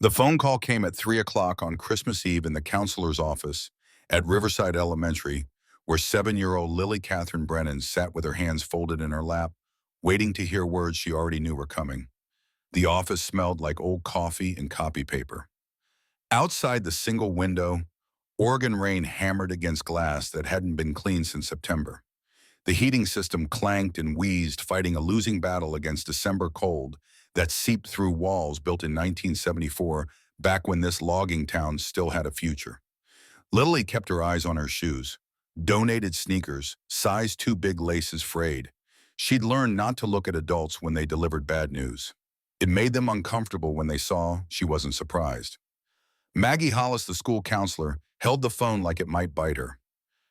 The phone call came at 3 o'clock on Christmas Eve in the counselor's office at Riverside Elementary, where 7-year-old Lily Catherine Brennan sat with her hands folded in her lap, waiting to hear words she already knew were coming. The office smelled like old coffee and copy paper. Outside the single window, Oregon rain hammered against glass that hadn't been cleaned since September. The heating system clanked and wheezed, fighting a losing battle against December cold that seeped through walls built in 1974, back when this logging town still had a future. Lily kept her eyes on her shoes. Donated sneakers, size too big laces frayed. She'd learned not to look at adults when they delivered bad news. It made them uncomfortable when they saw she wasn't surprised. Maggie Hollis, the school counselor, held the phone like it might bite her.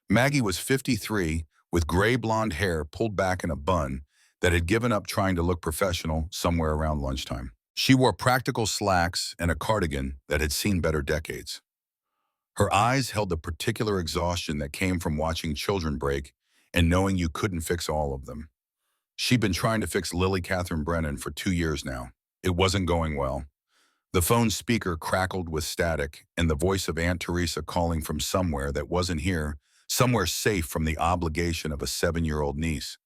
Maggie was 53, with gray blonde hair pulled back in a bun that had given up trying to look professional somewhere around lunchtime. She wore practical slacks and a cardigan that had seen better decades. Her eyes held the particular exhaustion that came from watching children break and knowing you couldn't fix all of them. She'd been trying to fix Lily Catherine Brennan for 2 years now. It wasn't going well. The phone's speaker crackled with static, and the voice of Aunt Teresa calling from somewhere that wasn't here, somewhere safe from the obligation of a 7-year-old niece.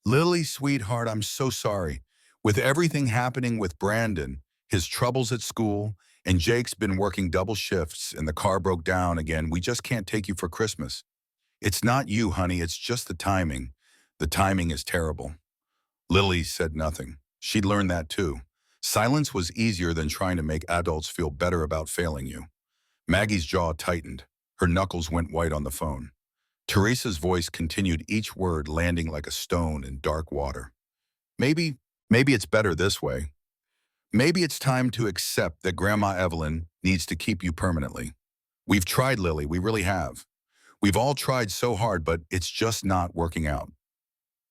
Lily, sweetheart, I'm so sorry. With everything happening with Brandon, his troubles at school, and Jake's been working double shifts and the car broke down again, we just can't take you for Christmas. It's not you, honey, it's just the timing. The timing is terrible. Lily said nothing. She'd learned that too. Silence was easier than trying to make adults feel better about failing you. Maggie's jaw tightened. Her knuckles went white on the phone. Teresa's voice continued, each word landing like a stone in dark water. Maybe it's better this way. Maybe it's time to accept that Grandma Evelyn needs to keep you permanently. We've tried, Lily, we really have. We've all tried so hard, but it's just not working out.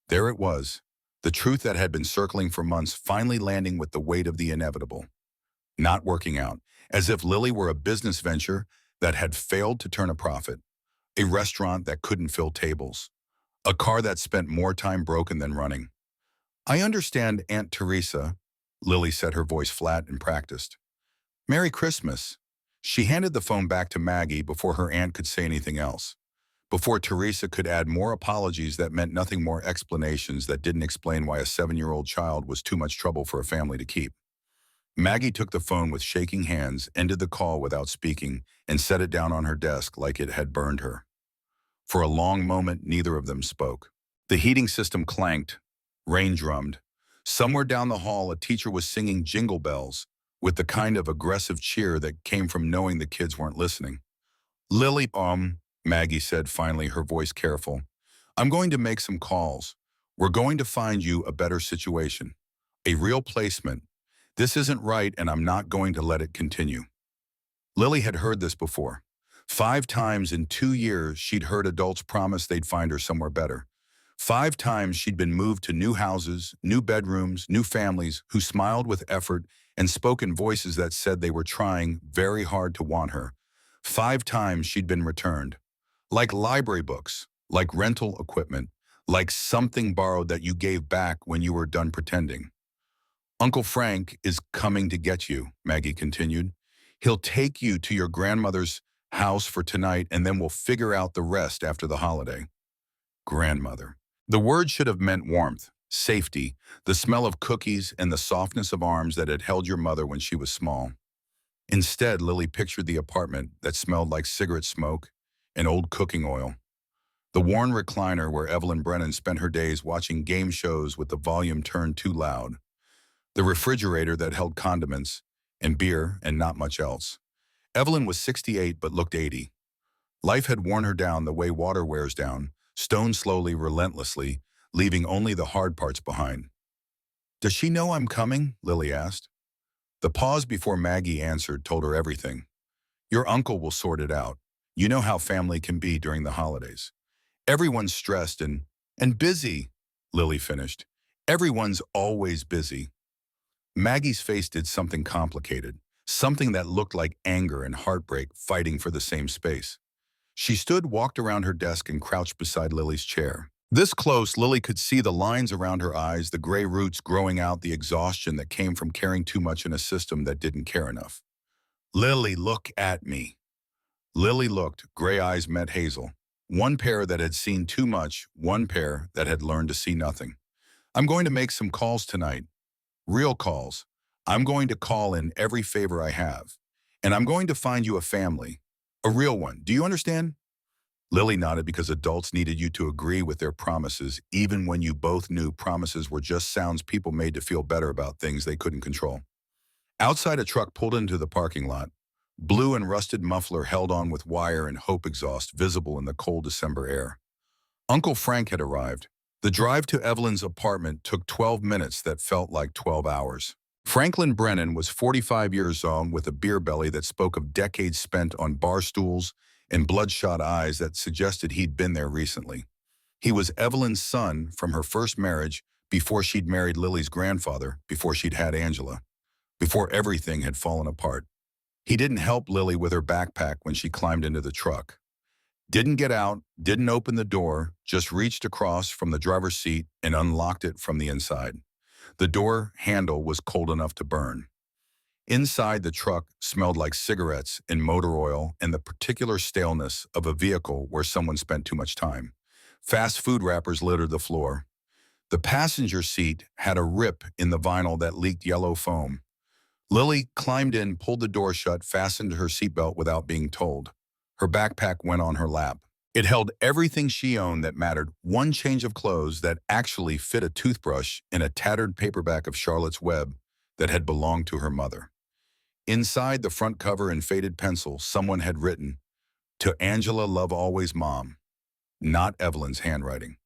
There it was, the truth that had been circling for months finally landing with the weight of the inevitable. Not working out, as if Lily were a business venture that had failed to turn a profit, a restaurant that couldn't fill tables, a car that spent more time broken than running. I understand, Aunt Teresa, Lily said, her voice flat and practiced. Merry Christmas. She handed the phone back to Maggie before her aunt could say anything else, before Teresa could add more apologies that meant nothing more explanations that didn't explain why a 7-year-old child was too much trouble for a family to keep. Maggie took the phone with shaking hands, ended the call without speaking, and set it down on her desk like it had burned her. For a long moment, neither of them spoke. The heating system clanked. Rain drummed. Somewhere down the hall, a teacher was singing Jingle Bells with the kind of aggressive cheer that came from knowing the kids weren't listening. Lily, Maggie said finally, her voice careful. I'm going to make some calls. We're going to find you a better situation. A real placement. This isn't right, and I'm not going to let it continue. Lily had heard this before. 5 times in 2 years, she'd heard adults promise they'd find her somewhere better. 5 times she'd been moved to new houses, new bedrooms, new families who smiled with effort and spoke in voices that said they were trying very hard to want her. 5 times she'd been returned. Like library books, like rental equipment, like something borrowed that you gave back when you were done pretending. Uncle Frank is coming to get you, Maggie continued. He'll take you to your grandmother's house for tonight, and then we'll figure out the rest after the holiday. Grandmother. The word should have meant warmth, safety, the smell of cookies, and the softness of arms that had held your mother when she was small. Instead, Lily pictured the apartment that smelled like cigarette smoke and old cooking oil. The worn recliner where Evelyn Brennan spent her days watching game shows with the volume turned too loud. The refrigerator that held condiments and beer and not much else. Evelyn was 68 but looked 80. Life had worn her down the way water wears down, stone slowly, relentlessly, leaving only the hard parts behind. Does she know I'm coming? Lily asked. The pause before Maggie answered told her everything. Your uncle will sort it out. You know how family can be during the holidays. Everyone's stressed and busy, Lily finished. Everyone's always busy. Maggie's face did something complicated, something that looked like anger and heartbreak fighting for the same space. She stood, walked around her desk, and crouched beside Lily's chair. This close, Lily could see the lines around her eyes, the gray roots growing out, the exhaustion that came from caring too much in a system that didn't care enough. Lily, look at me. Lily looked, gray eyes met Hazel. One pair that had seen too much, one pair that had learned to see nothing. I'm going to make some calls tonight. Real calls. I'm going to call in every favor I have. And I'm going to find you a family. A real one. Do you understand? Lily nodded because adults needed you to agree with their promises, even when you both knew promises were just sounds people made to feel better about things they couldn't control. Outside, a truck pulled into the parking lot. Blue and rusted muffler held on with wire and hope exhaust visible in the cold December air. Uncle Frank had arrived. The drive to Evelyn's apartment took 12 minutes that felt like 12 hours. Franklin Brennan was 45 years old with a beer belly that spoke of decades spent on bar stools and bloodshot eyes that suggested he'd been there recently. He was Evelyn's son from her first marriage before she'd married Lily's grandfather, before she'd had Angela, before everything had fallen apart. He didn't help Lily with her backpack when she climbed into the truck. Didn't get out, didn't open the door, just reached across from the driver's seat and unlocked it from the inside. The door handle was cold enough to burn. Inside, the truck smelled like cigarettes and motor oil and the particular staleness of a vehicle where someone spent too much time. Fast food wrappers littered the floor. The passenger seat had a rip in the vinyl that leaked yellow foam. Lily climbed in, pulled the door shut, fastened her seatbelt without being told. Her backpack went on her lap. It held everything she owned that mattered, one change of clothes that actually fit a toothbrush and a tattered paperback of Charlotte's Web that had belonged to her mother. Inside the front cover in faded pencil, someone had written, "To Angela, love always, Mom." Not Evelyn's handwriting.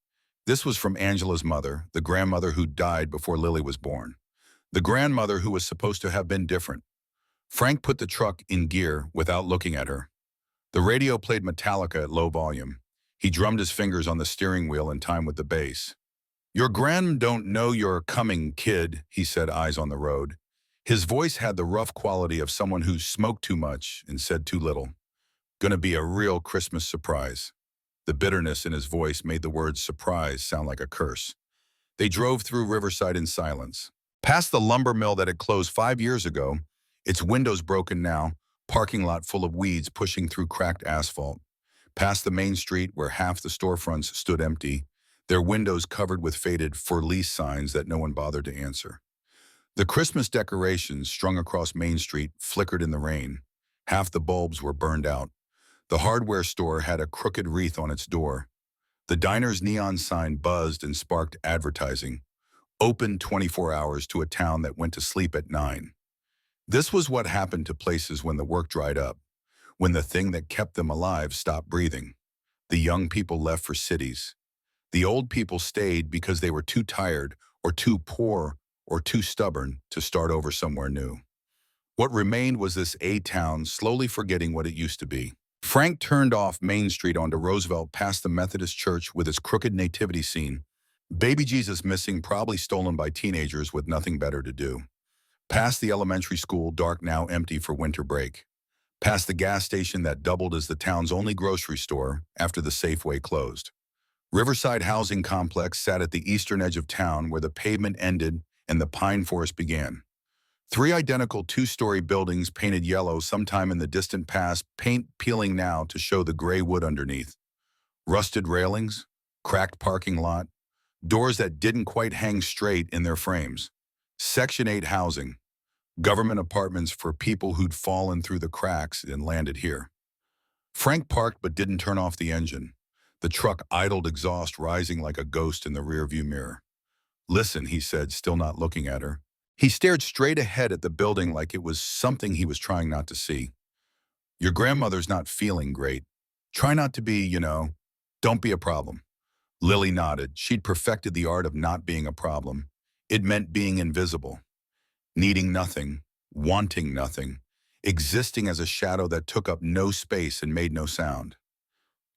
This was from Angela's mother, the grandmother who died before Lily was born. The grandmother who was supposed to have been different. Frank put the truck in gear without looking at her. The radio played Metallica at low volume. He drummed his fingers on the steering wheel in time with the bass. "Your gran don't know you're coming, kid," he said, eyes on the road. His voice had the rough quality of someone who smoked too much and said too little. "Gonna be a real Christmas surprise." The bitterness in his voice made the word surprise sound like a curse. They drove through Riverside in silence. Past the lumber mill that had closed 5 years ago, its windows broken now, parking lot full of weeds pushing through cracked asphalt. Past the main street where half the storefronts stood empty, their windows covered with faded "for lease" signs that no one bothered to answer. The Christmas decorations strung across Main Street flickered in the rain. Half the bulbs were burned out. The hardware store had a crooked wreath on its door. The diner's neon sign buzzed and sparked advertising. Open 24 hours to a town that went to sleep at 9. This was what happened to places when the work dried up, when the thing that kept them alive stopped breathing. The young people left for cities. The old people stayed because they were too tired or too poor or too stubborn to start over somewhere new. What remained was this A-town slowly forgetting what it used to be. Frank turned off Main Street onto Roosevelt past the Methodist church with its crooked nativity scene. Baby Jesus missing, probably stolen by teenagers with nothing better to do. Past the elementary school, dark now empty for winter break. Past the gas station that doubled as the town's only grocery store after the Safeway closed. Riverside Housing Complex sat at the eastern edge of town where the pavement ended and the pine forest began. 3 identical 2-story buildings painted yellow sometime in the distant past, paint peeling now to show the gray wood underneath. Rusted railings, cracked parking lot, doors that didn't quite hang straight in their frames. Section 8 housing, government apartments for people who'd fallen through the cracks and landed here. Frank parked but didn't turn off the engine. The truck idled, exhaust rising like a ghost in the rearview mirror. "Listen," he said, still not looking at her. He stared straight ahead at the building like it was something he was trying not to see. "Your grandmother's not feeling great. Try not to be, don't be a problem." Lily nodded. She'd perfected the art of not being a problem. It meant being invisible. Needing nothing, wanting nothing, existing as a shadow that took up no space and made no sound.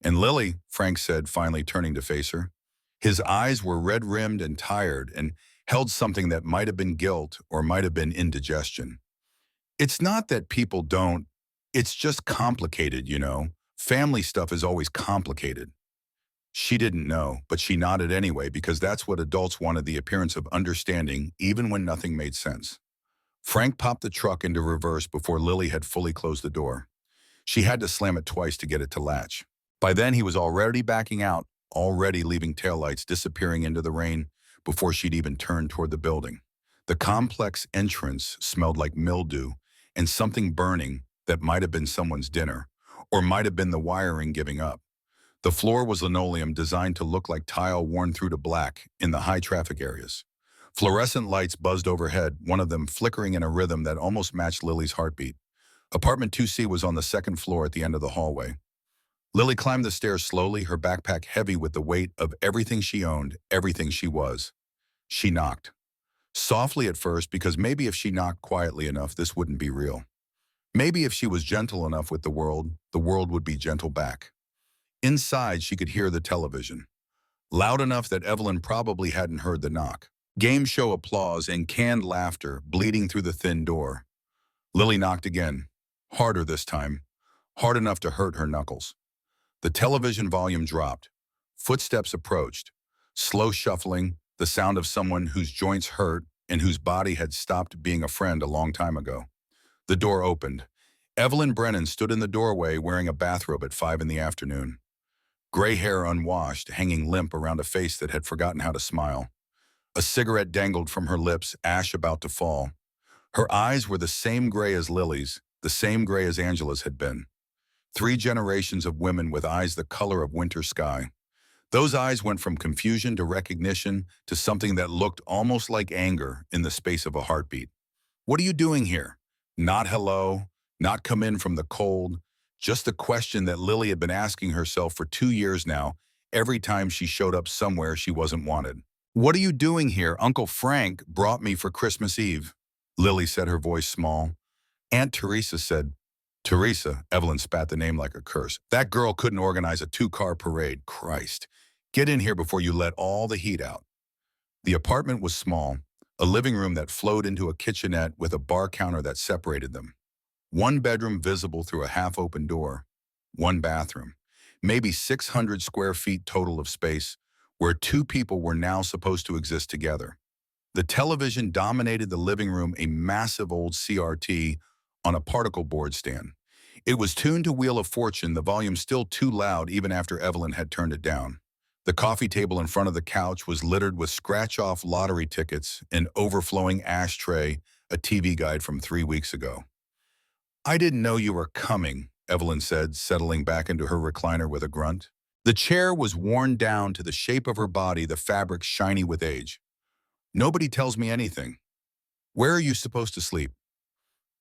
"And Lily," Frank said, finally turning to face her. His eyes were red-rimmed and tired and held something that might have been guilt or might have been indigestion. "It's not that people don't, it's just complicated. Family stuff is always complicated." She didn't know, but she nodded anyway because that's what adults wanted, the appearance of understanding even when nothing made sense. Frank popped the truck into reverse before Lily had fully closed the door. She had to slam it twice to get it to latch. By then, he was already backing out, already leaving taillights disappearing into the rain before she'd even turned toward the building. The complex entrance smelled like mildew and something burning that might have been someone's dinner, or might have been the wiring giving up. The floor was linoleum designed to look like tile worn through to black in the high traffic areas. Fluorescent lights buzzed overhead, one of them flickering in a rhythm that almost matched Lily's heartbeat. Apartment 2C was on the second floor at the end of the hallway. Lily climbed the stairs slowly, her backpack heavy with the weight of everything she owned, everything she was. She knocked. Softly at first, because maybe if she knocked quietly enough, this wouldn't be real. Maybe if she was gentle enough with the world would be gentle back. Inside, she could hear the television. Loud enough that Evelyn probably hadn't heard the knock. Game show applause and canned laughter bleeding through the thin door. Lily knocked again. Harder this time. Hard enough to hurt her knuckles. The television volume dropped. Footsteps approached. Slow shuffling, the sound of someone whose joints hurt and whose body had stopped being a friend a long time ago. The door opened. Evelyn Brennan stood in the doorway wearing a bathrobe at 5 in the afternoon. Gray hair unwashed, hanging limp around a face that had forgotten how to smile. A cigarette dangled from her lips, ash about to fall. Her eyes were the same gray as Lily's, the same gray as Angela's had been. 3 generations of women with eyes the color of winter sky. Those eyes went from confusion to recognition to something that looked almost like anger in the space of a heartbeat. What are you doing here? Not hello, not come in from the cold, just a question that Lily had been asking herself for 2 years now, every time she showed up somewhere she wasn't wanted. What are you doing here? Uncle Frank brought me for Christmas Eve. Lily said, her voice small. Aunt Teresa said, Teresa, Evelyn spat the name like a curse. That girl couldn't organize a 2-car parade. Christ. Get in here before you let all the heat out. The apartment was small, a living room that flowed into a kitchenette with a bar counter that separated them. 1 bedroom visible through a half-open door. 1 bathroom. Maybe 600 square feet total of space, where 2 people were now supposed to exist together. The television dominated the living room, a massive old CRT on a particle board stand. It was tuned to Wheel of Fortune, the volume still too loud even after Evelyn had turned it down. The coffee table in front of the couch was littered with scratch-off lottery tickets, an overflowing ashtray, a TV guide from 3 weeks ago. I didn't know you were coming, Evelyn said, settling back into her recliner with a grunt. The chair was worn down to the shape of her body, the fabric shiny with age. Nobody tells me anything. Where are you supposed to sleep?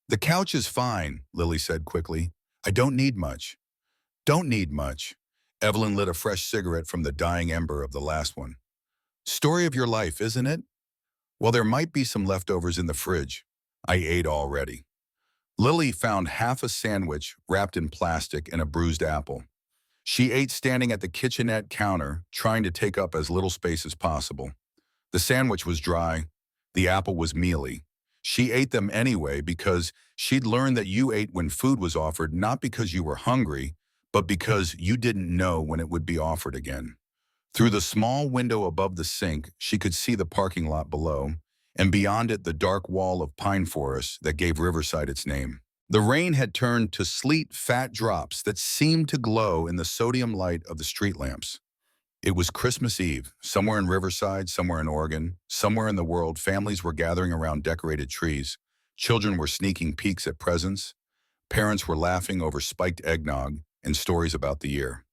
The couch is fine, Lily said quickly. I don't need much. Don't need much. Evelyn lit a fresh cigarette from the dying ember of the last one. Story of your life, isn't it? Well, there might be some leftovers in the fridge. I ate already. Lily found half a sandwich wrapped in plastic and a bruised apple. She ate standing at the kitchenette counter, trying to take up as little space as possible. The sandwich was dry. The apple was mealy. She ate them anyway because she'd learned that you ate when food was offered, not because you were hungry, but because you didn't know when it would be offered again. Through the small window above the sink, she could see the parking lot below, and beyond it the dark wall of pine forest that gave Riverside its name. The rain had turned to sleet, fat drops that seemed to glow in the sodium light of the street lamps. It was Christmas Eve. Somewhere in Riverside, somewhere in Oregon, somewhere in the world, families were gathering around decorated trees. Children were sneaking peeks at presents. Parents were laughing over spiked eggnog and stories about the year.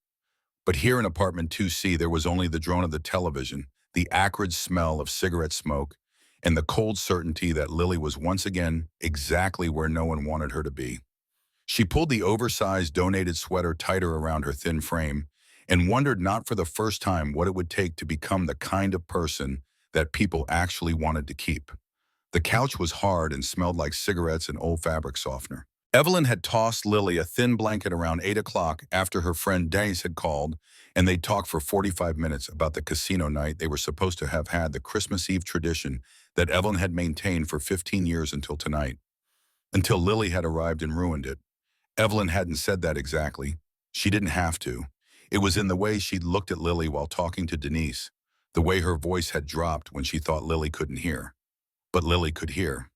But here in apartment 2C, there was only the drone of the television, the acrid smell of cigarette smoke, and the cold certainty that Lily was once again exactly where no one wanted her to be. She pulled the oversized donated sweater tighter around her thin frame and wondered not for the first time what it would take to become the kind of person that people actually wanted to keep. The couch was hard and smelled like cigarettes and old fabric softener. Evelyn had tossed Lily a thin blanket around 8 o'clock after her friend Denise had called, and they talked for 45 minutes about the casino night they were supposed to have had, the Christmas Eve tradition that Evelyn had maintained for 15 years until tonight. Until Lily had arrived and ruined it. Evelyn hadn't said that exactly. She didn't have to. It was in the way she'd looked at Lily while talking to Denise, the way her voice had dropped when she thought Lily couldn't hear. But Lily could hear.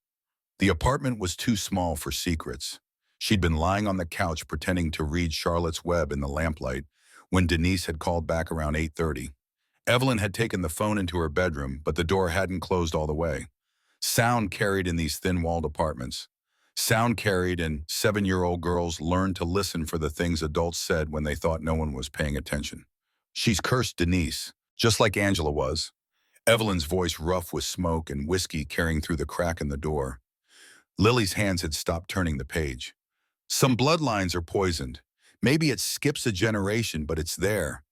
The apartment was too small for secrets. She'd been lying on the couch pretending to read Charlotte's Web in the lamplight when Denise had called back around 8:30. Evelyn had taken the phone into her bedroom, but the door hadn't closed all the way. Sound carried in these thin-walled apartments. Sound carried, and 7-year-old girls learned to listen for the things adults said when they thought no one was paying attention. She's cursed Denise, just like Angela was. Evelyn's voice rough with smoke and whiskey carrying through the crack in the door. Lily's hands had stopped turning the page. Some bloodlines are poisoned. Maybe it skips a generation, but it's there.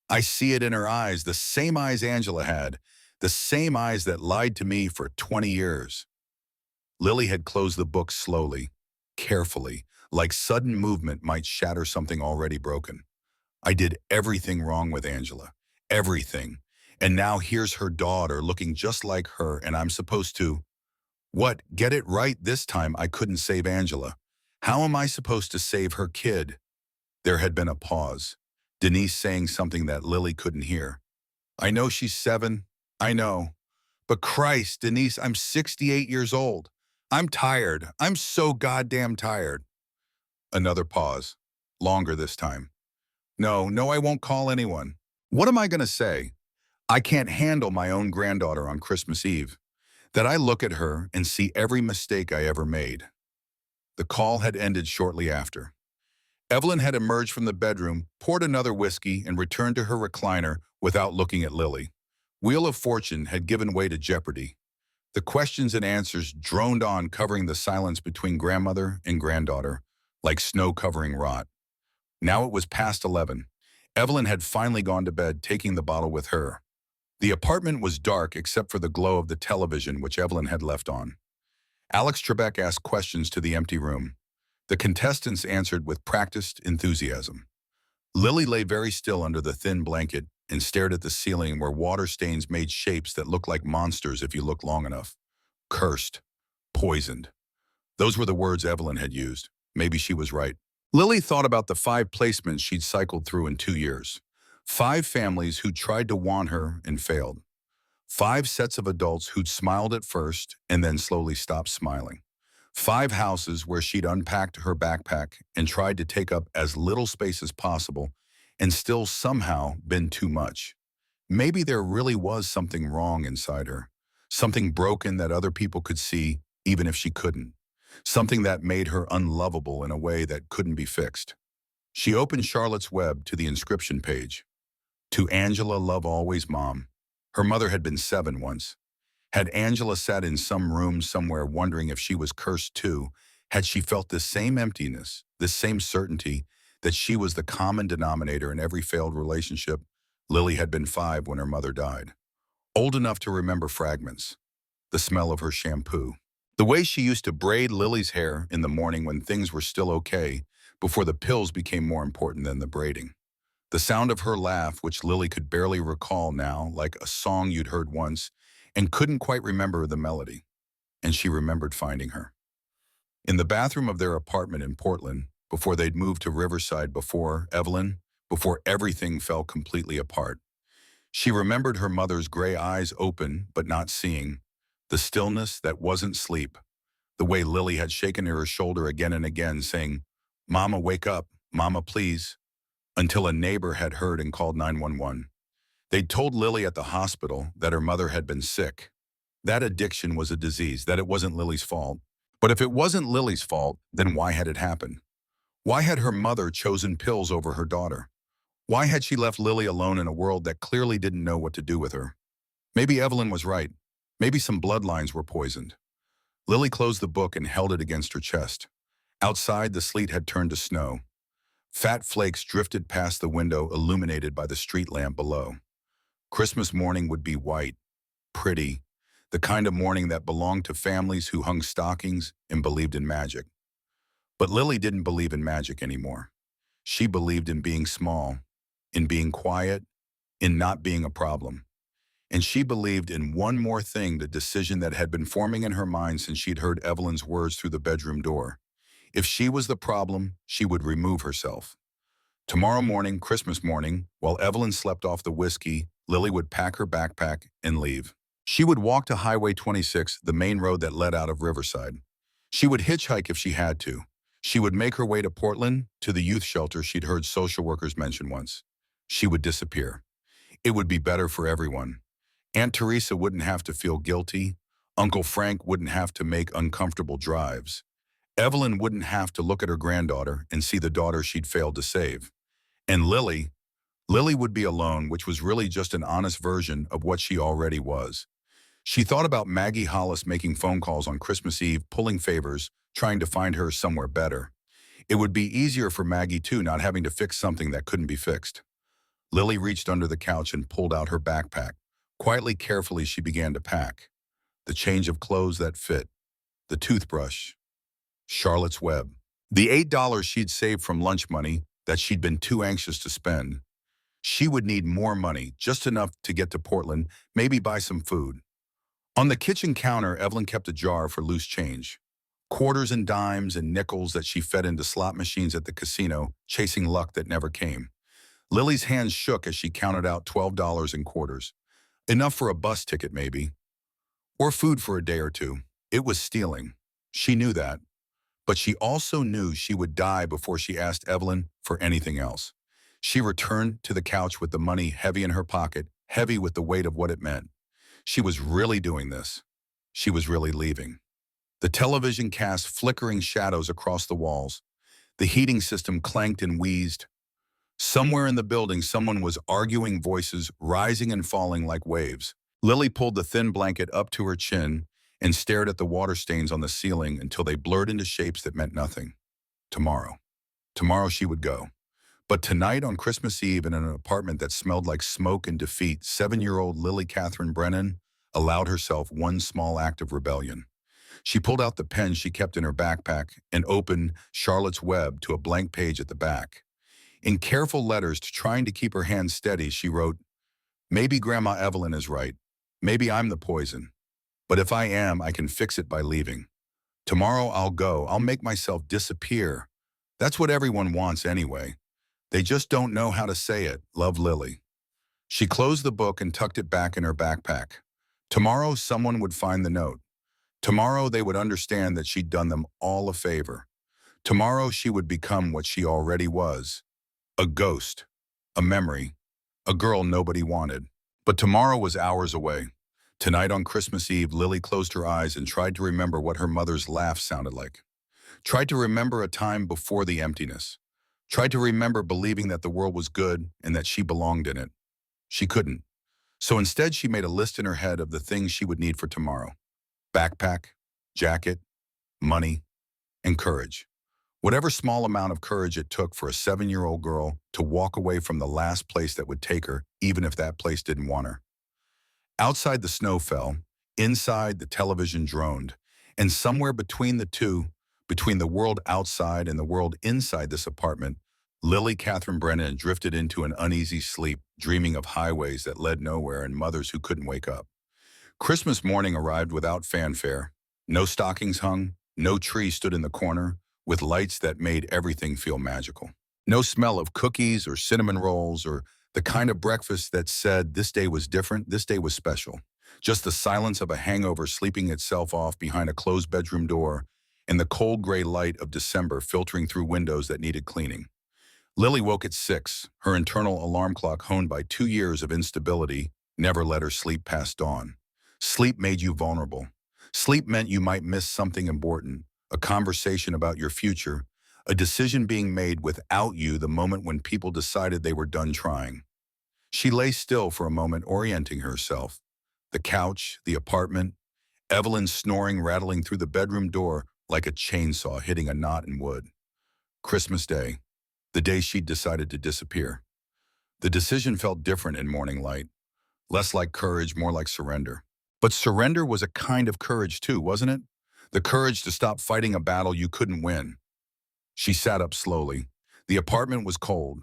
I see it in her eyes, the same eyes Angela had, the same eyes that lied to me for 20 years. Lily had closed the book slowly, carefully, like sudden movement might shatter something already broken. I did everything wrong with Angela. Everything. And now here's her daughter looking just like her, and I'm supposed to… What? Get it right this time. I couldn't save Angela. How am I supposed to save her kid? There had been a pause. Denise saying something that Lily couldn't hear. I know she's 7. I know. But Christ, Denise, I'm 68 years old. I'm tired. I'm so goddamn tired. Another pause. Longer this time. No, I won't call anyone. What am I going to say? I can't handle my own granddaughter on Christmas Eve. That I look at her and see every mistake I ever made. The call had ended shortly after. Evelyn had emerged from the bedroom, poured another whiskey, and returned to her recliner without looking at Lily. Wheel of Fortune had given way to Jeopardy. The questions and answers droned on, covering the silence between grandmother and granddaughter, like snow covering rot. Now it was past 11. Evelyn had finally gone to bed, taking the bottle with her. The apartment was dark except for the glow of the television which Evelyn had left on. Alex Trebek asked questions to the empty room. The contestants answered with practiced enthusiasm. Lily lay very still under the thin blanket and stared at the ceiling where water stains made shapes that looked like monsters if you looked long enough. Cursed. Poisoned. Those were the words Evelyn had used. Maybe she was right. Lily thought about the 5 placements she'd cycled through in 2 years. 5 families who tried to want her and failed. 5 sets of adults who'd smiled at first and then slowly stopped smiling. 5 houses where she'd unpacked her backpack and tried to take up as little space as possible and still somehow been too much. Maybe there really was something wrong inside her. Something broken that other people could see even if she couldn't. Something that made her unlovable in a way that couldn't be fixed. She opened Charlotte's Web to the inscription page. To Angela, love always, Mom. Her mother had been 7 once. Had Angela sat in some room somewhere wondering if she was cursed too? Had she felt this same emptiness, this same certainty that she was the common denominator in every failed relationship? Lily had been 5 when her mother died. Old enough to remember fragments. The smell of her shampoo. The way she used to braid Lily's hair in the morning when things were still okay, before the pills became more important than the braiding. The sound of her laugh, which Lily could barely recall now, like a song you'd heard once, and couldn't quite remember the melody. And she remembered finding her. In the bathroom of their apartment in Portland, before they'd moved to Riverside, before everything fell completely apart. She remembered her mother's gray eyes open but not seeing, the stillness that wasn't sleep, the way Lily had shaken her shoulder again and again, saying, Mama, wake up, Mama, please, until a neighbor had heard and called 911. They'd told Lily at the hospital that her mother had been sick. That addiction was a disease, that it wasn't Lily's fault. But if it wasn't Lily's fault, then why had it happened? Why had her mother chosen pills over her daughter? Why had she left Lily alone in a world that clearly didn't know what to do with her? Maybe Evelyn was right. Maybe some bloodlines were poisoned. Lily closed the book and held it against her chest. Outside, the sleet had turned to snow. Fat flakes drifted past the window, illuminated by the street lamp below. Christmas morning would be white, pretty, the kind of morning that belonged to families who hung stockings and believed in magic. But Lily didn't believe in magic anymore. She believed in being small, in being quiet, in not being a problem. And she believed in one more thing, the decision that had been forming in her mind since she'd heard Evelyn's words through the bedroom door. If she was the problem, she would remove herself. Tomorrow morning, Christmas morning, while Evelyn slept off the whiskey, Lily would pack her backpack and leave. She would walk to Highway 26, the main road that led out of Riverside. She would hitchhike if she had to. She would make her way to Portland, to the youth shelter she'd heard social workers mention once. She would disappear. It would be better for everyone. Aunt Teresa wouldn't have to feel guilty. Uncle Frank wouldn't have to make uncomfortable drives. Evelyn wouldn't have to look at her granddaughter and see the daughter she'd failed to save. And Lily would be alone, which was really just an honest version of what she already was. She thought about Maggie Hollis making phone calls on Christmas Eve, pulling favors, trying to find her somewhere better. It would be easier for Maggie too, not having to fix something that couldn't be fixed. Lily reached under the couch and pulled out her backpack. Quietly, carefully, she began to pack. The change of clothes that fit, the toothbrush, Charlotte's Web, the $8 she'd saved from lunch money that she'd been too anxious to spend. She would need more money, just enough to get to Portland, maybe buy some food. On the kitchen counter, Evelyn kept a jar for loose change. Quarters and dimes and nickels that she fed into slot machines at the casino, chasing luck that never came. Lily's hands shook as she counted out $12 in quarters. Enough for a bus ticket, maybe. Or food for a day or two. It was stealing. She knew that. But she also knew she would die before she asked Evelyn for anything else. She returned to the couch with the money heavy in her pocket, heavy with the weight of what it meant. She was really doing this. She was really leaving. The television cast flickering shadows across the walls. The heating system clanked and wheezed. Somewhere in the building, someone was arguing, voices rising and falling like waves. Lily pulled the thin blanket up to her chin and stared at the water stains on the ceiling until they blurred into shapes that meant nothing. Tomorrow. Tomorrow she would go. But tonight on Christmas Eve in an apartment that smelled like smoke and defeat, 7-year-old Lily Catherine Brennan allowed herself one small act of rebellion. She pulled out the pen she kept in her backpack and opened Charlotte's Web to a blank page at the back. In careful letters, trying to keep her hands steady, she wrote, "Maybe Grandma Evelyn is right. Maybe I'm the poison. But if I am, I can fix it by leaving. Tomorrow I'll go. I'll make myself disappear. That's what everyone wants anyway. They just don't know how to say it. Love, Lily." She closed the book and tucked it back in her backpack. Tomorrow someone would find the note. Tomorrow they would understand that she'd done them all a favor. Tomorrow she would become what she already was. A ghost. A memory. A girl nobody wanted. But tomorrow was hours away. Tonight on Christmas Eve, Lily closed her eyes and tried to remember what her mother's laugh sounded like. Tried to remember a time before the emptiness. Tried to remember believing that the world was good and that she belonged in it. She couldn't. So instead, she made a list in her head of the things she would need for tomorrow. Backpack, jacket, money, and courage. Whatever small amount of courage it took for a 7-year-old girl to walk away from the last place that would take her, even if that place didn't want her. Outside, the snow fell. Inside, the television droned. And somewhere between the two, between the world outside and the world inside this apartment, Lily Catherine Brennan drifted into an uneasy sleep, dreaming of highways that led nowhere and mothers who couldn't wake up. Christmas morning arrived without fanfare. No stockings hung, no tree stood in the corner, with lights that made everything feel magical. No smell of cookies or cinnamon rolls or the kind of breakfast that said this day was different, this day was special. Just the silence of a hangover sleeping itself off behind a closed bedroom door and the cold gray light of December filtering through windows that needed cleaning. Lily woke at 6, her internal alarm clock honed by 2 years of instability, never let her sleep past dawn. Sleep made you vulnerable. Sleep meant you might miss something important, a conversation about your future, a decision being made without you the moment when people decided they were done trying. She lay still for a moment, orienting herself. The couch, the apartment, Evelyn snoring, rattling through the bedroom door like a chainsaw hitting a knot in wood. Christmas Day, the day she'd decided to disappear. The decision felt different in morning light, less like courage, more like surrender. But surrender was a kind of courage too, wasn't it? The courage to stop fighting a battle you couldn't win. She sat up slowly. The apartment was cold.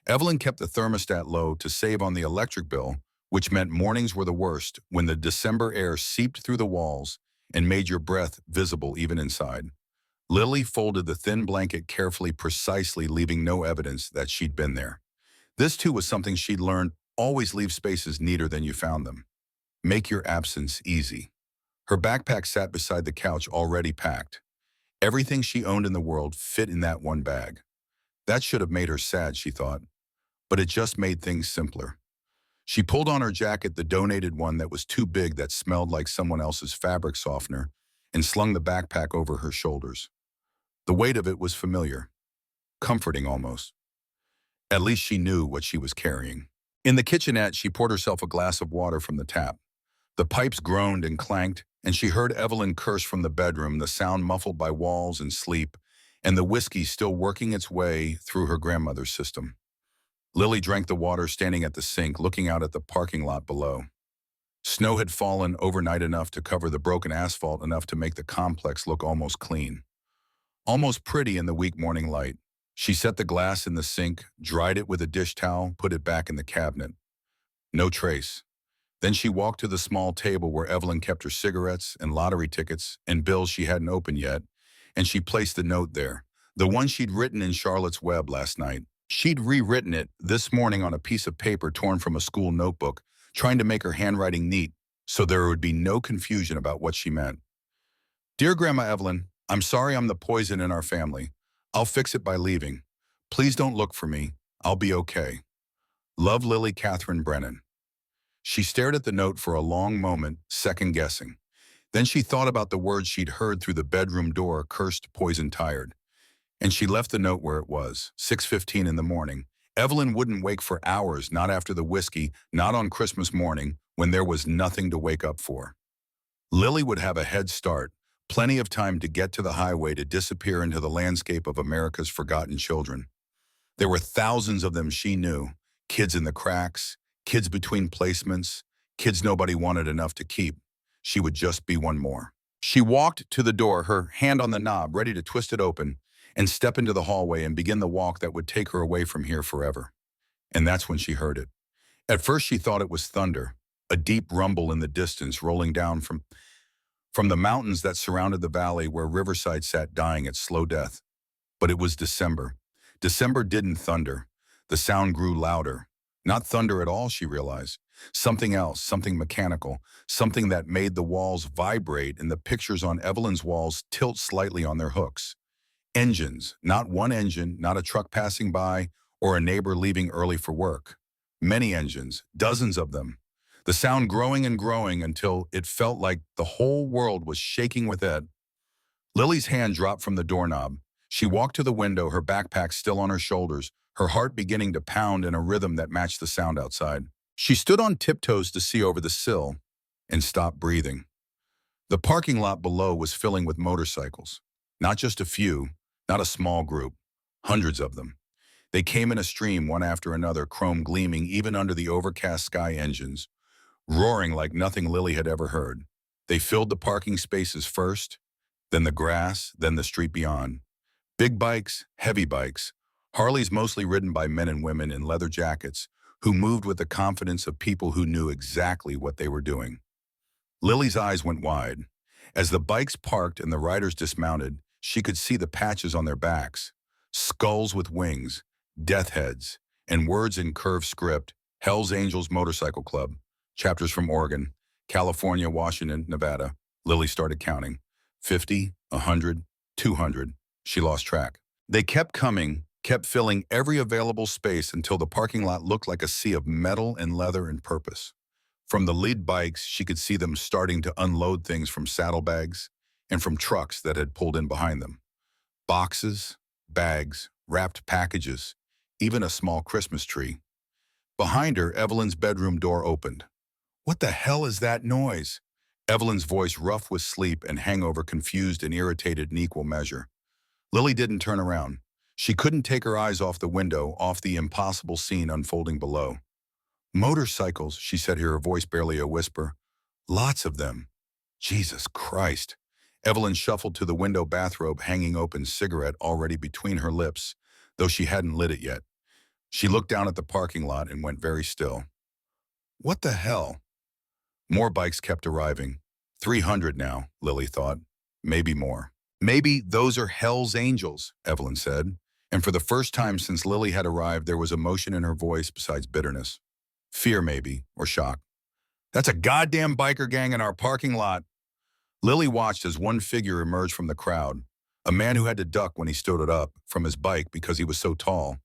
Evelyn kept the thermostat low to save on the electric bill, which meant mornings were the worst when the December air seeped through the walls and made your breath visible even inside. Lily folded the thin blanket carefully, precisely, leaving no evidence that she'd been there. This too was something she'd learned: always leave spaces neater than you found them. Make your absence easy. Her backpack sat beside the couch already packed. Everything she owned in the world fit in that one bag. That should have made her sad, she thought, but it just made things simpler. She pulled on her jacket, the donated one that was too big that smelled like someone else's fabric softener, and slung the backpack over her shoulders. The weight of it was familiar, comforting almost. At least she knew what she was carrying. In the kitchenette, she poured herself a glass of water from the tap. The pipes groaned and clanked, and she heard Evelyn curse from the bedroom, the sound muffled by walls and sleep, and the whiskey still working its way through her grandmother's system. Lily drank the water standing at the sink, looking out at the parking lot below. Snow had fallen overnight enough to cover the broken asphalt enough to make the complex look almost clean. Almost pretty in the weak morning light. She set the glass in the sink, dried it with a dish towel, put it back in the cabinet. No trace. Then she walked to the small table where Evelyn kept her cigarettes and lottery tickets and bills she hadn't opened yet, and she placed the note there, the one she'd written in Charlotte's Web last night. She'd rewritten it this morning on a piece of paper torn from a school notebook, trying to make her handwriting neat so there would be no confusion about what she meant. Dear Grandma Evelyn, I'm sorry I'm the poison in our family. I'll fix it by leaving. Please don't look for me. I'll be okay. Love, Lily Catherine Brennan. She stared at the note for a long moment, second-guessing. Then she thought about the words she'd heard through the bedroom door, cursed, poison, tired. And she left the note where it was, 6:15 in the morning. Evelyn wouldn't wake for hours, not after the whiskey, not on Christmas morning, when there was nothing to wake up for. Lily would have a head start, plenty of time to get to the highway to disappear into the landscape of America's forgotten children. There were thousands of them she knew, kids in the cracks, kids between placements, kids nobody wanted enough to keep. She would just be one more. She walked to the door, her hand on the knob, ready to twist it open, and step into the hallway and begin the walk that would take her away from here forever. And that's when she heard it. At first she thought it was thunder, a deep rumble in the distance rolling down from the mountains that surrounded the valley where Riverside sat dying at slow death. But it was December. December didn't thunder. The sound grew louder. Not thunder at all, she realized. Something else, something mechanical, something that made the walls vibrate and the pictures on Evelyn's walls tilt slightly on their hooks. Engines, not one engine, not a truck passing by or a neighbor leaving early for work. Many engines, dozens of them. The sound growing and growing until it felt like the whole world was shaking with it. Lily's hand dropped from the doorknob. She walked to the window, her backpack still on her shoulders, her heart beginning to pound in a rhythm that matched the sound outside. She stood on tiptoes to see over the sill and stopped breathing. The parking lot below was filling with motorcycles. Not just a few, not a small group, hundreds of them. They came in a stream one after another, chrome gleaming even under the overcast sky engines, roaring like nothing Lily had ever heard. They filled the parking spaces first, then the grass, then the street beyond. Big bikes, heavy bikes, Harleys mostly ridden by men and women in leather jackets, who moved with the confidence of people who knew exactly what they were doing. Lily's eyes went wide. As the bikes parked and the riders dismounted, she could see the patches on their backs, skulls with wings, death heads, and words in curved script, Hell's Angels Motorcycle Club, chapters from Oregon, California, Washington, Nevada. Lily started counting. 50, 100, 200. She lost track. They kept coming, kept filling every available space until the parking lot looked like a sea of metal and leather and purpose. From the lead bikes, she could see them starting to unload things from saddlebags and from trucks that had pulled in behind them. Boxes, bags, wrapped packages, even a small Christmas tree. Behind her, Evelyn's bedroom door opened. What the hell is that noise? Evelyn's voice rough with sleep and hangover, confused and irritated in equal measure. Lily didn't turn around. She couldn't take her eyes off the window, off the impossible scene unfolding below. Motorcycles, she said here, her voice barely a whisper. Lots of them. Jesus Christ. Evelyn shuffled to the window, bathrobe hanging open, cigarette already between her lips, though she hadn't lit it yet. She looked down at the parking lot and went very still. What the hell? More bikes kept arriving. 300 now, Lily thought. Maybe more. Maybe those are Hell's Angels, Evelyn said. And for the first time since Lily had arrived, there was emotion in her voice besides bitterness. Fear maybe, or shock. That's a goddamn biker gang in our parking lot. Lily watched as one figure emerged from the crowd, a man who had to duck when he stood up from his bike because he was so tall,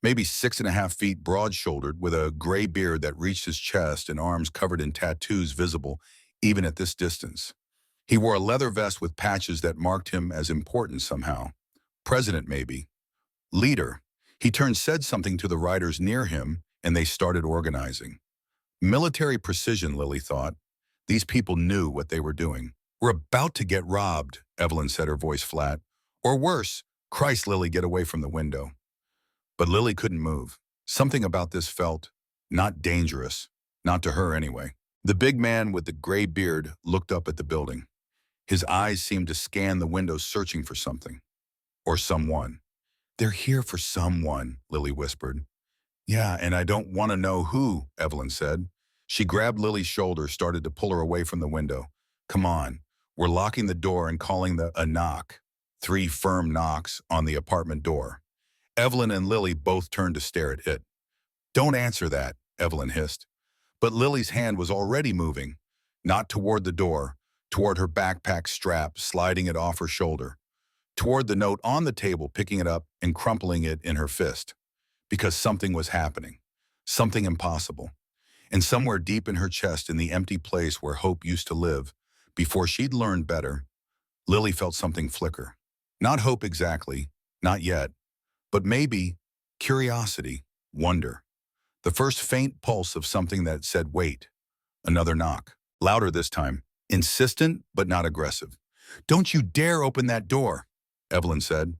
maybe 6.5 feet broad-shouldered with a gray beard that reached his chest and arms covered in tattoos visible even at this distance. He wore a leather vest with patches that marked him as important somehow. President, maybe. Leader. He turned said something to the riders near him, and they started organizing. Military precision, Lily thought. These people knew what they were doing. We're about to get robbed, Evelyn said, her voice flat. Or worse, Christ, Lily, get away from the window. But Lily couldn't move. Something about this felt not dangerous, not to her anyway. The big man with the gray beard looked up at the building. His eyes seemed to scan the windows searching for something. Or someone. They're here for someone, Lily whispered. Yeah, and I don't want to know who, Evelyn said. She grabbed Lily's shoulder, started to pull her away from the window. Come on, we're locking the door and calling a knock. 3 firm knocks on the apartment door. Evelyn and Lily both turned to stare at it. Don't answer that, Evelyn hissed. But Lily's hand was already moving, not toward the door, toward her backpack strap, sliding it off her shoulder, toward the note on the table, picking it up and crumpling it in her fist. Because something was happening, something impossible. And somewhere deep in her chest, in the empty place where hope used to live, before she'd learned better, Lily felt something flicker. Not hope exactly, not yet, but maybe curiosity, wonder. The first faint pulse of something that said, wait. Another knock, louder this time, insistent but not aggressive. Don't you dare open that door, Evelyn said.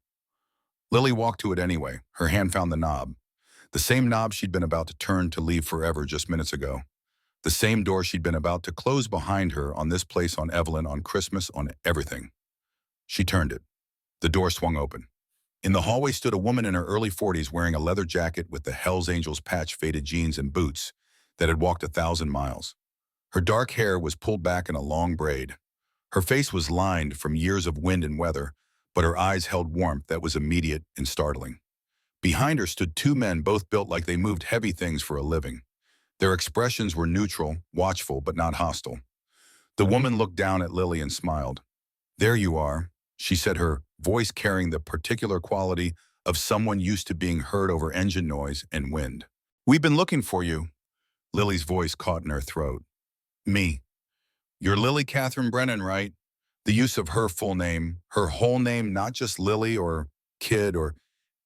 Lily walked to it anyway. Her hand found the knob. The same knob she'd been about to turn to leave forever just minutes ago. The same door she'd been about to close behind her on this place, on Evelyn, on Christmas, on everything. She turned it. The door swung open. In the hallway stood a woman in her early 40s wearing a leather jacket with the Hells Angels patch, faded jeans, and boots that had walked 1,000 miles. Her dark hair was pulled back in a long braid. Her face was lined from years of wind and weather, but her eyes held warmth that was immediate and startling. Behind her stood 2 men, both built like they moved heavy things for a living. Their expressions were neutral, watchful, but not hostile. The woman looked down at Lily and smiled. There you are, she said, her voice carrying the particular quality of someone used to being heard over engine noise and wind. We've been looking for you. Lily's voice caught in her throat. Me. You're Lily Catherine Brennan, right? The use of her full name, her whole name, not just Lily or Kid or,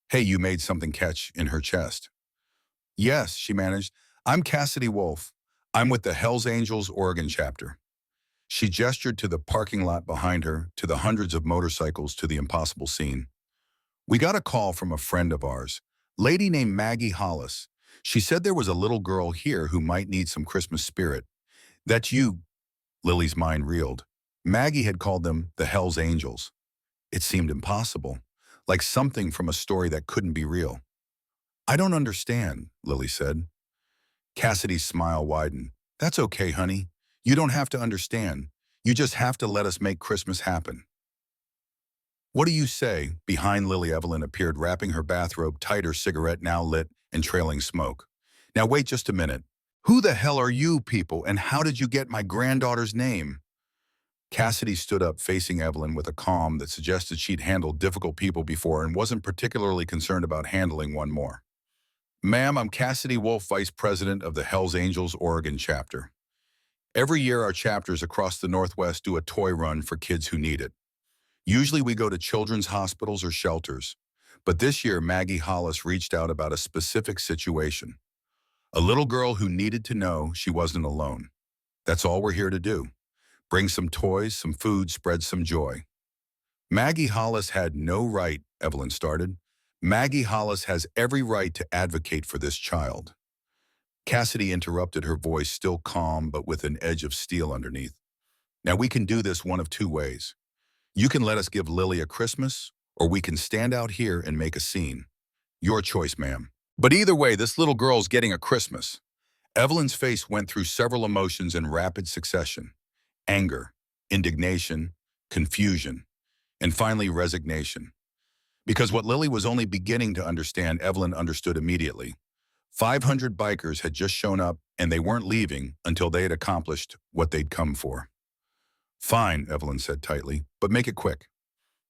hey, you made something catch in her chest. Yes, she managed. I'm Cassidy Wolf. I'm with the Hells Angels Oregon chapter. She gestured to the parking lot behind her, to the hundreds of motorcycles, to the impossible scene. We got a call from a friend of ours, lady named Maggie Hollis. She said there was a little girl here who might need some Christmas spirit. That's you, Lily's mind reeled. Maggie had called them the Hells Angels. It seemed impossible, like something from a story that couldn't be real. I don't understand, Lily said. Cassidy's smile widened. That's okay, honey. You don't have to understand. You just have to let us make Christmas happen. What do you say? Behind Lily, Evelyn appeared, wrapping her bathrobe tighter, cigarette now lit and trailing smoke. Now wait just a minute. Who the hell are you people, and how did you get my granddaughter's name? Cassidy stood up, facing Evelyn with a calm that suggested she'd handled difficult people before and wasn't particularly concerned about handling one more. Ma'am, I'm Cassidy Wolf, Vice President of the Hells Angels Oregon chapter. Every year, our chapters across the Northwest do a toy run for kids who need it. Usually we go to children's hospitals or shelters, but this year Maggie Hollis reached out about a specific situation. A little girl who needed to know she wasn't alone. That's all we're here to do. Bring some toys, some food, spread some joy. Maggie Hollis had no right, Evelyn started. Maggie Hollis has every right to advocate for this child. Cassidy interrupted, her voice still calm but with an edge of steel underneath. Now we can do this one of 2 ways. You can let us give Lily a Christmas, or we can stand out here and make a scene. Your choice, ma'am. But either way, this little girl's getting a Christmas. Evelyn's face went through several emotions in rapid succession. Anger, indignation, confusion, and finally resignation. Because what Lily was only beginning to understand, Evelyn understood immediately. 500 bikers had just shown up, and they weren't leaving until they had accomplished what they'd come for. Fine, Evelyn said tightly, but make it quick.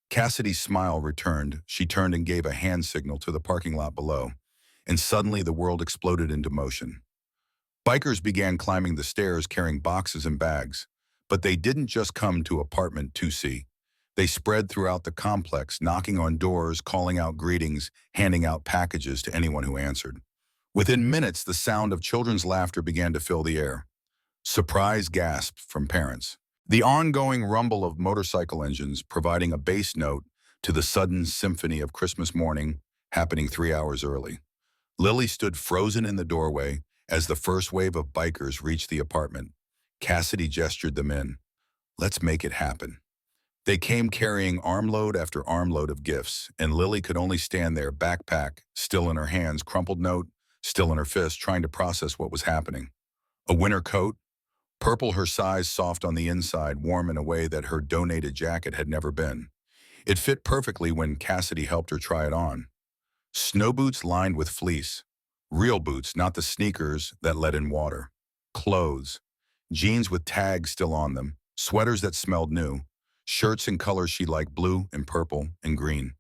Cassidy's smile returned. She turned and gave a hand signal to the parking lot below, and suddenly the world exploded into motion. Bikers began climbing the stairs carrying boxes and bags, but they didn't just come to apartment 2C. They spread throughout the complex, knocking on doors, calling out greetings, handing out packages to anyone who answered. Within minutes, the sound of children's laughter began to fill the air. Surprise gasps from parents. The ongoing rumble of motorcycle engines providing a bass note to the sudden symphony of Christmas morning happening 3 hours early. Lily stood frozen in the doorway as the first wave of bikers reached the apartment. Cassidy gestured them in. Let's make it happen. They came carrying armload after armload of gifts, and Lily could only stand there, backpack still in her hands, crumpled note still in her fist, trying to process what was happening. A winter coat, purple her size, soft on the inside, warm in a way that her donated jacket had never been. It fit perfectly when Cassidy helped her try it on. Snow boots lined with fleece. Real boots, not the sneakers that let in water. Clothes. Jeans with tags still on them. Sweaters that smelled new. Shirts in colors she liked, blue and purple and green.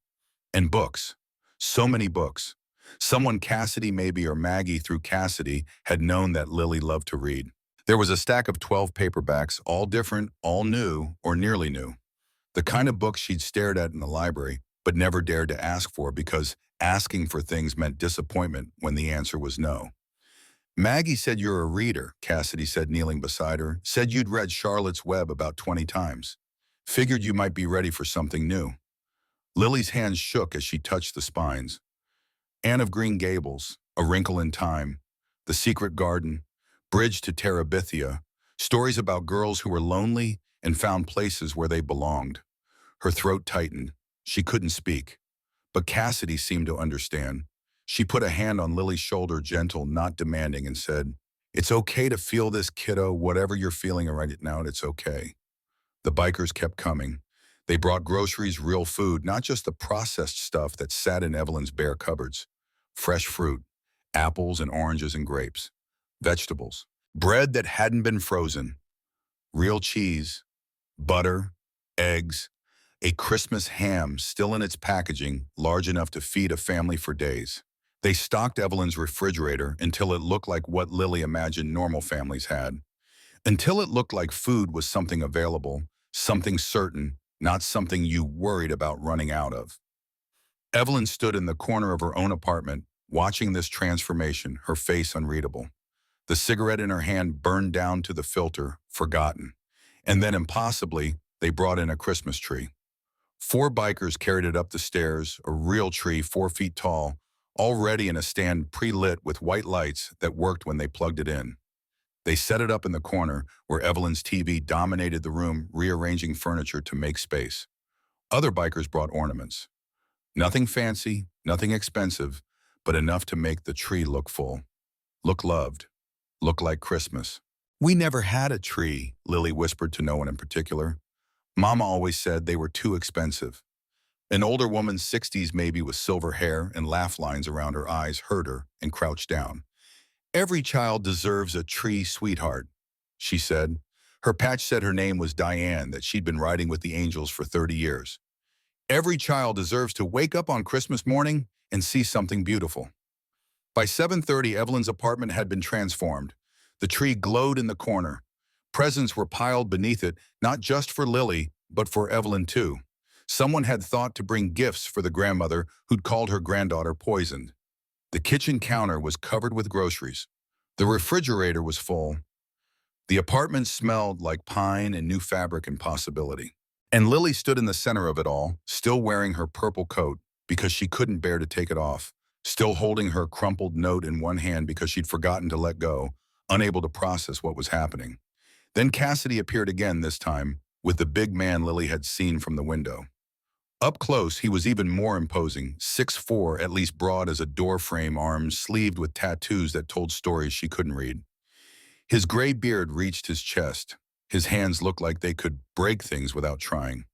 And books. So many books. Someone Cassidy maybe or Maggie through Cassidy had known that Lily loved to read. There was a stack of 12 paperbacks, all different, all new, or nearly new. The kind of books she'd stared at in the library, but never dared to ask for because asking for things meant disappointment when the answer was no. Maggie said you're a reader, Cassidy said kneeling beside her. Said you'd read Charlotte's Web about 20 times. Figured you might be ready for something new. Lily's hands shook as she touched the spines. Anne of Green Gables, A Wrinkle in Time, The Secret Garden, Bridge to Terabithia, stories about girls who were lonely and found places where they belonged. Her throat tightened. She couldn't speak. But Cassidy seemed to understand. She put a hand on Lily's shoulder, gentle, not demanding, and said, "It's okay to feel this, kiddo. Whatever you're feeling right now, it's okay." The bikers kept coming. They brought groceries, real food, not just the processed stuff that sat in Evelyn's bare cupboards. Fresh fruit, apples and oranges and grapes. Vegetables. Bread that hadn't been frozen. Real cheese. Butter. Eggs. A Christmas ham still in its packaging, large enough to feed a family for days. They stocked Evelyn's refrigerator until it looked like what Lily imagined normal families had. Until it looked like food was something available, something certain, not something you worried about running out of. Evelyn stood in the corner of her own apartment, watching this transformation, her face unreadable. The cigarette in her hand burned down to the filter, forgotten. And then impossibly, they brought in a Christmas tree. 4 bikers carried it up the stairs, a real tree 4 feet tall, already in a stand pre-lit with white lights that worked when they plugged it in. They set it up in the corner where Evelyn's TV dominated the room, rearranging furniture to make space. Other bikers brought ornaments. Nothing fancy, nothing expensive, but enough to make the tree look full. Look loved. Look like Christmas. "We never had a tree," Lily whispered to no one in particular. "Mama always said they were too expensive." An older woman, 60s maybe, with silver hair and laugh lines around her eyes, heard her and crouched down. "Every child deserves a tree, sweetheart," she said. Her patch said her name was Diane, that she'd been riding with the angels for 30 years. "Every child deserves to wake up on Christmas morning and see something beautiful." By 7:30, Evelyn's apartment had been transformed. The tree glowed in the corner. Presents were piled beneath it, not just for Lily, but for Evelyn too. Someone had thought to bring gifts for the grandmother who'd called her granddaughter poisoned. The kitchen counter was covered with groceries. The refrigerator was full. The apartment smelled like pine and new fabric and possibility. And Lily stood in the center of it all, still wearing her purple coat because she couldn't bear to take it off, still holding her crumpled note in one hand because she'd forgotten to let go, unable to process what was happening. Then Cassidy appeared again, this time with the big man Lily had seen from the window. Up close, he was even more imposing, 6'4", at least broad as a door frame, arms sleeved with tattoos that told stories she couldn't read. His gray beard reached his chest. His hands looked like they could break things without trying.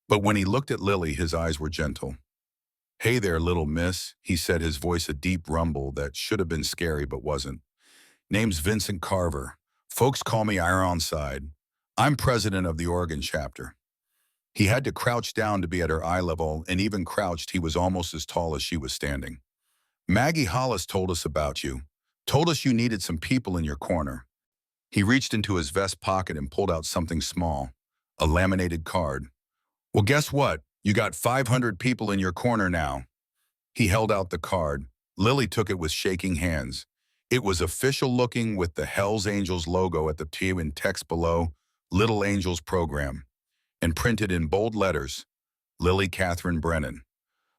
But when he looked at Lily, his eyes were gentle. "Hey there, little miss," he said, his voice a deep rumble that should have been scary but wasn't. "Name's Vincent Carver. Folks call me Ironside. I'm president of the Oregon chapter." He had to crouch down to be at her eye level, and even crouched, he was almost as tall as she was standing. "Maggie Hollis told us about you. Told us you needed some people in your corner." He reached into his vest pocket and pulled out something small, a laminated card. "Well, guess what? You got 500 people in your corner now." He held out the card. Lily took it with shaking hands. It was official looking, with the Hells Angels logo at the T and text below, "Little Angels Program," and printed in bold letters, "Lily Catherine Brennan."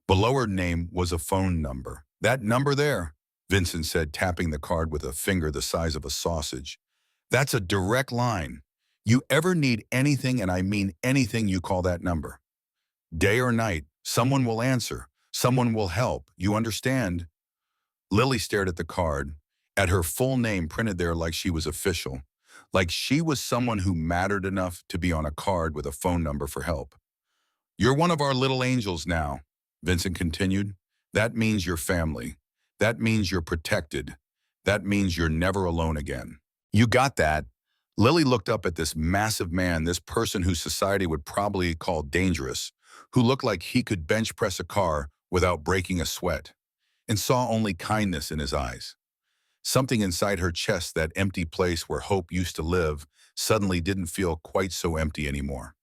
Below her name was a phone number. "That number there," Vincent said, tapping the card with a finger the size of a sausage. "That's a direct line. You ever need anything, and I mean anything, you call that number. Day or night, someone will answer. Someone will help. You understand?" Lily stared at the card, at her full name printed there like she was official, like she was someone who mattered enough to be on a card with a phone number for help. "You're one of our little angels now," Vincent continued. "That means you're family. That means you're protected. That means you're never alone again. You got that?" Lily looked up at this massive man, this person who society would probably call dangerous, who looked like he could bench press a car without breaking a sweat, and saw only kindness in his eyes. Something inside her chest, that empty place where hope used to live, suddenly didn't feel quite so empty anymore.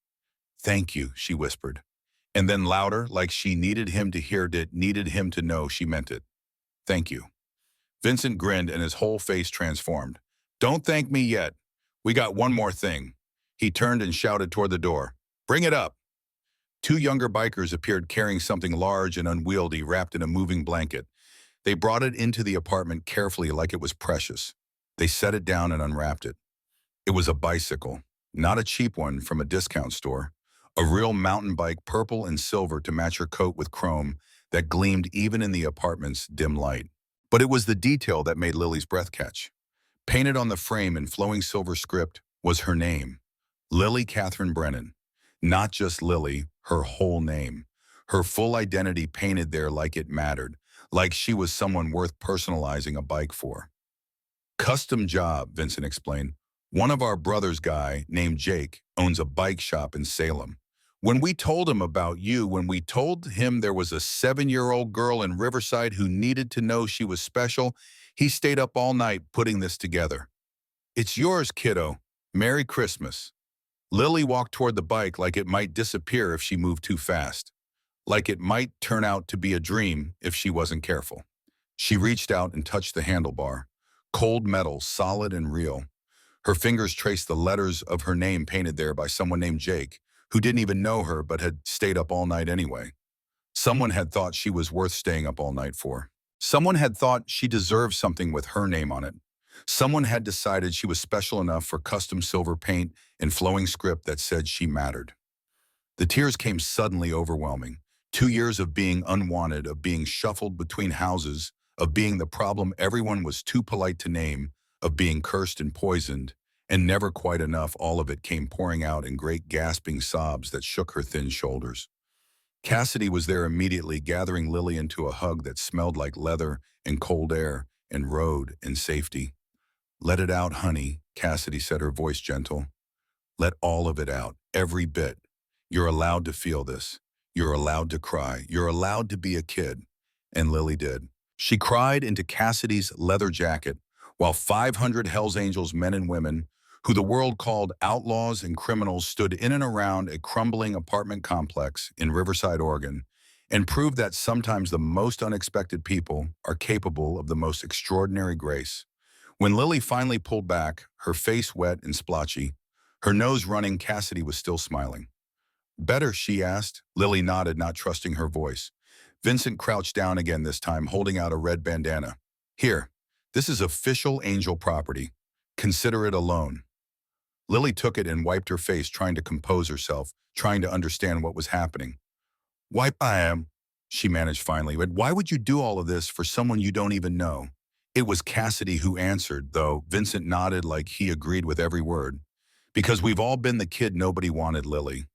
"Thank you," she whispered. And then louder, like she needed him to hear it, needed him to know she meant it. "Thank you." Vincent grinned and his whole face transformed. "Don't thank me yet. We got one more thing." He turned and shouted toward the door. "Bring it up." Two younger bikers appeared carrying something large and unwieldy wrapped in a moving blanket. They brought it into the apartment carefully like it was precious. They set it down and unwrapped it. It was a bicycle, not a cheap one from a discount store. A real mountain bike, purple and silver to match her coat with chrome that gleamed even in the apartment's dim light. But it was the detail that made Lily's breath catch. Painted on the frame in flowing silver script was her name, Lily Catherine Brennan. Not just Lily, her whole name. Her full identity painted there like it mattered, like she was someone worth personalizing a bike for. "Custom job," Vincent explained. "One of our brother's guy, named Jake, owns a bike shop in Salem. When we told him about you, when we told him there was a 7-year-old girl in Riverside who needed to know she was special, he stayed up all night putting this together. It's yours, kiddo. Merry Christmas." Lily walked toward the bike like it might disappear if she moved too fast, like it might turn out to be a dream if she wasn't careful. She reached out and touched the handlebar. Cold metal, solid and real. Her fingers traced the letters of her name painted there by someone named Jake, who didn't even know her but had stayed up all night anyway. Someone had thought she was worth staying up all night for. Someone had thought she deserved something with her name on it. Someone had decided she was special enough for custom silver paint and flowing script that said she mattered. The tears came suddenly overwhelming. 2 years of being unwanted, of being shuffled between houses, of being the problem everyone was too polite to name, of being cursed and poisoned, and never quite enough. All of it came pouring out in great gasping sobs that shook her thin shoulders. Cassidy was there immediately, gathering Lily into a hug that smelled like leather and cold air and road and safety. "Let it out, honey," Cassidy said, her voice gentle. "Let all of it out, every bit. You're allowed to feel this. You're allowed to cry. You're allowed to be a kid." And Lily did. She cried into Cassidy's leather jacket, while 500 Hells Angels men and women, who the world called outlaws and criminals, stood in and around a crumbling apartment complex in Riverside, Oregon, and proved that sometimes the most unexpected people are capable of the most extraordinary grace. When Lily finally pulled back, her face wet and splotchy, her nose running, Cassidy was still smiling. "Better?" she asked. Lily nodded, not trusting her voice. Vincent crouched down again, this time holding out a red bandana. "Here, this is official angel property. Consider it a loan." Lily took it and wiped her face, trying to compose herself, trying to understand what was happening. "Why, I am," she managed finally. "But why would you do all of this for someone you don't even know?" It was Cassidy who answered, though Vincent nodded like he agreed with every word. "Because we've all been the kid nobody wanted, Lily.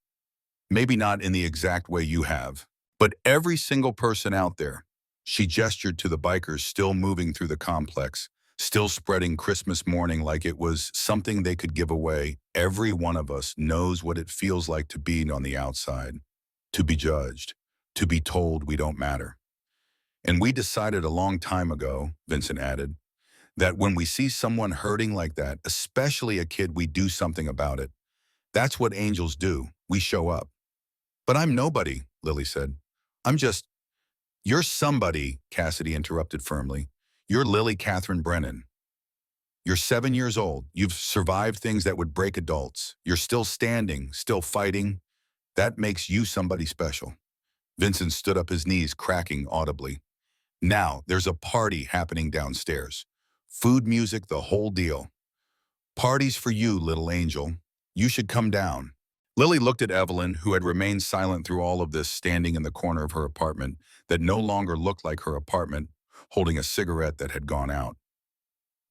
Maybe not in the exact way you have, But every single person out there, she gestured to the bikers still moving through the complex, still spreading Christmas morning like it was something they could give away. Every one of us knows what it feels like to be on the outside, to be judged, to be told we don't matter. And we decided a long time ago, Vincent added, that when we see someone hurting like that, especially a kid, we do something about it. That's what angels do. We show up. But I'm nobody, Lily said. I'm just, you're somebody, Cassidy interrupted firmly. You're Lily Catherine Brennan. You're 7 years old. You've survived things that would break adults. You're still standing, still fighting. That makes you somebody special. Vincent stood up, his knees cracking audibly. Now, there's a party happening downstairs. Food, music, the whole deal. Parties for you, little angel. You should come down. Lily looked at Evelyn, who had remained silent through all of this, standing in the corner of her apartment that no longer looked like her apartment, holding a cigarette that had gone out.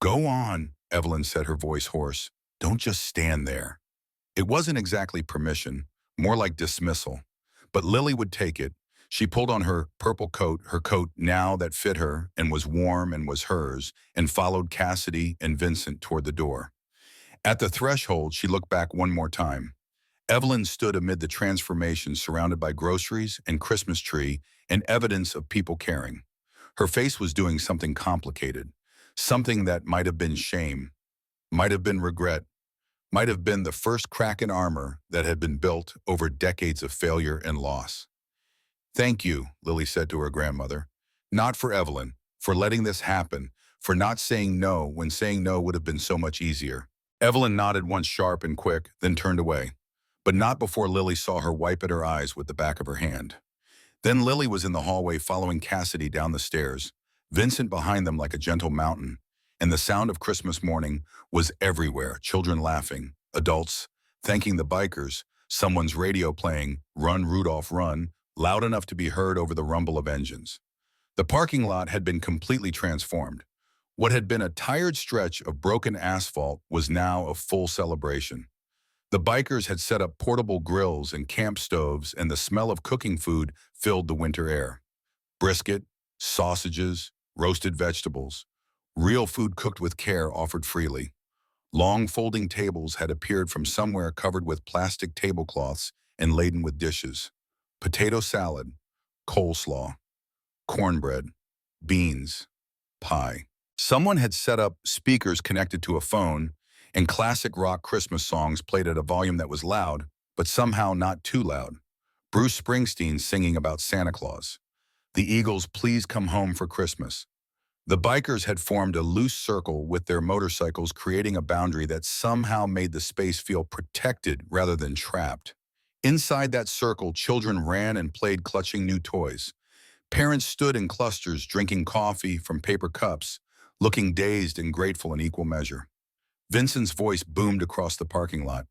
Go on, Evelyn said, her voice hoarse. Don't just stand there. It wasn't exactly permission, more like dismissal. But Lily would take it. She pulled on her purple coat, her coat now that fit her and was warm and was hers, and followed Cassidy and Vincent toward the door. At the threshold, she looked back one more time. Evelyn stood amid the transformation, surrounded by groceries and Christmas tree and evidence of people caring. Her face was doing something complicated, something that might have been shame, might have been regret, might have been the first crack in armor that had been built over decades of failure and loss. Thank you, Lily said to her grandmother. Not for Evelyn, for letting this happen, for not saying no when saying no would have been so much easier. Evelyn nodded once sharp and quick, then turned away. But not before Lily saw her wipe at her eyes with the back of her hand. Then Lily was in the hallway following Cassidy down the stairs, Vincent behind them like a gentle mountain, and the sound of Christmas morning was everywhere, children laughing, adults thanking the bikers, someone's radio playing, Run, Rudolph, Run, loud enough to be heard over the rumble of engines. The parking lot had been completely transformed. What had been a tired stretch of broken asphalt was now a full celebration. The bikers had set up portable grills and camp stoves, and the smell of cooking food filled the winter air. Brisket, sausages, roasted vegetables, real food cooked with care offered freely. Long folding tables had appeared from somewhere, covered with plastic tablecloths and laden with dishes. Potato salad, coleslaw, cornbread, beans, pie. Someone had set up speakers connected to a phone, and classic rock Christmas songs played at a volume that was loud, but somehow not too loud. Bruce Springsteen singing about Santa Claus. The Eagles' Please Come Home for Christmas. The bikers had formed a loose circle with their motorcycles, creating a boundary that somehow made the space feel protected rather than trapped. Inside that circle, children ran and played, clutching new toys. Parents stood in clusters, drinking coffee from paper cups, looking dazed and grateful in equal measure. Vincent's voice boomed across the parking lot.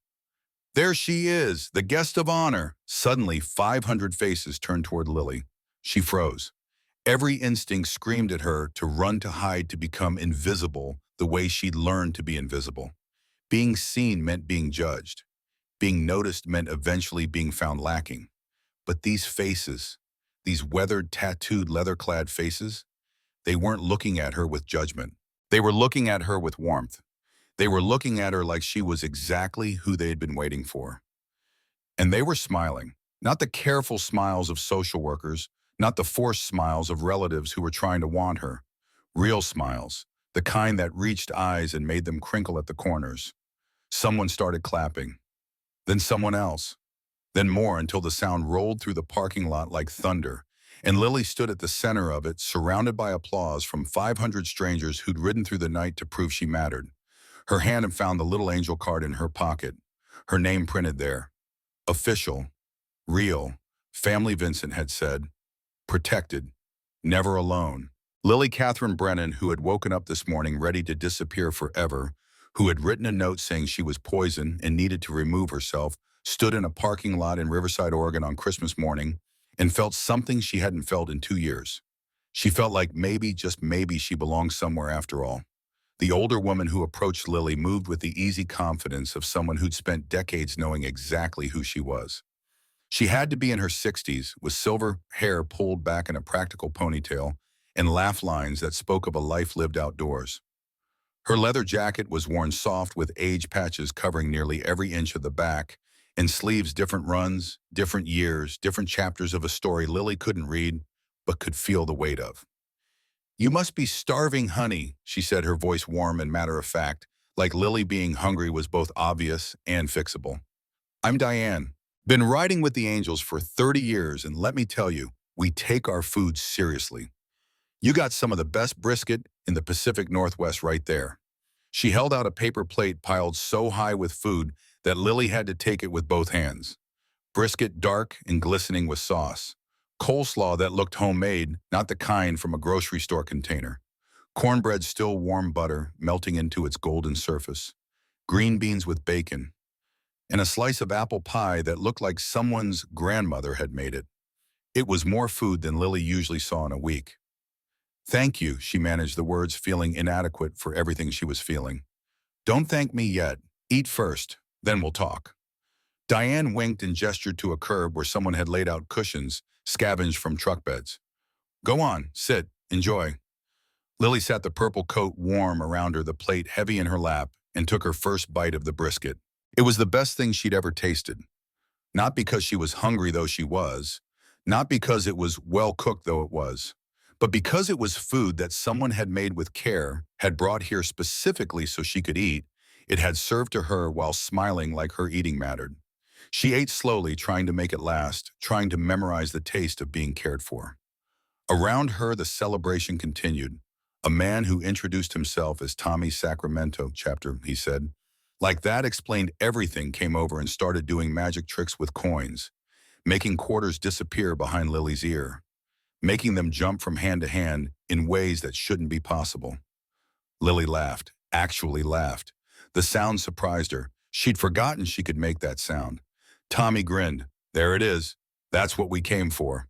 There she is, the guest of honor. Suddenly, 500 faces turned toward Lily. She froze. Every instinct screamed at her to run, to hide, to become invisible the way she'd learned to be invisible. Being seen meant being judged. Being noticed meant eventually being found lacking. But these faces, these weathered, tattooed, leather-clad faces, they weren't looking at her with judgment. They were looking at her with warmth. They were looking at her like she was exactly who they had been waiting for. And they were smiling, not the careful smiles of social workers, not the forced smiles of relatives who were trying to want her. Real smiles, the kind that reached eyes and made them crinkle at the corners. Someone started clapping, then someone else, then more, until the sound rolled through the parking lot like thunder, and Lily stood at the center of it, surrounded by applause from 500 strangers who'd ridden through the night to prove she mattered. Her hand had found the little angel card in her pocket, her name printed there. Official, real, family, Vincent had said. Protected, never alone. Lily Catherine Brennan, who had woken up this morning ready to disappear forever, who had written a note saying she was poisoned and needed to remove herself, stood in a parking lot in Riverside, Oregon on Christmas morning and felt something she hadn't felt in 2 years. She felt like maybe, just maybe, she belonged somewhere after all. The older woman who approached Lily moved with the easy confidence of someone who'd spent decades knowing exactly who she was. She had to be in her 60s, with silver hair pulled back in a practical ponytail and laugh lines that spoke of a life lived outdoors. Her leather jacket was worn soft with age patches covering nearly every inch of the back, and sleeves different runs, different years, different chapters of a story Lily couldn't read, but could feel the weight of. "You must be starving, honey," she said, her voice warm and matter-of-fact, like Lily being hungry was both obvious and fixable. "I'm Diane. Been riding with the angels for 30 years, and let me tell you, we take our food seriously. You got some of the best brisket in the Pacific Northwest right there." She held out a paper plate piled so high with food that Lily had to take it with both hands. Brisket dark and glistening with sauce. Coleslaw that looked homemade, not the kind from a grocery store container. Cornbread still warm butter melting into its golden surface. Green beans with bacon. And a slice of apple pie that looked like someone's grandmother had made it. It was more food than Lily usually saw in a week. "Thank you," she managed the words, feeling inadequate for everything she was feeling. "Don't thank me yet. Eat first, then we'll talk." Diane winked and gestured to a curb where someone had laid out cushions, scavenged from truck beds. "Go on, sit, enjoy." Lily sat the purple coat warm around her, the plate heavy in her lap, and took her first bite of the brisket. It was the best thing she'd ever tasted. Not because she was hungry, though she was. Not because it was well cooked, though it was. But because it was food that someone had made with care, had brought here specifically so she could eat. It had served to her while smiling like her eating mattered. She ate slowly, trying to make it last, trying to memorize the taste of being cared for. Around her, the celebration continued. "A man who introduced himself as Tommy Sacramento, chapter," he said. Like that explained everything, came over and started doing magic tricks with coins, making quarters disappear behind Lily's ear, making them jump from hand to hand in ways that shouldn't be possible. Lily laughed, actually laughed. The sound surprised her. She'd forgotten she could make that sound. Tommy grinned. "There it is. That's what we came for."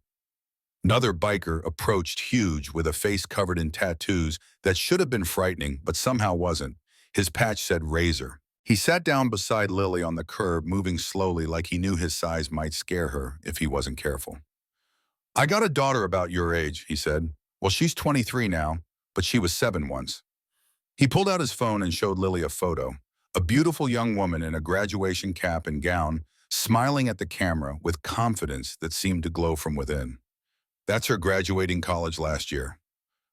Another biker approached, huge, with a face covered in tattoos that should have been frightening, but somehow wasn't. His patch said Razor. He sat down beside Lily on the curb, moving slowly like he knew his size might scare her if he wasn't careful. "I got a daughter about your age," he said. "Well, she's 23 now, but she was 7 once." He pulled out his phone and showed Lily a photo. A beautiful young woman in a graduation cap and gown, smiling at the camera with confidence that seemed to glow from within. "That's her graduating college last year.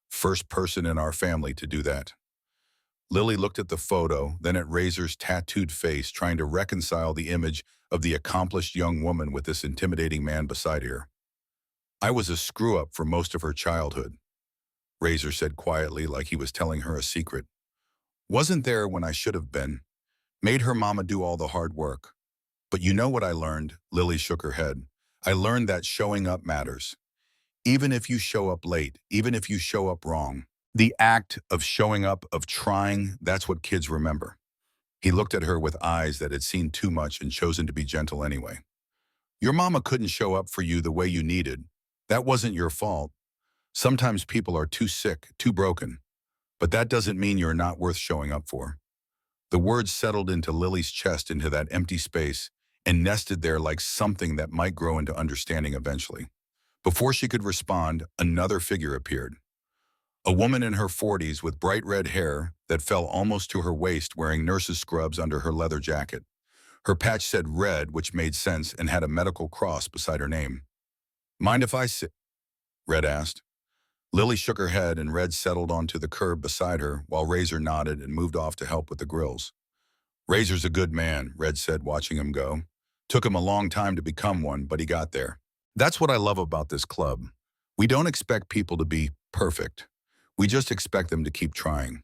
First person in our family to do that." Lily looked at the photo, then at Razor's tattooed face, trying to reconcile the image of the accomplished young woman with this intimidating man beside her. "I was a screw-up for most of her childhood," Razor said quietly, like he was telling her a secret. "Wasn't there when I should have been. Made her mama do all the hard work. But you know what I learned?" Lily shook her head. "I learned that showing up matters. Even if you show up late, even if you show up wrong. The act of showing up, of trying, that's what kids remember." He looked at her with eyes that had seen too much and chosen to be gentle anyway. "Your mama couldn't show up for you the way you needed. That wasn't your fault. Sometimes people are too sick, too broken. But that doesn't mean you're not worth showing up for." The words settled into Lily's chest, into that empty space, and nested there like something that might grow into understanding eventually. Before she could respond, another figure appeared. A woman in her 40s with bright red hair that fell almost to her waist, wearing nurse's scrubs under her leather jacket. Her patch said Red, which made sense, and had a medical cross beside her name. "Mind if I sit?" Red asked. Lily shook her head, and Red settled onto the curb beside her, while Razor nodded and moved off to help with the grills. "Razor's a good man," Red said, watching him go. "Took him a long time to become one, but he got there. That's what I love about this club. We don't expect people to be perfect. We just expect them to keep trying."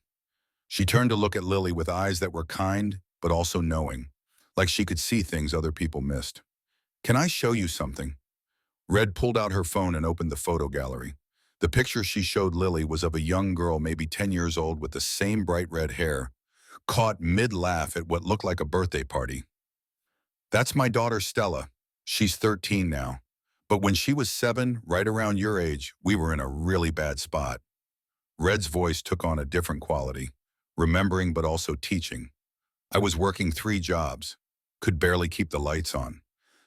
She turned to look at Lily with eyes that were kind, but also knowing, like she could see things other people missed. "Can I show you something?" Red pulled out her phone and opened the photo gallery. The picture she showed Lily was of a young girl, maybe 10 years old, with the same bright red hair, caught mid-laugh at what looked like a birthday party. "That's my daughter Stella. She's 13 now. But when she was 7, right around your age, we were in a really bad spot." Red's voice took on a different quality, remembering but also teaching. "I was working 3 jobs, could barely keep the lights on.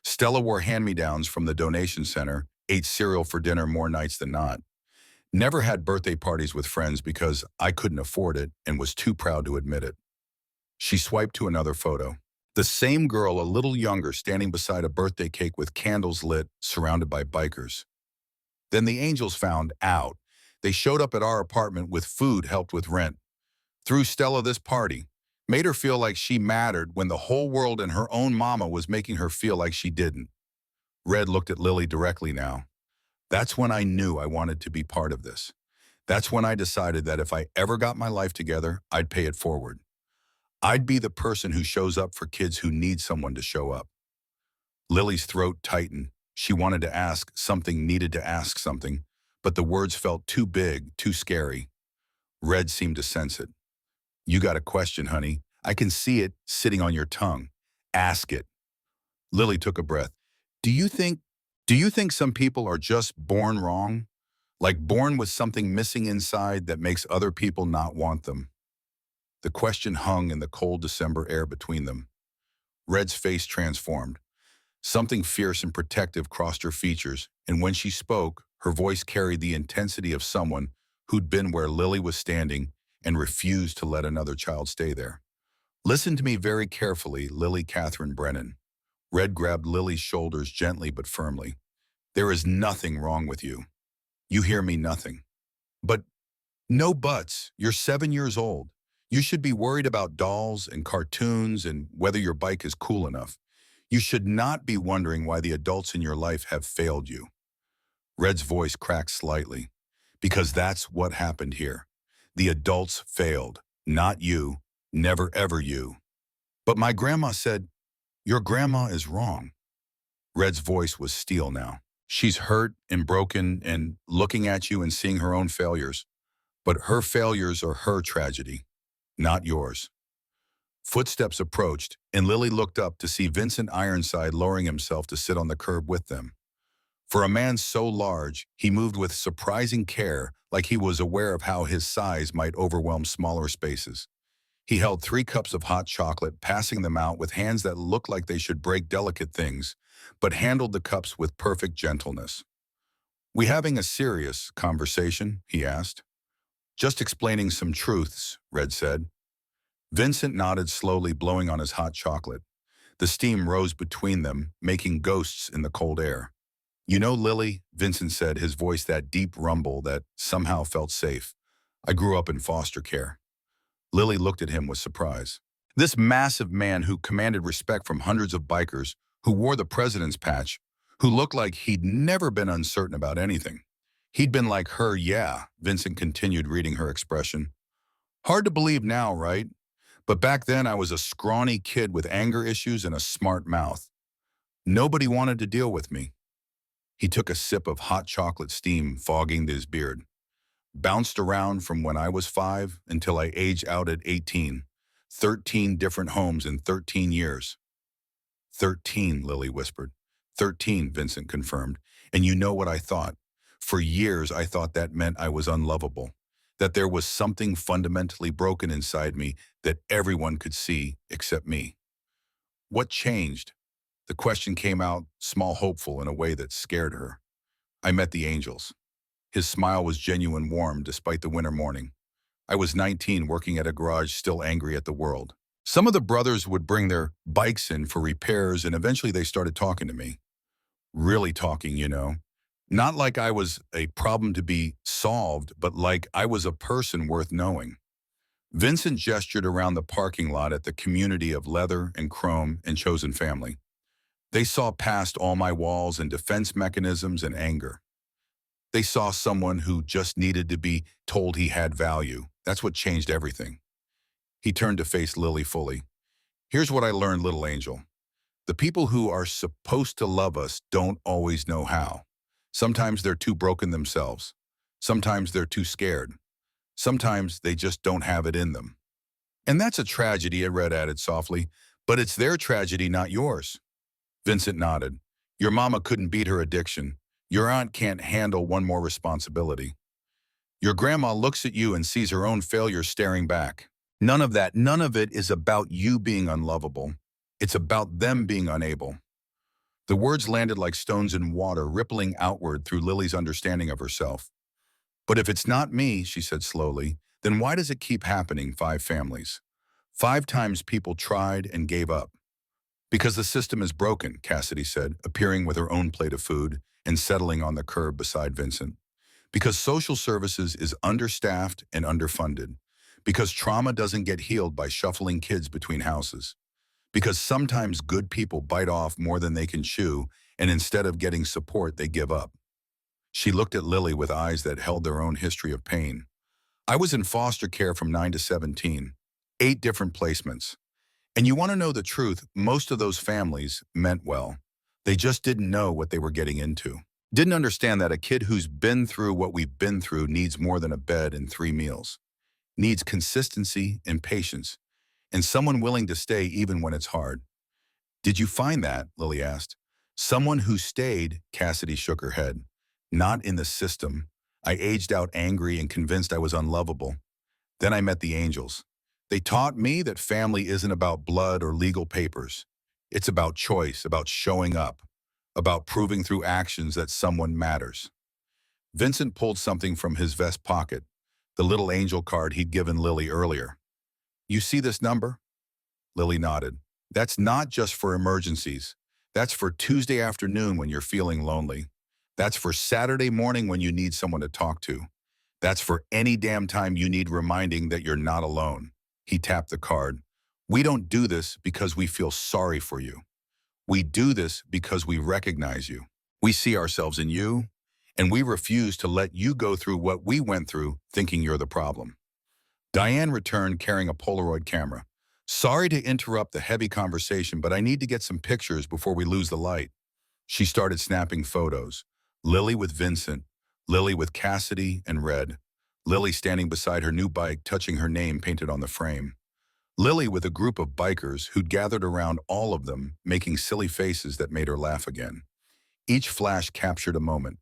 Stella wore hand-me-downs from the donation center, ate cereal for dinner more nights than not. Never had birthday parties with friends because I couldn't afford it and was too proud to admit it. She swiped to another photo. The same girl, a little younger, standing beside a birthday cake with candles lit, surrounded by bikers. Then the angels found out. They showed up at our apartment with food helped with rent. Threw Stella this party. Made her feel like she mattered when the whole world and her own mama was making her feel like she didn't. Red looked at Lily directly now. That's when I knew I wanted to be part of this. That's when I decided that if I ever got my life together, I'd pay it forward. I'd be the person who shows up for kids who need someone to show up. Lily's throat tightened. She wanted to ask something, needed to ask something, but the words felt too big, too scary. Red seemed to sense it. You got a question, honey. I can see it sitting on your tongue. Ask it. Lily took a breath. Do you think some people are just born wrong? Like born with something missing inside that makes other people not want them? The question hung in the cold December air between them. Red's face transformed. Something fierce and protective crossed her features, and when she spoke, her voice carried the intensity of someone who'd been where Lily was standing and refused to let another child stay there. Listen to me very carefully, Lily Catherine Brennan. Red grabbed Lily's shoulders gently but firmly. There is nothing wrong with you. You hear me, nothing. But no buts. You're 7 years old. You should be worried about dolls and cartoons and whether your bike is cool enough. You should not be wondering why the adults in your life have failed you. Red's voice cracked slightly. Because that's what happened here. The adults failed. Not you. Never ever you. But my grandma said, your grandma is wrong. Red's voice was steel now. She's hurt and broken and looking at you and seeing her own failures. But her failures are her tragedy, not yours. Footsteps approached, and Lily looked up to see Vincent Ironside lowering himself to sit on the curb with them. For a man so large, he moved with surprising care, like he was aware of how his size might overwhelm smaller spaces. He held 3 cups of hot chocolate, passing them out with hands that looked like they should break delicate things, but handled the cups with perfect gentleness. We having a serious conversation? He asked. Just explaining some truths, Red said. Vincent nodded slowly, blowing on his hot chocolate. The steam rose between them, making ghosts in the cold air. You know, Lily, Vincent said, his voice that deep rumble that somehow felt safe. I grew up in foster care. Lily looked at him with surprise. This massive man who commanded respect from hundreds of bikers, who wore the president's patch, who looked like he'd never been uncertain about anything. He'd been like her, yeah, Vincent continued, reading her expression. Hard to believe now, right? But back then I was a scrawny kid with anger issues and a smart mouth. Nobody wanted to deal with me. He took a sip of hot chocolate steam, fogging his beard. Bounced around from when I was 5 until I aged out at 18. 13 different homes in 13 years. 13, Lily whispered. 13, Vincent confirmed. And you know what I thought? For years I thought that meant I was unlovable. That there was something fundamentally broken inside me that everyone could see except me. What changed? The question came out, small, hopeful, in a way that scared her. I met the angels. His smile was genuine, warm, despite the winter morning. I was 19, working at a garage, still angry at the world. Some of the brothers would bring their bikes in for repairs, and eventually they started talking to me. Really talking, you know. Not like I was a problem to be solved, but like I was a person worth knowing. Vincent gestured around the parking lot at the community of leather and chrome and chosen family. They saw past all my walls and defense mechanisms and anger. They saw someone who just needed to be told he had value. That's what changed everything. He turned to face Lily fully. Here's what I learned, little angel. The people who are supposed to love us don't always know how. Sometimes they're too broken themselves. Sometimes they're too scared. Sometimes they just don't have it in them. And that's a tragedy, Red added softly, but it's their tragedy, not yours. Vincent nodded. Your mama couldn't beat her addiction. Your aunt can't handle one more responsibility. Your grandma looks at you and sees her own failure staring back. None of that, none of it is about you being unlovable. It's about them being unable. The words landed like stones in water, rippling outward through Lily's understanding of herself. But if it's not me, she said slowly, then why does it keep happening 5 families? 5 times people tried and gave up. Because the system is broken, Cassidy said, appearing with her own plate of food and settling on the curb beside Vincent. Because social services is understaffed and underfunded. Because trauma doesn't get healed by shuffling kids between houses. Because sometimes good people bite off more than they can chew, and instead of getting support, they give up. She looked at Lily with eyes that held their own history of pain. I was in foster care from 9 to 17, 8 different placements. And you want to know the truth, most of those families meant well. They just didn't know what they were getting into. Didn't understand that a kid who's been through what we've been through needs more than a bed and 3 meals. Needs consistency and patience, and someone willing to stay even when it's hard. Did you find that? Lily asked. Someone who stayed, Cassidy shook her head. Not in the system. I aged out angry and convinced I was unlovable. Then I met the angels. They taught me that family isn't about blood or legal papers. It's about choice, about showing up, about proving through actions that someone matters. Vincent pulled something from his vest pocket, the little angel card he'd given Lily earlier. You see this number? Lily nodded. That's not just for emergencies. That's for Tuesday afternoon when you're feeling lonely. That's for Saturday morning when you need someone to talk to. That's for any damn time you need reminding that you're not alone. He tapped the card. We don't do this because we feel sorry for you. We do this because we recognize you. We see ourselves in you, and we refuse to let you go through what we went through thinking you're the problem. Diane returned carrying a Polaroid camera. Sorry to interrupt the heavy conversation, but I need to get some pictures before we lose the light. She started snapping photos. Lily with Vincent, Lily with Cassidy and Red, Lily standing beside her new bike touching her name painted on the frame. Lily with a group of bikers who'd gathered around all of them, making silly faces that made her laugh again. Each flash captured a moment.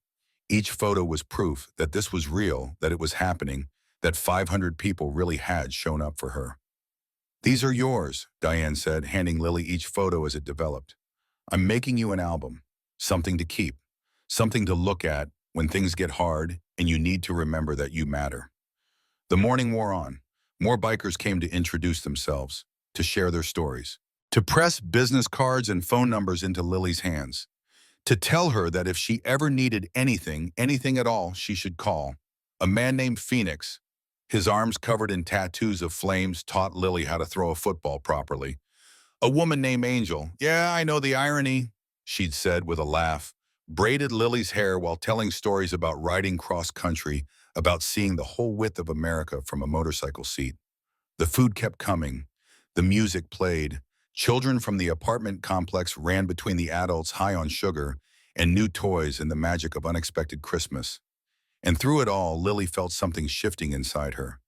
Each photo was proof that this was real, that it was happening, that 500 people really had shown up for her. These are yours, Diane said, handing Lily each photo as it developed. I'm making you an album, something to keep, something to look at when things get hard and you need to remember that you matter. The morning wore on. More bikers came to introduce themselves, to share their stories, to press business cards and phone numbers into Lily's hands, to tell her that if she ever needed anything, anything at all, she should call. A man named Phoenix, his arms covered in tattoos of flames, taught Lily how to throw a football properly. A woman named Angel, yeah, I know the irony, she'd said with a laugh, braided Lily's hair while telling stories about riding cross-country, about seeing the whole width of America from a motorcycle seat. The food kept coming. The music played. Children from the apartment complex ran between the adults high on sugar and new toys and the magic of unexpected Christmas. And through it all, Lily felt something shifting inside her.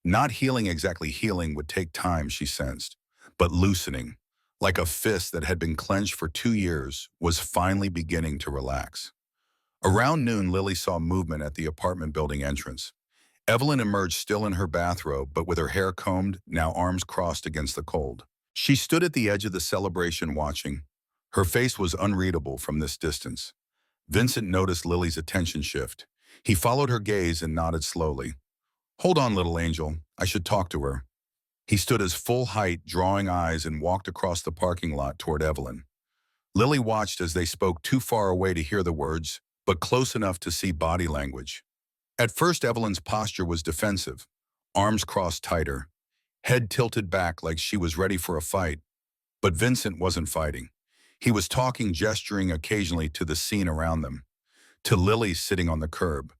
Not healing exactly healing would take time, she sensed, but loosening, like a fist that had been clenched for 2 years, was finally beginning to relax. Around noon, Lily saw movement at the apartment building entrance. Evelyn emerged still in her bathrobe, but with her hair combed, now arms crossed against the cold. She stood at the edge of the celebration watching. Her face was unreadable from this distance. Vincent noticed Lily's attention shift. He followed her gaze and nodded slowly. Hold on, little angel. I should talk to her. He stood his full height, drawing eyes, and walked across the parking lot toward Evelyn. Lily watched as they spoke too far away to hear the words, but close enough to see body language. At first, Evelyn's posture was defensive, arms crossed tighter, head tilted back like she was ready for a fight. But Vincent wasn't fighting. He was talking, gesturing occasionally to the scene around them, to Lily sitting on the curb,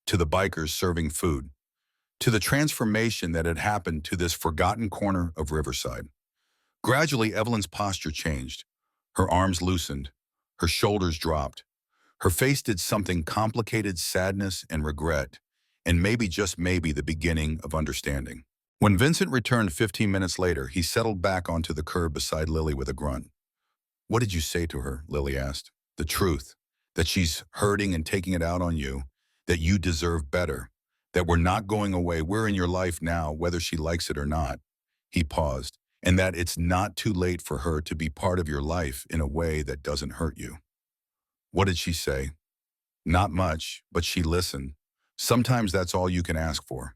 to the bikers serving food, to the transformation that had happened to this forgotten corner of Riverside. Gradually, Evelyn's posture changed. Her arms loosened, her shoulders dropped. Her face did something complicated, sadness and regret, and maybe, just maybe, the beginning of understanding. When Vincent returned 15 minutes later, he settled back onto the curb beside Lily with a grunt. What did you say to her? Lily asked. The truth, that she's hurting and taking it out on you, that you deserve better, that we're not going away, we're in your life now, whether she likes it or not. He paused, and that it's not too late for her to be part of your life in a way that doesn't hurt you. What did she say? Not much, but she listened. Sometimes that's all you can ask for.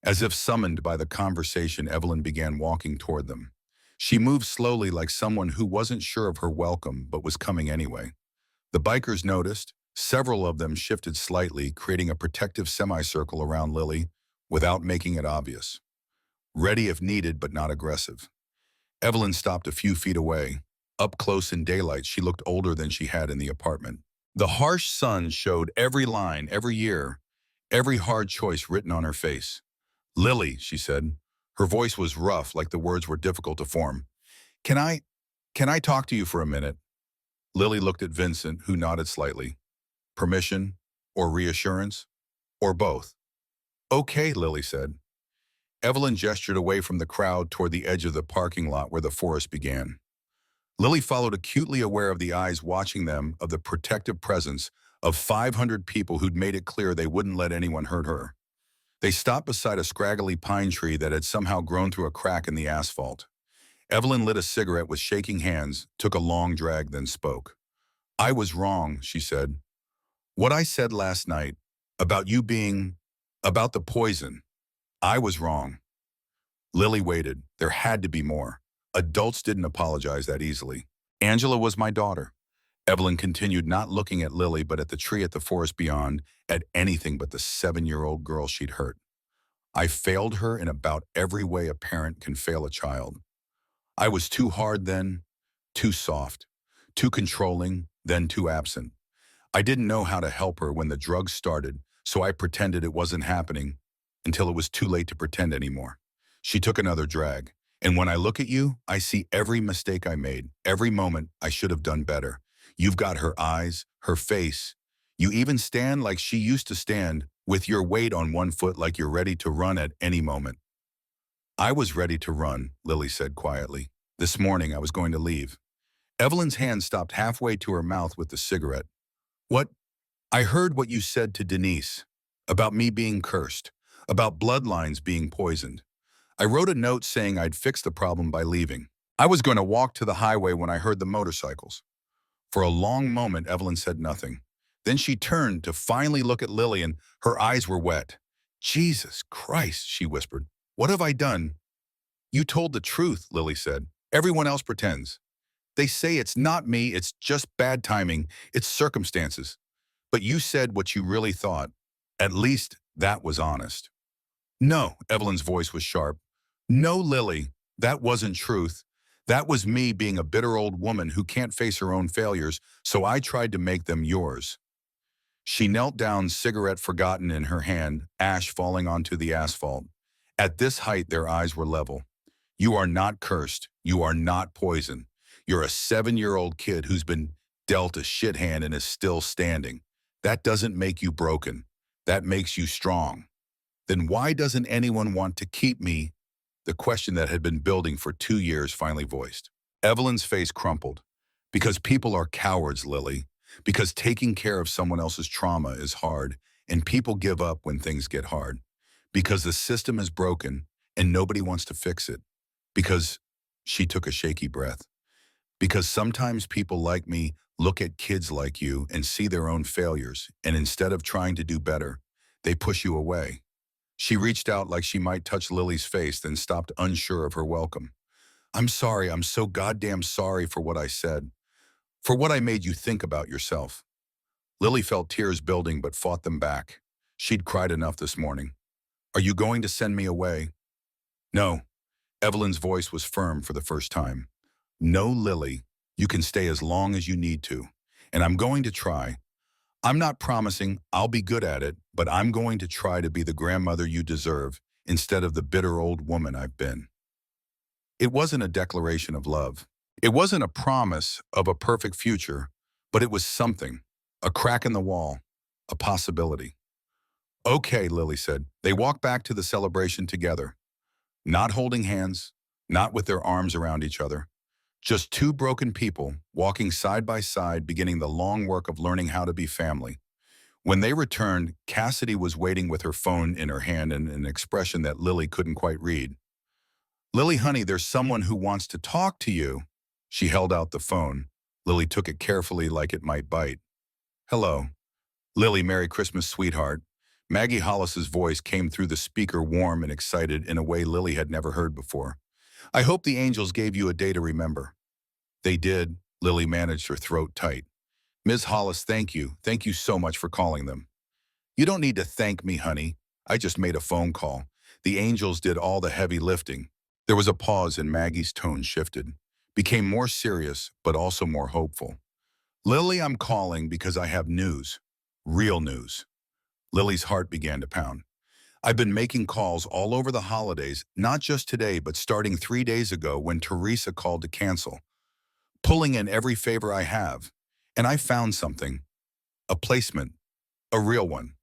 As if summoned by the conversation, Evelyn began walking toward them. She moved slowly like someone who wasn't sure of her welcome but was coming anyway. The bikers noticed. Several of them shifted slightly, creating a protective semicircle around Lily without making it obvious. Ready if needed but not aggressive. Evelyn stopped a few feet away. Up close in daylight, she looked older than she had in the apartment. The harsh sun showed every line, every year, every hard choice written on her face. Lily, she said. Her voice was rough, like the words were difficult to form. Can I, can I talk to you for a minute? Lily looked at Vincent, who nodded slightly. Permission or reassurance or both? Okay, Lily said. Evelyn gestured away from the crowd toward the edge of the parking lot where the forest began. Lily followed, acutely aware of the eyes watching them, of the protective presence of 500 people who'd made it clear they wouldn't let anyone hurt her. They stopped beside a scraggly pine tree that had somehow grown through a crack in the asphalt. Evelyn lit a cigarette with shaking hands, took a long drag, then spoke. I was wrong, she said. What I said last night about you being, about the poison, I was wrong. Lily waited. There had to be more. Adults didn't apologize that easily. Angela was my daughter. Evelyn continued, not looking at Lily but at the tree at the forest beyond, at anything but the 7-year-old girl she'd hurt. I failed her in about every way a parent can fail a child. I was too hard then, too soft, too controlling, then too absent. I didn't know how to help her when the drugs started, so I pretended it wasn't happening until it was too late to pretend anymore. She took another drag. And when I look at you, I see every mistake I made, every moment I should have done better. You've got her eyes, her face. You even stand like she used to stand, with your weight on one foot like you're ready to run at any moment. I was ready to run, Lily said quietly. This morning I was going to leave. Evelyn's hand stopped halfway to her mouth with the cigarette. What? I heard what you said to Denise about me being cursed, about bloodlines being poisoned. I wrote a note saying I'd fix the problem by leaving. I was going to walk to the highway when I heard the motorcycles. For a long moment, Evelyn said nothing. Then she turned to finally look at Lily, and her eyes were wet. Jesus Christ, she whispered. What have I done? You told the truth, Lily said. Everyone else pretends. They say it's not me, it's just bad timing, it's circumstances. But you said what you really thought. At least that was honest. No, Evelyn's voice was sharp. No, Lily, that wasn't truth. That was me being a bitter old woman who can't face her own failures, so I tried to make them yours. She knelt down, cigarette forgotten in her hand, ash falling onto the asphalt. At this height, their eyes were level. You are not cursed. You are not poison. You're a 7-year-old kid who's been dealt a shit hand and is still standing. That doesn't make you broken. That makes you strong. Then why doesn't anyone want to keep me? The question that had been building for 2 years finally voiced. Evelyn's face crumpled. Because people are cowards, Lily. Because taking care of someone else's trauma is hard, and people give up when things get hard. Because the system is broken, and nobody wants to fix it. Because, she took a shaky breath. Because sometimes people like me look at kids like you and see their own failures, and instead of trying to do better, they push you away. She reached out like she might touch Lily's face, then stopped, unsure of her welcome. I'm sorry, I'm so goddamn sorry for what I said. For what I made you think about yourself. Lily felt tears building but fought them back. She'd cried enough this morning. Are you going to send me away? No. Evelyn's voice was firm for the first time. No, Lily. You can stay as long as you need to. And I'm going to try. I'm not promising I'll be good at it, but I'm going to try to be the grandmother you deserve instead of the bitter old woman I've been. It wasn't a declaration of love. It wasn't a promise of a perfect future, but it was something, a crack in the wall, a possibility. Okay, Lily said. They walked back to the celebration together, not holding hands, not with their arms around each other. Just two broken people walking side by side, beginning the long work of learning how to be family. When they returned, Cassidy was waiting with her phone in her hand and an expression that Lily couldn't quite read. Lily, honey, there's someone who wants to talk to you. She held out the phone. Lily took it carefully like it might bite. Hello. Lily, Merry Christmas, sweetheart. Maggie Hollis's voice came through the speaker warm and excited in a way Lily had never heard before. I hope the angels gave you a day to remember. They did. Lily managed her throat tight. Ms. Hollis, thank you. Thank you so much for calling them. You don't need to thank me, honey. I just made a phone call. The angels did all the heavy lifting. There was a pause and Maggie's tone shifted, became more serious, but also more hopeful. Lily, I'm calling because I have news. Real news. Lily's heart began to pound. I've been making calls all over the holidays, not just today, but starting 3 days ago when Teresa called to cancel, pulling in every favor I have. And I found something. A placement. A real one.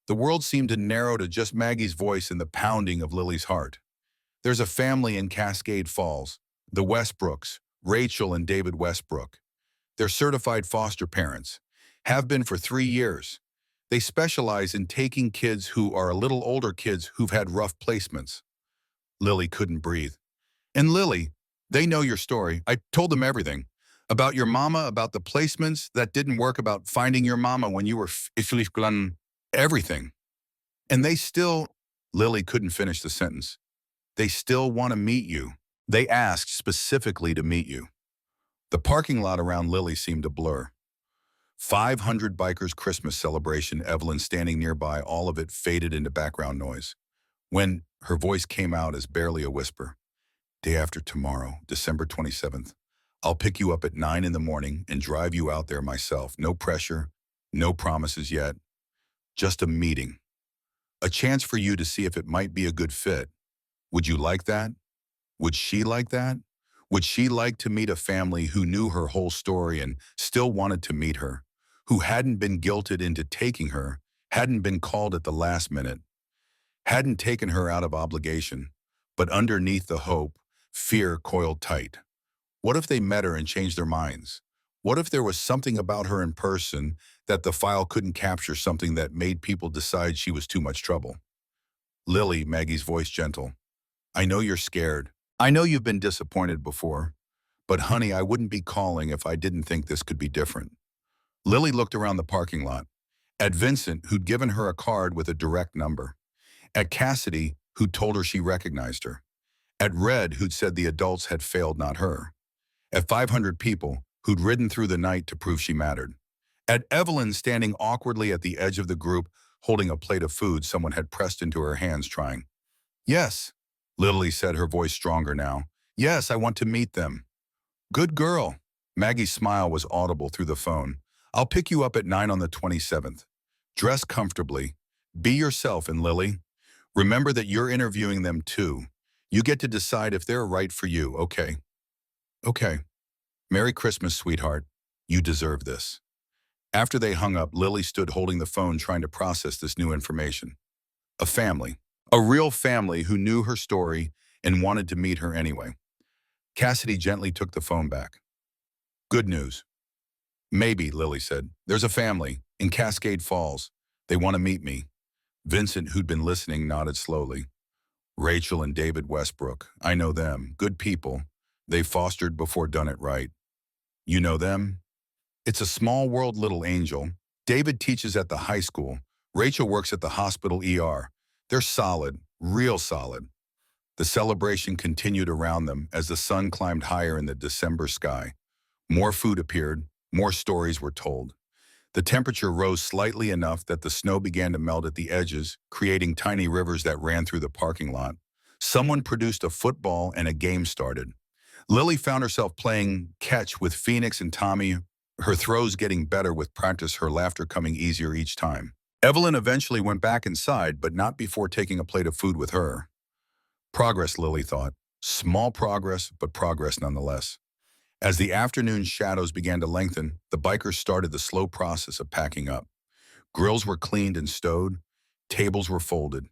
The world seemed to narrow to just Maggie's voice and the pounding of Lily's heart. There's a family in Cascade Falls, the Westbrooks, Rachel and David Westbrook. They're certified foster parents, have been for 3 years. They specialize in taking kids who are a little older kids who've had rough placements. Lily couldn't breathe. And Lily, they know your story. I told them everything. About your mama, about the placements that didn't work, about finding your mama when you were everything. And they still, Lily couldn't finish the sentence. They still want to meet you. They asked specifically to meet you. The parking lot around Lily seemed a blur. 500 bikers' Christmas celebration, Evelyn standing nearby, all of it faded into background noise. When her voice came out as barely a whisper. Day after tomorrow, December 27th. I'll pick you up at 9 in the morning and drive you out there myself. No pressure, no promises yet. Just a meeting. A chance for you to see if it might be a good fit. Would you like that? Would she like that? Would she like to meet a family who knew her whole story and still wanted to meet her, who hadn't been guilted into taking her, hadn't been called at the last minute, hadn't taken her out of obligation, but underneath the hope, fear coiled tight? What if they met her and changed their minds? What if there was something about her in person that the file couldn't capture, something that made people decide she was too much trouble? Lily, Maggie's voice gentle. I know you're scared. I know you've been disappointed before. But honey, I wouldn't be calling if I didn't think this could be different. Lily looked around the parking lot. At Vincent, who'd given her a card with a direct number. At Cassidy, who'd told her she recognized her. At Red, who'd said the adults had failed, not her. At 500 people, who'd ridden through the night to prove she mattered. At Evelyn, standing awkwardly at the edge of the group, holding a plate of food someone had pressed into her hands, trying. Yes, Lily said, her voice stronger now. Yes, I want to meet them. Good girl. Maggie's smile was audible through the phone. I'll pick you up at 9 on the 27th. Dress comfortably. Be yourself, and Lily, remember that you're interviewing them too. You get to decide if they're right for you, okay? Okay. Merry Christmas, sweetheart. You deserve this. After they hung up, Lily stood holding the phone trying to process this new information. A family. A real family who knew her story and wanted to meet her anyway. Cassidy gently took the phone back. Good news. Maybe, Lily said. There's a family in Cascade Falls. They want to meet me. Vincent, who'd been listening, nodded slowly. Rachel and David Westbrook. I know them. Good people. They fostered before done it right. You know them? It's a small world, little angel. David teaches at the high school. Rachel works at the hospital ER. They're solid, real solid. The celebration continued around them as the sun climbed higher in the December sky. More food appeared, more stories were told. The temperature rose slightly enough that the snow began to melt at the edges, creating tiny rivers that ran through the parking lot. Someone produced a football and a game started. Lily found herself playing catch with Phoenix and Tommy, her throws getting better with practice, her laughter coming easier each time. Evelyn eventually went back inside, but not before taking a plate of food with her. Progress, Lily thought. Small progress, but progress nonetheless. As the afternoon shadows began to lengthen, the bikers started the slow process of packing up. Grills were cleaned and stowed. Tables were folded.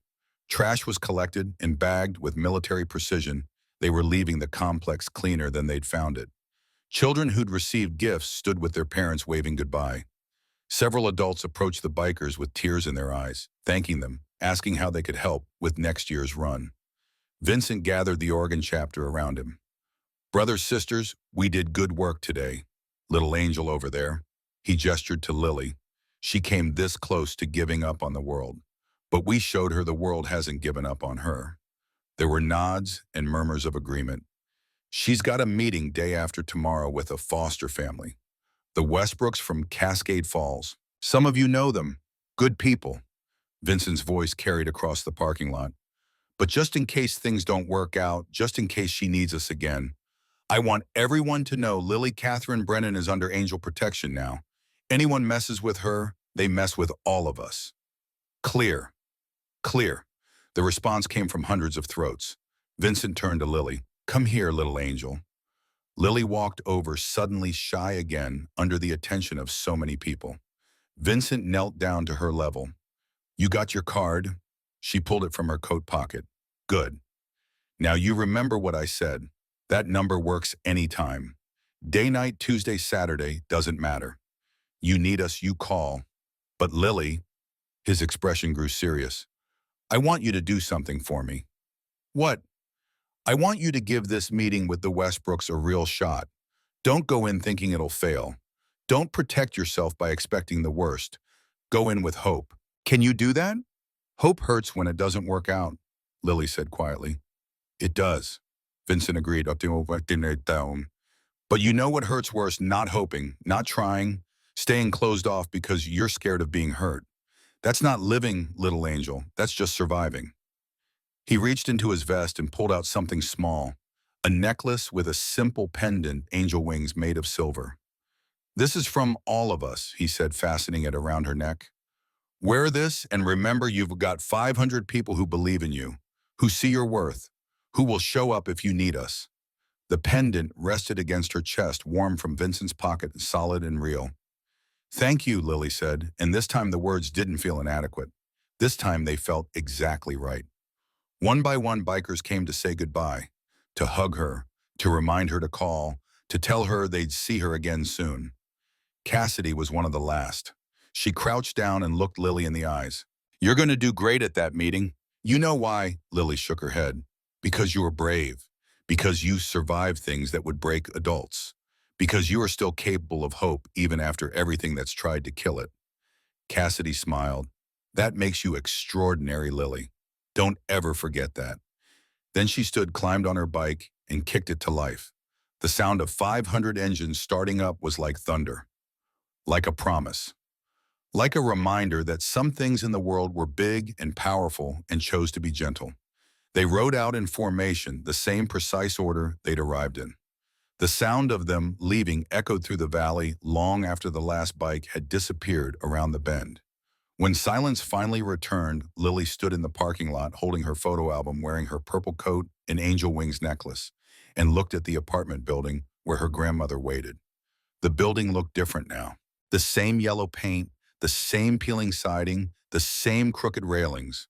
Trash was collected and bagged with military precision. They were leaving the complex cleaner than they'd found it. Children who'd received gifts stood with their parents waving goodbye. Several adults approached the bikers with tears in their eyes, thanking them, asking how they could help with next year's run. Vincent gathered the Oregon chapter around him. Brothers, sisters, we did good work today. Little angel over there. He gestured to Lily. She came this close to giving up on the world. But we showed her the world hasn't given up on her. There were nods and murmurs of agreement. She's got a meeting day after tomorrow with a foster family. The Westbrooks from Cascade Falls. Some of you know them. Good people. Vincent's voice carried across the parking lot. But just in case things don't work out, just in case she needs us again, I want everyone to know Lily Catherine Brennan is under angel protection now. Anyone messes with her, they mess with all of us. Clear. Clear. The response came from hundreds of throats. Vincent turned to Lily. Come here, little angel. Lily walked over, suddenly shy again, under the attention of so many people. Vincent knelt down to her level. You got your card? She pulled it from her coat pocket. Good. Now you remember what I said. That number works anytime. Day, night, Tuesday, Saturday, doesn't matter. You need us, you call. But Lily, his expression grew serious. I want you to do something for me. What? I want you to give this meeting with the Westbrooks a real shot. Don't go in thinking it'll fail. Don't protect yourself by expecting the worst. Go in with hope. Can you do that? Hope hurts when it doesn't work out, Lily said quietly. It does, Vincent agreed. But you know what hurts worse? Not hoping, not trying, staying closed off because you're scared of being hurt. That's not living, little angel. That's just surviving. He reached into his vest and pulled out something small, a necklace with a simple pendant, angel wings made of silver. This is from all of us, he said, fastening it around her neck. Wear this and remember you've got 500 people who believe in you, who see your worth, who will show up if you need us. The pendant rested against her chest, warm from Vincent's pocket, solid and real. Thank you, Lily said, and this time the words didn't feel inadequate. This time they felt exactly right. One by one, bikers came to say goodbye, to hug her, to remind her to call, to tell her they'd see her again soon. Cassidy was one of the last. She crouched down and looked Lily in the eyes. You're going to do great at that meeting. You know why? Lily shook her head. Because you were brave. Because you survived things that would break adults. Because you are still capable of hope even after everything that's tried to kill it. Cassidy smiled. That makes you extraordinary, Lily. Don't ever forget that. Then she stood, climbed on her bike, and kicked it to life. The sound of 500 engines starting up was like thunder. Like a promise. Like a reminder that some things in the world were big and powerful and chose to be gentle. They rode out in formation, the same precise order they'd arrived in. The sound of them leaving echoed through the valley long after the last bike had disappeared around the bend. When silence finally returned, Lily stood in the parking lot holding her photo album, wearing her purple coat and angel wings necklace, and looked at the apartment building where her grandmother waited. The building looked different now. The same yellow paint, the same peeling siding, the same crooked railings,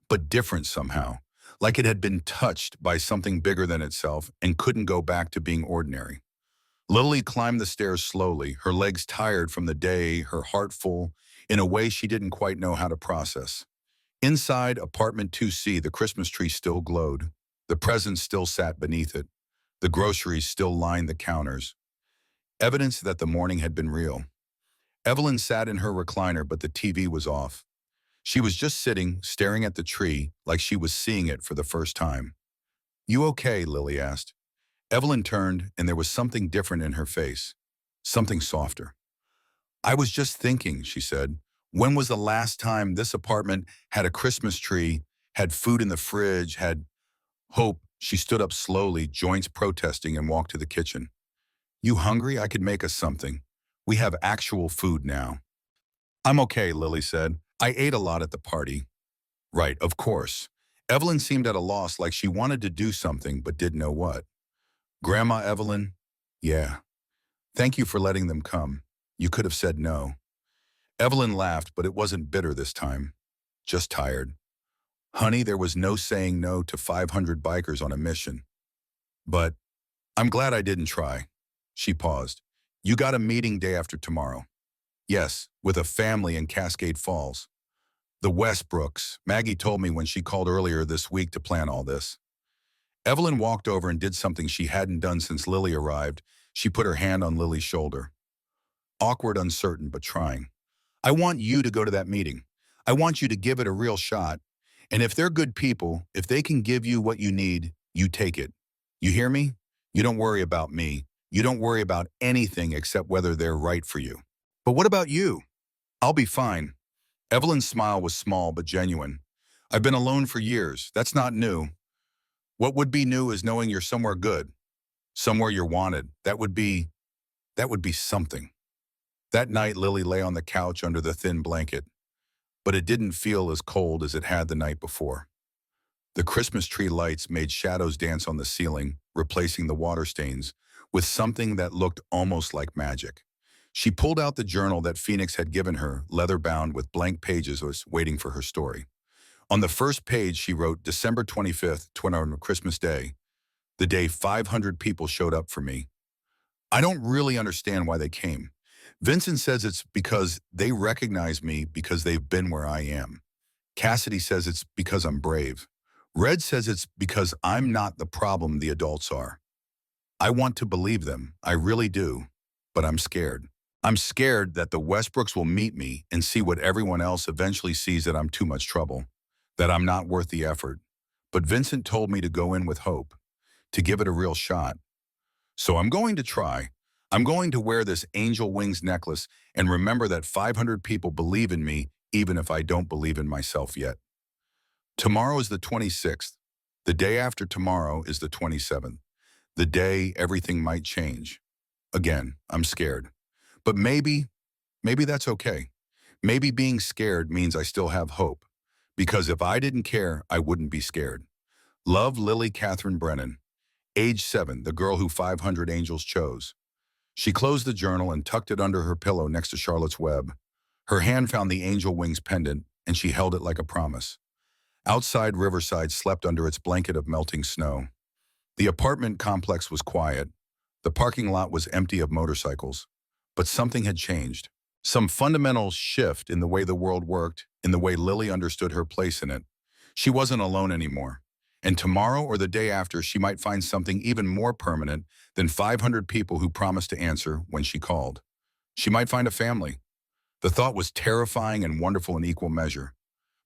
but different somehow, like it had been touched by something bigger than itself and couldn't go back to being ordinary. Lily climbed the stairs slowly, her legs tired from the day, her heart full, in a way she didn't quite know how to process. Inside apartment 2C, the Christmas tree still glowed. The presents still sat beneath it. The groceries still lined the counters. Evidence that the morning had been real. Evelyn sat in her recliner, but the TV was off. She was just sitting, staring at the tree, like she was seeing it for the first time. You okay? Lily asked. Evelyn turned, and there was something different in her face. Something softer. I was just thinking, she said. When was the last time this apartment had a Christmas tree, had food in the fridge, had hope? She stood up slowly, joints protesting, and walked to the kitchen. You hungry? I could make us something. We have actual food now. I'm okay, Lily said. I ate a lot at the party. Right, of course. Evelyn seemed at a loss, like she wanted to do something but didn't know what. Grandma Evelyn? Yeah. Thank you for letting them come. You could have said no. Evelyn laughed, but it wasn't bitter this time. Just tired. Honey, there was no saying no to 500 bikers on a mission. But I'm glad I didn't try. She paused. You got a meeting day after tomorrow. Yes, with a family in Cascade Falls. The Westbrooks. Maggie told me when she called earlier this week to plan all this. Evelyn walked over and did something she hadn't done since Lily arrived. She put her hand on Lily's shoulder. Awkward, uncertain, but trying. I want you to go to that meeting. I want you to give it a real shot. And if they're good people, if they can give you what you need, you take it. You hear me? You don't worry about me. You don't worry about anything except whether they're right for you. But what about you? I'll be fine. Evelyn's smile was small but genuine. I've been alone for years. That's not new. What would be new is knowing you're somewhere good, somewhere you're wanted. That would be something. That night, Lily lay on the couch under the thin blanket, but it didn't feel as cold as it had the night before. The Christmas tree lights made shadows dance on the ceiling, replacing the water stains, with something that looked almost like magic. She pulled out the journal that Phoenix had given her, leather-bound with blank pages, was waiting for her story. On the first page, she wrote, December 25th, on Christmas Day, the day 500 people showed up for me. I don't really understand why they came. Vincent says it's because they recognize me because they've been where I am. Cassidy says it's because I'm brave. Red says it's because I'm not the problem the adults are. I want to believe them, I really do, but I'm scared. I'm scared that the Westbrooks will meet me and see what everyone else eventually sees, that I'm too much trouble, that I'm not worth the effort. But Vincent told me to go in with hope, to give it a real shot. So I'm going to try. I'm going to wear this angel wings necklace and remember that 500 people believe in me even if I don't believe in myself yet. Tomorrow is the 26th. The day after tomorrow is the 27th. The day everything might change. Again, I'm scared. But maybe that's okay. Maybe being scared means I still have hope. Because if I didn't care, I wouldn't be scared. Love, Lily Catherine Brennan. Age 7, the girl who 500 angels chose. She closed the journal and tucked it under her pillow next to Charlotte's Web. Her hand found the angel wings pendant, and she held it like a promise. Outside, Riverside slept under its blanket of melting snow. The apartment complex was quiet. The parking lot was empty of motorcycles. But something had changed. Some fundamental shift in the way the world worked, in the way Lily understood her place in it. She wasn't alone anymore. And tomorrow or the day after, she might find something even more permanent than 500 people who promised to answer when she called. She might find a family. The thought was terrifying and wonderful in equal measure.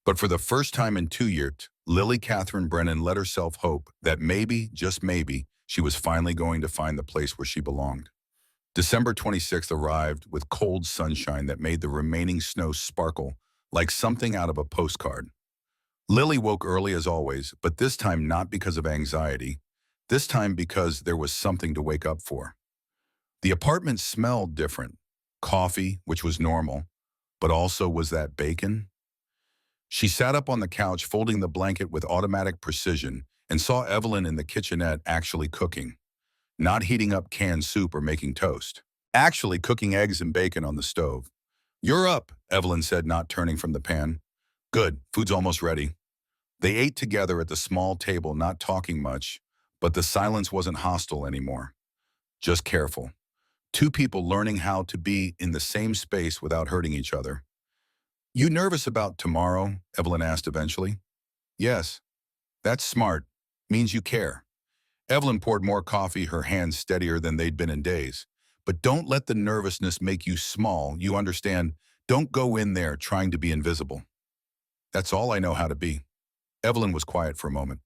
But for the first time in 2 years, Lily Catherine Brennan let herself hope that maybe, just maybe, she was finally going to find the place where she belonged. December 26th arrived with cold sunshine that made the remaining snow sparkle like something out of a postcard. Lily woke early as always, but this time not because of anxiety. This time because there was something to wake up for. The apartment smelled different. Coffee, which was normal, but also was that bacon? She sat up on the couch, folding the blanket with automatic precision, and saw Evelyn in the kitchenette actually cooking. Not heating up canned soup or making toast. Actually cooking eggs and bacon on the stove. You're up, Evelyn said, not turning from the pan. Good, food's almost ready. They ate together at the small table, not talking much, but the silence wasn't hostile anymore. Just careful. Two people learning how to be in the same space without hurting each other. You nervous about tomorrow? Evelyn asked eventually. Yes. That's smart. Means you care. Evelyn poured more coffee, her hands steadier than they'd been in days. But don't let the nervousness make you small, you understand? Don't go in there trying to be invisible. That's all I know how to be. Evelyn was quiet for a moment.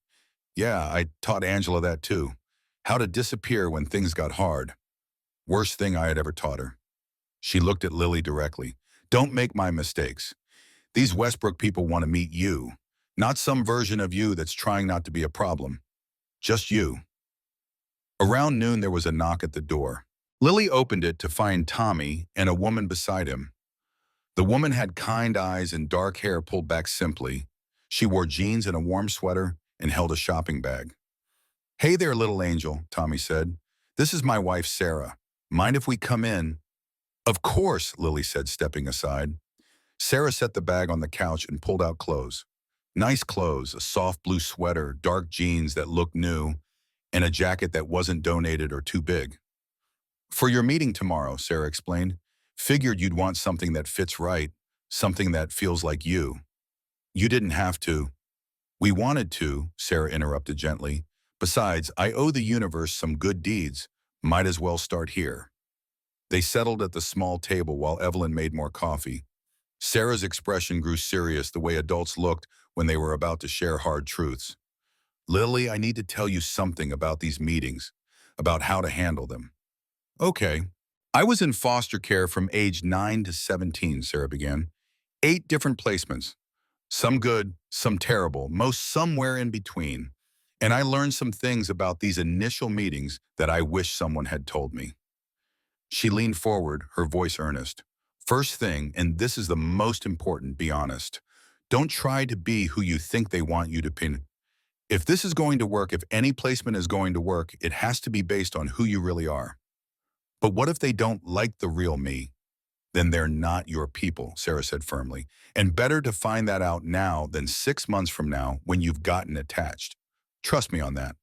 Yeah, I taught Angela that too. How to disappear when things got hard. Worst thing I had ever taught her. She looked at Lily directly. Don't make my mistakes. These Westbrook people want to meet you, not some version of you that's trying not to be a problem. Just you. Around noon, there was a knock at the door. Lily opened it to find Tommy and a woman beside him. The woman had kind eyes and dark hair pulled back simply. She wore jeans and a warm sweater and held a shopping bag. Hey there, little angel, Tommy said. This is my wife, Sarah. Mind if we come in? Of course, Lily said, stepping aside. Sarah set the bag on the couch and pulled out clothes. Nice clothes, a soft blue sweater, dark jeans that looked new, and a jacket that wasn't donated or too big. For your meeting tomorrow, Sarah explained. Figured you'd want something that fits right, something that feels like you. You didn't have to. We wanted to, Sarah interrupted gently, Besides, I owe the universe some good deeds. Might as well start here. They settled at the small table while Evelyn made more coffee. Sarah's expression grew serious the way adults looked when they were about to share hard truths. Lily, I need to tell you something about these meetings, about how to handle them. Okay. I was in foster care from age 9 to 17, Sarah began. 8 different placements. Some good, some terrible, most somewhere in between. And I learned some things about these initial meetings that I wish someone had told me. She leaned forward, her voice earnest. First thing, and this is the most important, be honest. Don't try to be who you think they want you to be. If this is going to work, if any placement is going to work, it has to be based on who you really are. But what if they don't like the real me? Then they're not your people, Sarah said firmly. And better to find that out now than 6 months from now when you've gotten attached. Trust me on that.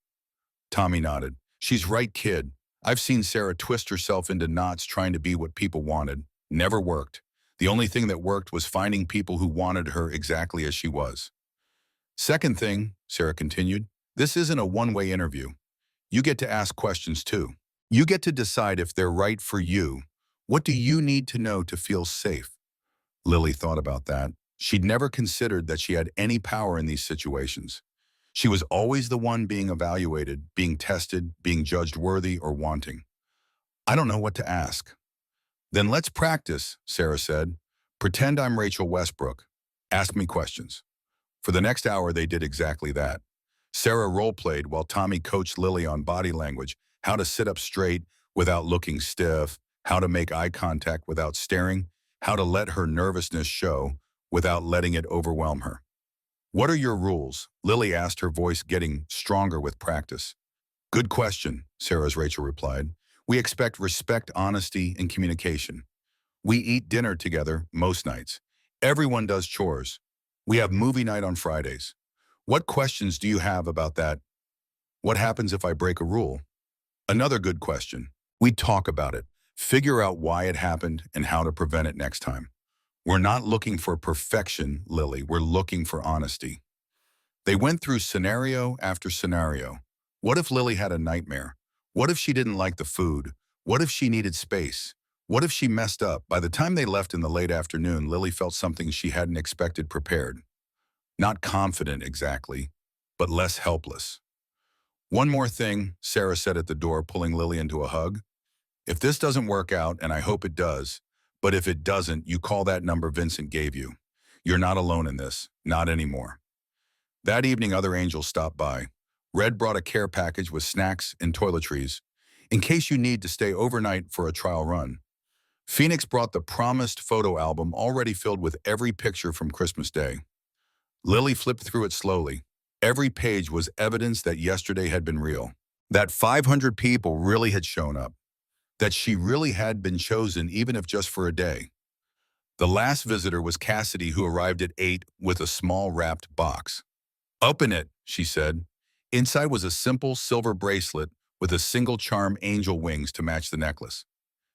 Tommy nodded. She's right, kid. I've seen Sarah twist herself into knots trying to be what people wanted. Never worked. The only thing that worked was finding people who wanted her exactly as she was. Second thing, Sarah continued, this isn't a one-way interview. You get to ask questions too. You get to decide if they're right for you. What do you need to know to feel safe? Lily thought about that. She'd never considered that she had any power in these situations. She was always the one being evaluated, being tested, being judged worthy or wanting. I don't know what to ask. Then let's practice, Sarah said. Pretend I'm Rachel Westbrook. Ask me questions. For the next hour, they did exactly that. Sarah role-played while Tommy coached Lily on body language, how to sit up straight without looking stiff, how to make eye contact without staring, how to let her nervousness show without letting it overwhelm her. What are your rules? Lily asked, her voice getting stronger with practice. Good question, Sarah's Rachel replied. We expect respect, honesty, and communication. We eat dinner together most nights. Everyone does chores. We have movie night on Fridays. What questions do you have about that? What happens if I break a rule? Another good question. We talk about it, figure out why it happened and how to prevent it next time. We're not looking for perfection, Lily. We're looking for honesty. They went through scenario after scenario. What if Lily had a nightmare? What if she didn't like the food? What if she needed space? What if she messed up? By the time they left in the late afternoon, Lily felt something she hadn't expected prepared. Not confident exactly, but less helpless. One more thing, Sarah said at the door, pulling Lily into a hug. If this doesn't work out, and I hope it does, but if it doesn't, you call that number Vincent gave you. You're not alone in this, not anymore. That evening, other angels stopped by. Red brought a care package with snacks and toiletries, in case you need to stay overnight for a trial run. Phoenix brought the promised photo album already filled with every picture from Christmas Day. Lily flipped through it slowly. Every page was evidence that yesterday had been real, that 500 people really had shown up, that she really had been chosen even if just for a day. The last visitor was Cassidy, who arrived at 8 with a small wrapped box. Open it, she said. Inside was a simple silver bracelet with a single charm angel wings to match the necklace.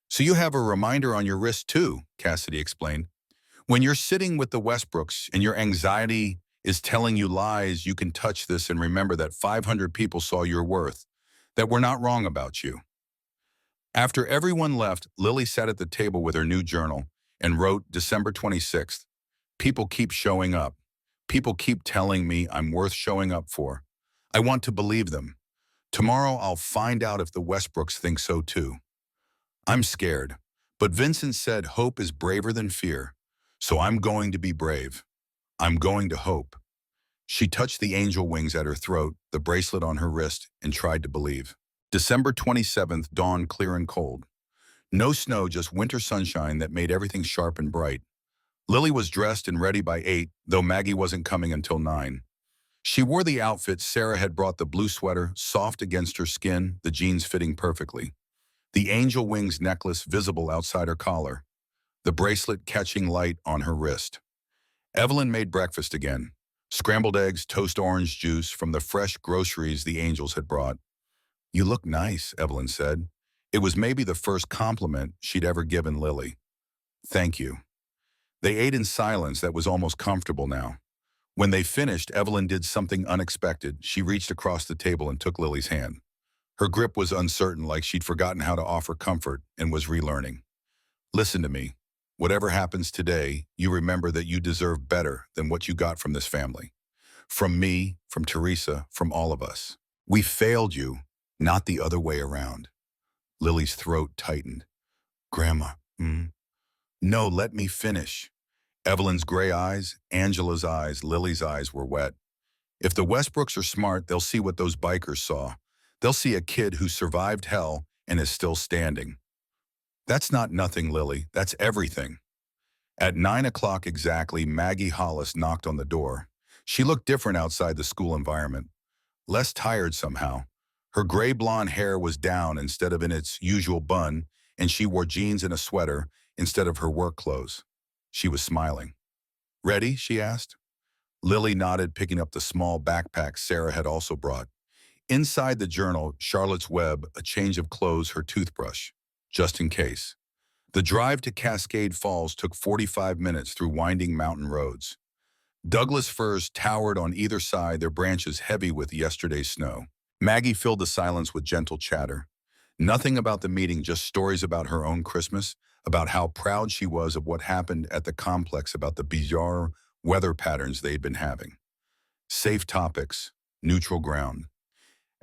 So you have a reminder on your wrist too, Cassidy explained. When you're sitting with the Westbrooks and your anxiety is telling you lies, you can touch this and remember that 500 people saw your worth, that we're not wrong about you. After everyone left, Lily sat at the table with her new journal and wrote December 26th. People keep showing up. People keep telling me I'm worth showing up for. I want to believe them. Tomorrow I'll find out if the Westbrooks think so too. I'm scared, but Vincent said hope is braver than fear, so I'm going to be brave. I'm going to hope. She touched the angel wings at her throat, the bracelet on her wrist, and tried to believe. December 27th dawned clear and cold. No snow, just winter sunshine that made everything sharp and bright. Lily was dressed and ready by 8, though Maggie wasn't coming until 9. She wore the outfit Sarah had brought, the blue sweater, soft against her skin, the jeans fitting perfectly. The angel wings necklace visible outside her collar, the bracelet catching light on her wrist. Evelyn made breakfast again. Scrambled eggs, toast orange juice from the fresh groceries the angels had brought. You look nice, Evelyn said. It was maybe the first compliment she'd ever given Lily. Thank you. They ate in silence that was almost comfortable now. When they finished, Evelyn did something unexpected. She reached across the table and took Lily's hand. Her grip was uncertain, like she'd forgotten how to offer comfort and was relearning. Listen to me. Whatever happens today, you remember that you deserve better than what you got from this family. From me, from Teresa, from all of us. We failed you, not the other way around. Lily's throat tightened. Grandma, No, let me finish. Evelyn's gray eyes, Angela's eyes, Lily's eyes were wet. If the Westbrooks are smart, they'll see what those bikers saw. They'll see a kid who survived hell and is still standing. That's not nothing, Lily. That's everything. At 9 o'clock exactly, Maggie Hollis knocked on the door. She looked different outside the school environment. Less tired somehow. Her gray blonde hair was down instead of in its usual bun, and she wore jeans and a sweater instead of her work clothes. She was smiling. Ready? She asked. Lily nodded, picking up the small backpack Sarah had also brought. Inside the journal, Charlotte's Web, a change of clothes, her toothbrush. Just in case. The drive to Cascade Falls took 45 minutes through winding mountain roads. Douglas firs towered on either side, their branches heavy with yesterday's snow. Maggie filled the silence with gentle chatter. Nothing about the meeting, just stories about her own Christmas, about how proud she was of what happened at the complex, about the bizarre weather patterns they'd been having. Safe topics, neutral ground.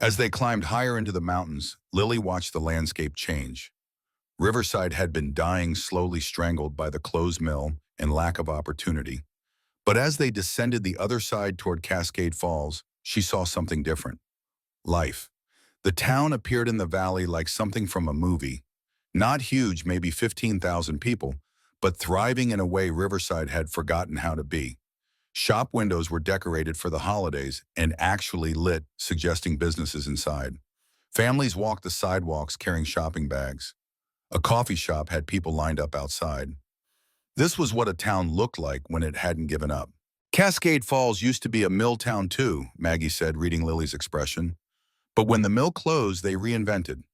As they climbed higher into the mountains, Lily watched the landscape change. Riverside had been dying, slowly strangled by the closed mill and lack of opportunity. But as they descended the other side toward Cascade Falls, she saw something different. Life. The town appeared in the valley like something from a movie. Not huge, maybe 15,000 people, but thriving in a way Riverside had forgotten how to be. Shop windows were decorated for the holidays and actually lit, suggesting businesses inside. Families walked the sidewalks carrying shopping bags. A coffee shop had people lined up outside. This was what a town looked like when it hadn't given up. Cascade Falls used to be a mill town too, Maggie said, reading Lily's expression. But when the mill closed, they reinvented.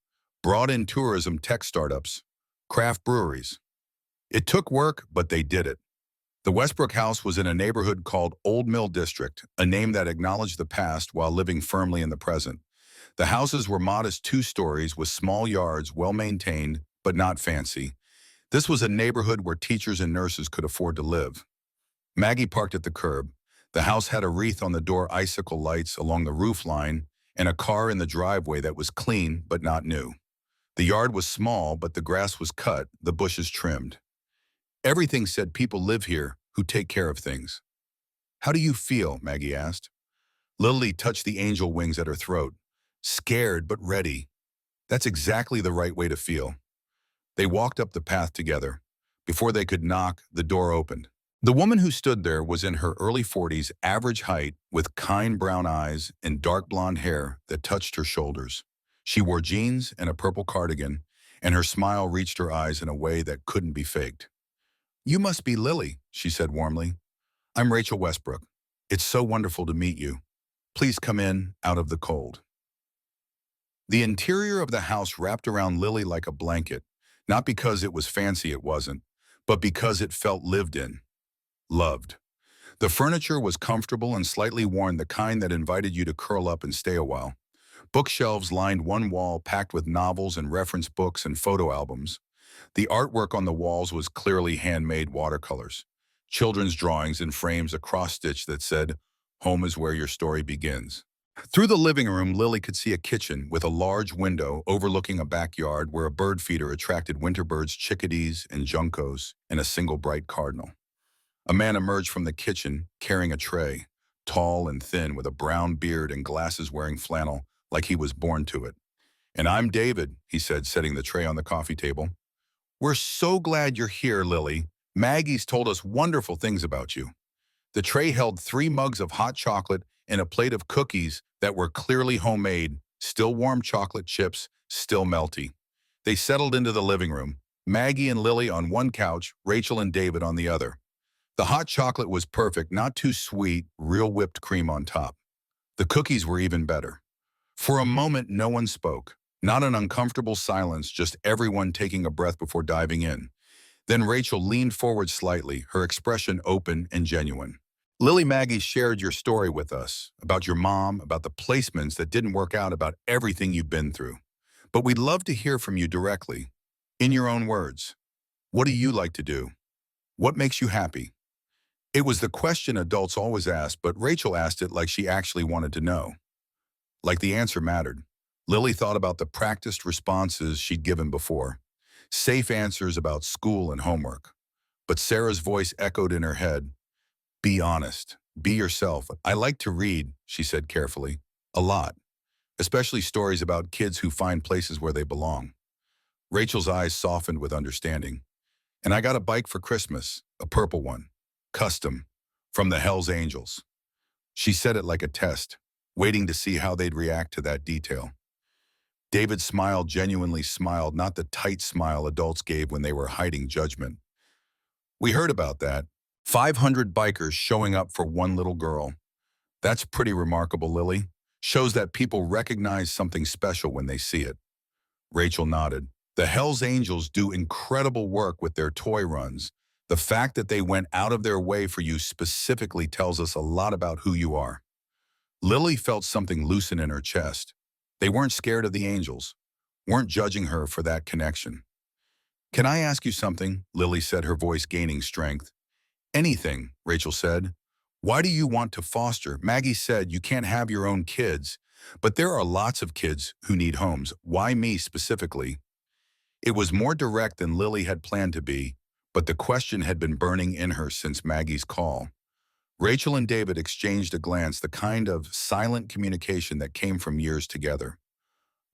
Brought in tourism, tech startups, craft breweries. It took work, but they did it. The Westbrook house was in a neighborhood called Old Mill District, a name that acknowledged the past while living firmly in the present. The houses were modest 2 stories with small yards, well-maintained, but not fancy. This was a neighborhood where teachers and nurses could afford to live. Maggie parked at the curb. The house had a wreath on the door, icicle lights along the roof line, and a car in the driveway that was clean but not new. The yard was small, but the grass was cut, the bushes trimmed. Everything said people live here who take care of things. How do you feel? Maggie asked. Lily touched the angel wings at her throat. Scared but ready. That's exactly the right way to feel. They walked up the path together. Before they could knock, the door opened. The woman who stood there was in her early 40s, average height, with kind brown eyes and dark blonde hair that touched her shoulders. She wore jeans and a purple cardigan, and her smile reached her eyes in a way that couldn't be faked. You must be Lily, she said warmly. I'm Rachel Westbrook. It's so wonderful to meet you. Please come in, out of the cold. The interior of the house wrapped around Lily like a blanket, not because it was fancy, it wasn't, but because it felt lived in, loved. The furniture was comfortable and slightly worn, the kind that invited you to curl up and stay a while. Bookshelves lined one wall, packed with novels and reference books and photo albums. The artwork on the walls was clearly handmade watercolors. Children's drawings in frames, a cross-stitch that said, "Home is where your story begins." Through the living room, Lily could see a kitchen with a large window overlooking a backyard where a bird feeder attracted winter birds, chickadees, and juncos, and a single bright cardinal. A man emerged from the kitchen carrying a tray, tall and thin with a brown beard and glasses, wearing flannel like he was born to it. And I'm David, he said, setting the tray on the coffee table. We're so glad you're here, Lily. Maggie's told us wonderful things about you. The tray held 3 mugs of hot chocolate and a plate of cookies that were clearly homemade, still warm chocolate chips, still melty. They settled into the living room, Maggie and Lily on one couch, Rachel and David on the other. The hot chocolate was perfect, not too sweet, real whipped cream on top. The cookies were even better. For a moment, no one spoke. Not an uncomfortable silence, just everyone taking a breath before diving in. Then Rachel leaned forward slightly, her expression open and genuine. Lily Maggie shared your story with us about your mom, about the placements that didn't work out, about everything you've been through. But we'd love to hear from you directly, in your own words. What do you like to do? What makes you happy? It was the question adults always ask, but Rachel asked it like she actually wanted to know. Like the answer mattered. Lily thought about the practiced responses she'd given before. Safe answers about school and homework. But Sarah's voice echoed in her head. Be honest. Be yourself. I like to read, she said carefully. A lot. Especially stories about kids who find places where they belong. Rachel's eyes softened with understanding. And I got a bike for Christmas, a purple one. Custom. From the Hells Angels. She said it like a test, waiting to see how they'd react to that detail. David smiled, genuinely smiled, not the tight smile adults gave when they were hiding judgment. We heard about that. 500 bikers showing up for one little girl. That's pretty remarkable, Lily. Shows that people recognize something special when they see it. Rachel nodded. The Hells Angels do incredible work with their toy runs. The fact that they went out of their way for you specifically tells us a lot about who you are. Lily felt something loosen in her chest. They weren't scared of the angels, weren't judging her for that connection. Can I ask you something? Lily said, her voice gaining strength. Anything, Rachel said. Why do you want to foster? Maggie said you can't have your own kids, but there are lots of kids who need homes. Why me specifically? It was more direct than Lily had planned to be, but the question had been burning in her since Maggie's call. Rachel and David exchanged a glance, the kind of silent communication that came from years together.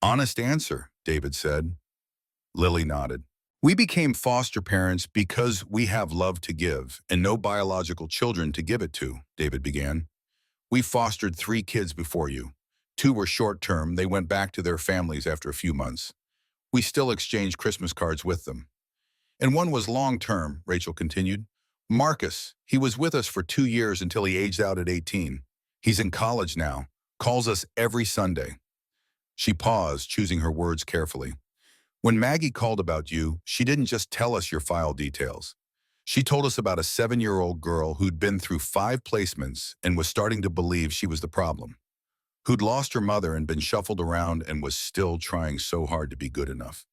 Honest answer, David said. Lily nodded. We became foster parents because we have love to give and no biological children to give it to, David began. We fostered 3 kids before you. 2 were short-term. They went back to their families after a few months. We still exchange Christmas cards with them. And 1 was long-term, Rachel continued. Marcus, he was with us for 2 years until he aged out at 18. He's in college now, calls us every Sunday. She paused, choosing her words carefully. When Maggie called about you, she didn't just tell us your file details. She told us about a 7-year-old girl who'd been through 5 placements and was starting to believe she was the problem, who'd lost her mother and been shuffled around and was still trying so hard to be good enough.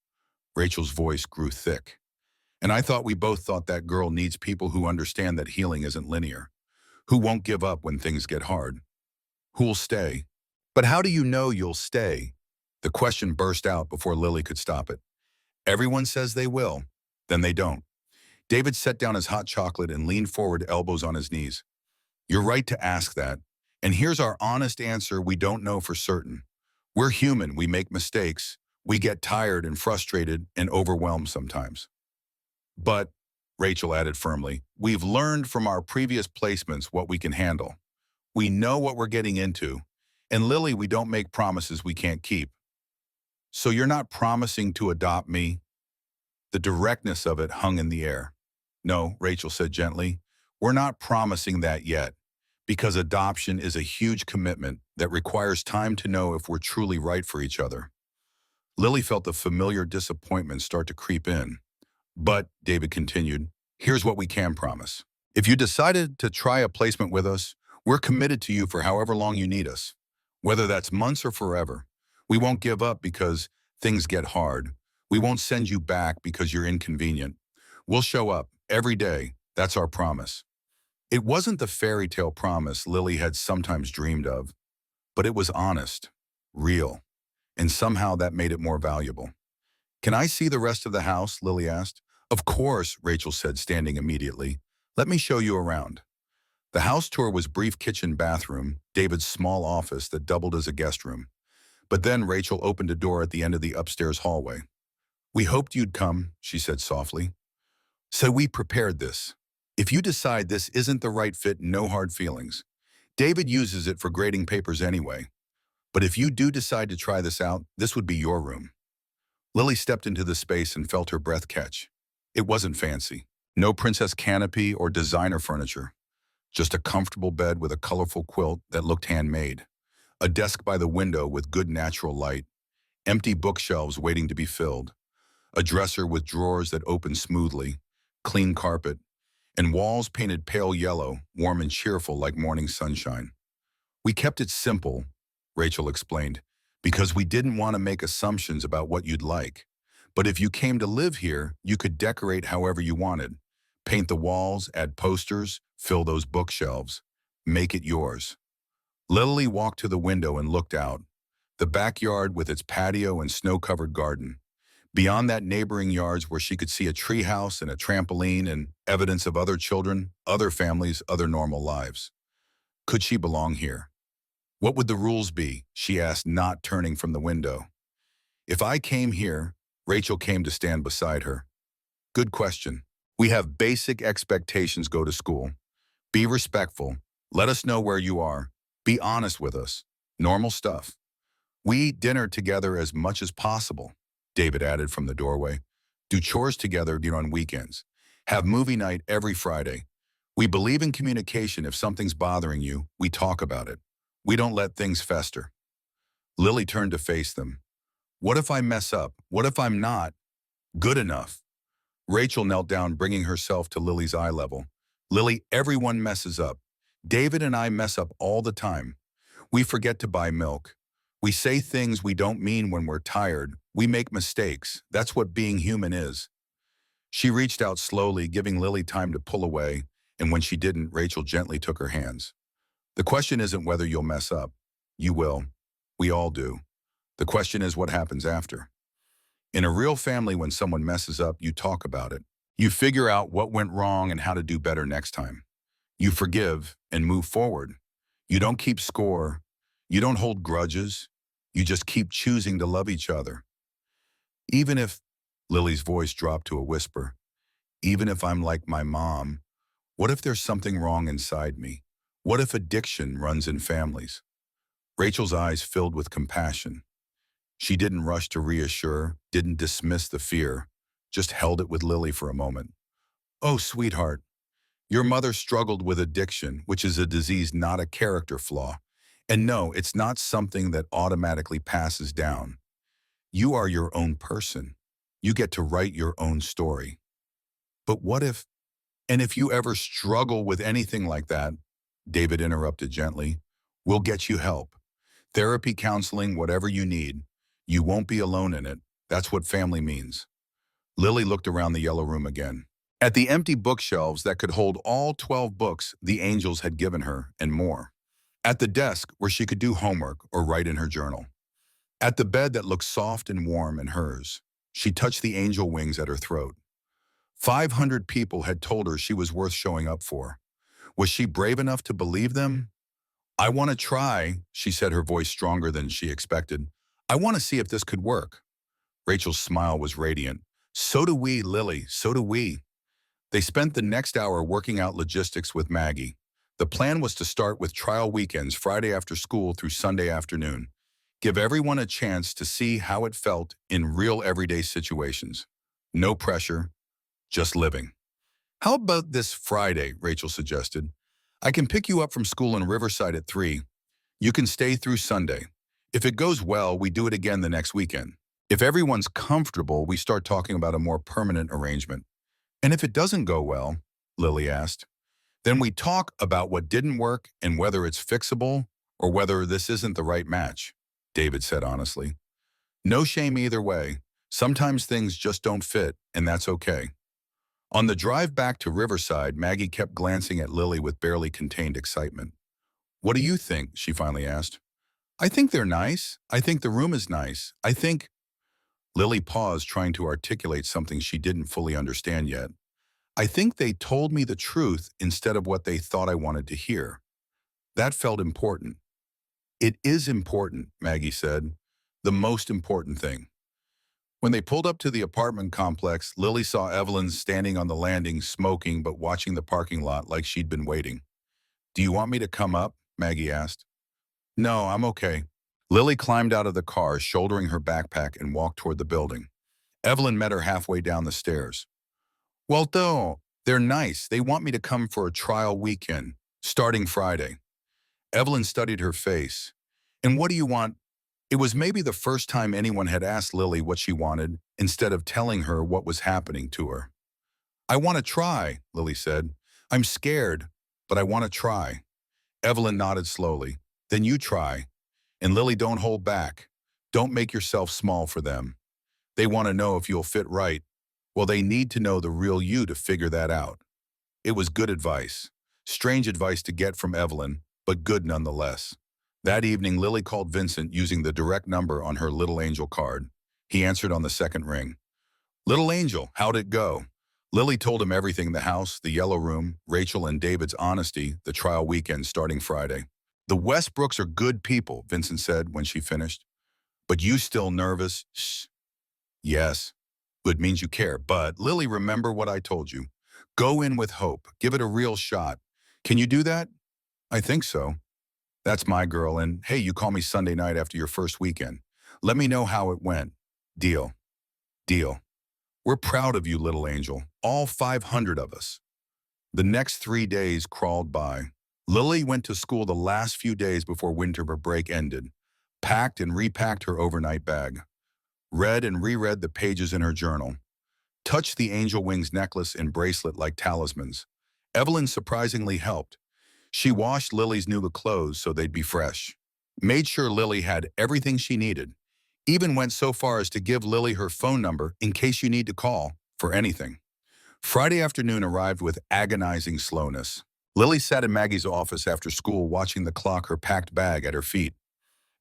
Rachel's voice grew thick. And I thought we both thought that girl needs people who understand that healing isn't linear, who won't give up when things get hard, who'll stay. But how do you know you'll stay? The question burst out before Lily could stop it. Everyone says they will, then they don't. David set down his hot chocolate and leaned forward, elbows on his knees. You're right to ask that. And here's our honest answer: we don't know for certain. We're human, we make mistakes. We get tired and frustrated and overwhelmed sometimes. But, Rachel added firmly, we've learned from our previous placements what we can handle. We know what we're getting into. And Lily, we don't make promises we can't keep. So you're not promising to adopt me? The directness of it hung in the air. No, Rachel said gently, we're not promising that yet, because adoption is a huge commitment that requires time to know if we're truly right for each other. Lily felt the familiar disappointment start to creep in. But, David continued, here's what we can promise. If you decided to try a placement with us, we're committed to you for however long you need us. Whether that's months or forever. We won't give up because things get hard. We won't send you back because you're inconvenient. We'll show up every day. That's our promise. It wasn't the fairy tale promise Lily had sometimes dreamed of, but it was honest, real, and somehow that made it more valuable. Can I see the rest of the house? Lily asked. Of course, Rachel said, standing immediately. Let me show you around. The house tour was brief: kitchen, bathroom, David's small office that doubled as a guest room. But then Rachel opened a door at the end of the upstairs hallway. We hoped you'd come, she said softly. So we prepared this. If you decide this isn't the right fit, no hard feelings. David uses it for grading papers anyway. But if you do decide to try this out, this would be your room. Lily stepped into the space and felt her breath catch. It wasn't fancy. No princess canopy or designer furniture. Just a comfortable bed with a colorful quilt that looked handmade. A desk by the window with good natural light. Empty bookshelves waiting to be filled. A dresser with drawers that opened smoothly. Clean carpet. and walls painted pale yellow, warm and cheerful like morning sunshine. We kept it simple, Rachel explained, because we didn't want to make assumptions about what you'd like. But if you came to live here, you could decorate however you wanted. Paint the walls, add posters, fill those bookshelves. Make it yours. Lily walked to the window and looked out. The backyard with its patio and snow-covered garden. Beyond that, neighboring yards where she could see a treehouse and a trampoline and evidence of other children, other families, other normal lives. Could she belong here? What would the rules be? She asked, not turning from the window. If I came here, Rachel came to stand beside her. Good question. We have basic expectations. Go to school. Be respectful. Let us know where you are. Be honest with us. Normal stuff. We eat dinner together as much as possible, David added from the doorway. Do chores together on weekends. Have movie night every Friday. We believe in communication. If something's bothering you, we talk about it. We don't let things fester. Lily turned to face them. What if I mess up? What if I'm not good enough? Rachel knelt down, bringing herself to Lily's eye level. Lily, everyone messes up. David and I mess up all the time. We forget to buy milk. We say things we don't mean when we're tired. We make mistakes. That's what being human is. She reached out slowly, giving Lily time to pull away, and when she didn't, Rachel gently took her hands. The question isn't whether you'll mess up. You will. We all do. The question is what happens after. In a real family, when someone messes up, you talk about it. You figure out what went wrong and how to do better next time. You forgive and move forward. You don't keep score. You don't hold grudges. You just keep choosing to love each other. Even if, Lily's voice dropped to a whisper, even if I'm like my mom, what if there's something wrong inside me? What if addiction runs in families? Rachel's eyes filled with compassion. She didn't rush to reassure, didn't dismiss the fear, just held it with Lily for a moment. Oh, sweetheart, your mother struggled with addiction, which is a disease, not a character flaw. And no, it's not something that automatically passes down. You are your own person. You get to write your own story. But what if, and if you ever struggle with anything like that, David interrupted gently, we'll get you help. Therapy, counseling, whatever you need. You won't be alone in it. That's what family means. Lily looked around the yellow room again. At the empty bookshelves that could hold all 12 books the angels had given her, and more. At the desk where she could do homework or write in her journal. At the bed that looked soft and warm in hers. She touched the angel wings at her throat. 500 people had told her she was worth showing up for. Was she brave enough to believe them? I want to try, she said, her voice stronger than she expected. I want to see if this could work. Rachel's smile was radiant. So do we, Lily, so do we. They spent the next hour working out logistics with Maggie. The plan was to start with trial weekends, Friday after school through Sunday afternoon. Give everyone a chance to see how it felt in real everyday situations. No pressure, just living. How about this Friday, Rachel suggested. I can pick you up from school in Riverside at 3. You can stay through Sunday. If it goes well, we do it again the next weekend. If everyone's comfortable, we start talking about a more permanent arrangement. And if it doesn't go well, Lily asked, then we talk about what didn't work and whether it's fixable or whether this isn't the right match, David said honestly. No shame either way. Sometimes things just don't fit, and that's okay. On the drive back to Riverside, Maggie kept glancing at Lily with barely contained excitement. What do you think? She finally asked. I think they're nice. I think the room is nice. I think... Lily paused, trying to articulate something she didn't fully understand yet. I think they told me the truth instead of what they thought I wanted to hear. That felt important. It is important, Maggie said. The most important thing. When they pulled up to the apartment complex, Lily saw Evelyn standing on the landing, smoking but watching the parking lot like she'd been waiting. Do you want me to come up? Maggie asked. No, I'm okay. Lily climbed out of the car, shouldering her backpack, and walked toward the building. Evelyn met her halfway down the stairs. Well, though, they're nice. They want me to come for a trial weekend, starting Friday. Evelyn studied her face. And what do you want? It was maybe the first time anyone had asked Lily what she wanted, instead of telling her what was happening to her. I want to try, Lily said. I'm scared, but I want to try. Evelyn nodded slowly. Then you try. And Lily, don't hold back. Don't make yourself small for them. They want to know if you'll fit right. Well, they need to know the real you to figure that out. It was good advice. Strange advice to get from Evelyn, but good nonetheless. That evening, Lily called Vincent using the direct number on her Little Angel card. He answered on the second ring. Little Angel, how'd it go? Lily told him everything: the house, the yellow room, Rachel and David's honesty, the trial weekend starting Friday. The Westbrooks are good people, Vincent said when she finished. But you still nervous? Shh. Yes. Good means you care. But Lily, remember what I told you. Go in with hope. Give it a real shot. Can you do that? I think so. That's my girl. And hey, you call me Sunday night after your first weekend. Let me know how it went. Deal. Deal. We're proud of you, little angel. All 500 of us. The next 3 days crawled by. Lily went to school the last few days before winter break ended, packed and repacked her overnight bag, read and reread the pages in her journal, touched the angel wings necklace and bracelet like talismans. Evelyn surprisingly helped. She washed Lily's new clothes so they'd be fresh, made sure Lily had everything she needed, even went so far as to give Lily her phone number in case you need to call for anything. Friday afternoon arrived with agonizing slowness. Lily sat in Maggie's office after school watching the clock, her packed bag at her feet.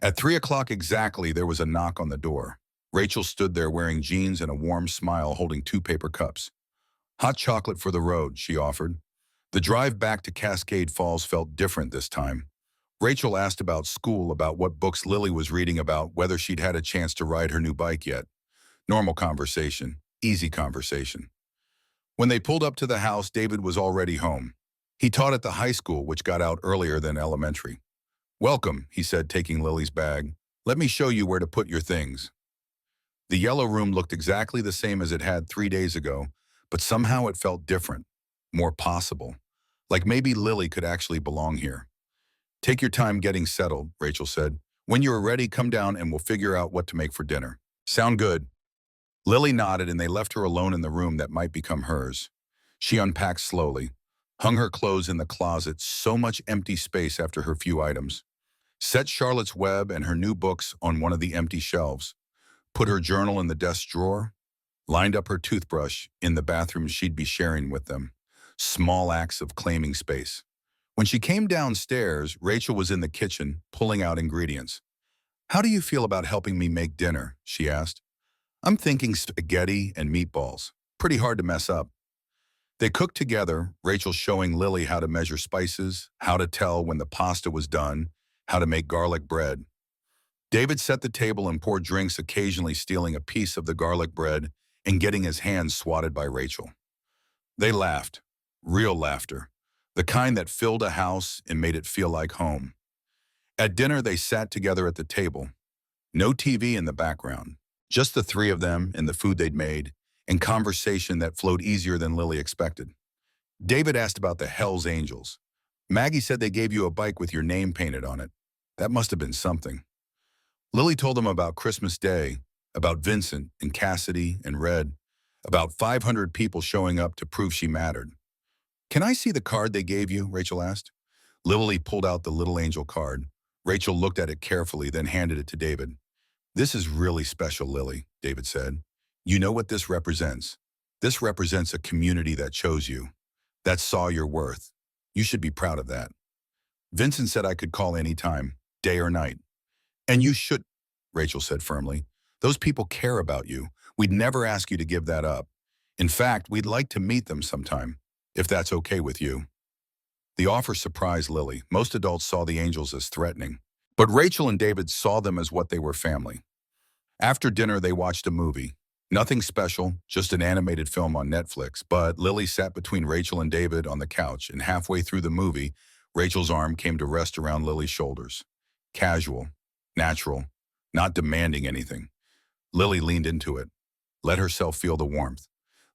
At 3 o'clock exactly, there was a knock on the door. Rachel stood there wearing jeans and a warm smile, holding 2 paper cups. Hot chocolate for the road, she offered. The drive back to Cascade Falls felt different this time. Rachel asked about school, about what books Lily was reading, about whether she'd had a chance to ride her new bike yet. Normal conversation, easy conversation. When they pulled up to the house, David was already home. He taught at the high school, which got out earlier than elementary. Welcome, he said, taking Lily's bag. Let me show you where to put your things. The yellow room looked exactly the same as it had 3 days ago, but somehow it felt different, more possible. Like maybe Lily could actually belong here. Take your time getting settled, Rachel said. When you're ready, come down and we'll figure out what to make for dinner. Sound good? Lily nodded and they left her alone in the room that might become hers. She unpacked slowly, hung her clothes in the closet, so much empty space after her few items, set Charlotte's Web and her new books on one of the empty shelves, put her journal in the desk drawer, lined up her toothbrush in the bathroom she'd be sharing with them. Small acts of claiming space. When she came downstairs, Rachel was in the kitchen, pulling out ingredients. How do you feel about helping me make dinner? She asked. I'm thinking spaghetti and meatballs. Pretty hard to mess up. They cooked together, Rachel showing Lily how to measure spices, how to tell when the pasta was done, how to make garlic bread. David set the table and poured drinks, occasionally stealing a piece of the garlic bread and getting his hands swatted by Rachel. They laughed, real laughter, the kind that filled a house and made it feel like home. At dinner, they sat together at the table. No TV in the background, just the 3 of them and the food they'd made, and conversation that flowed easier than Lily expected. David asked about the Hells Angels. Maggie said they gave you a bike with your name painted on it. That must have been something. Lily told them about Christmas Day, about Vincent and Cassidy and Red, about 500 people showing up to prove she mattered. Can I see the card they gave you? Rachel asked. Lily pulled out the Little Angel card. Rachel looked at it carefully, then handed it to David. This is really special, Lily, David said. You know what this represents? This represents a community that chose you, that saw your worth. You should be proud of that. Vincent said I could call any time, day or night. And you should, Rachel said firmly. Those people care about you. We'd never ask you to give that up. In fact, we'd like to meet them sometime, if that's okay with you. The offer surprised Lily. Most adults saw the angels as threatening, but Rachel and David saw them as what they were: family. After dinner, they watched a movie. Nothing special, just an animated film on Netflix, but Lily sat between Rachel and David on the couch, and halfway through the movie, Rachel's arm came to rest around Lily's shoulders. Casual, natural, not demanding anything. Lily leaned into it, let herself feel the warmth,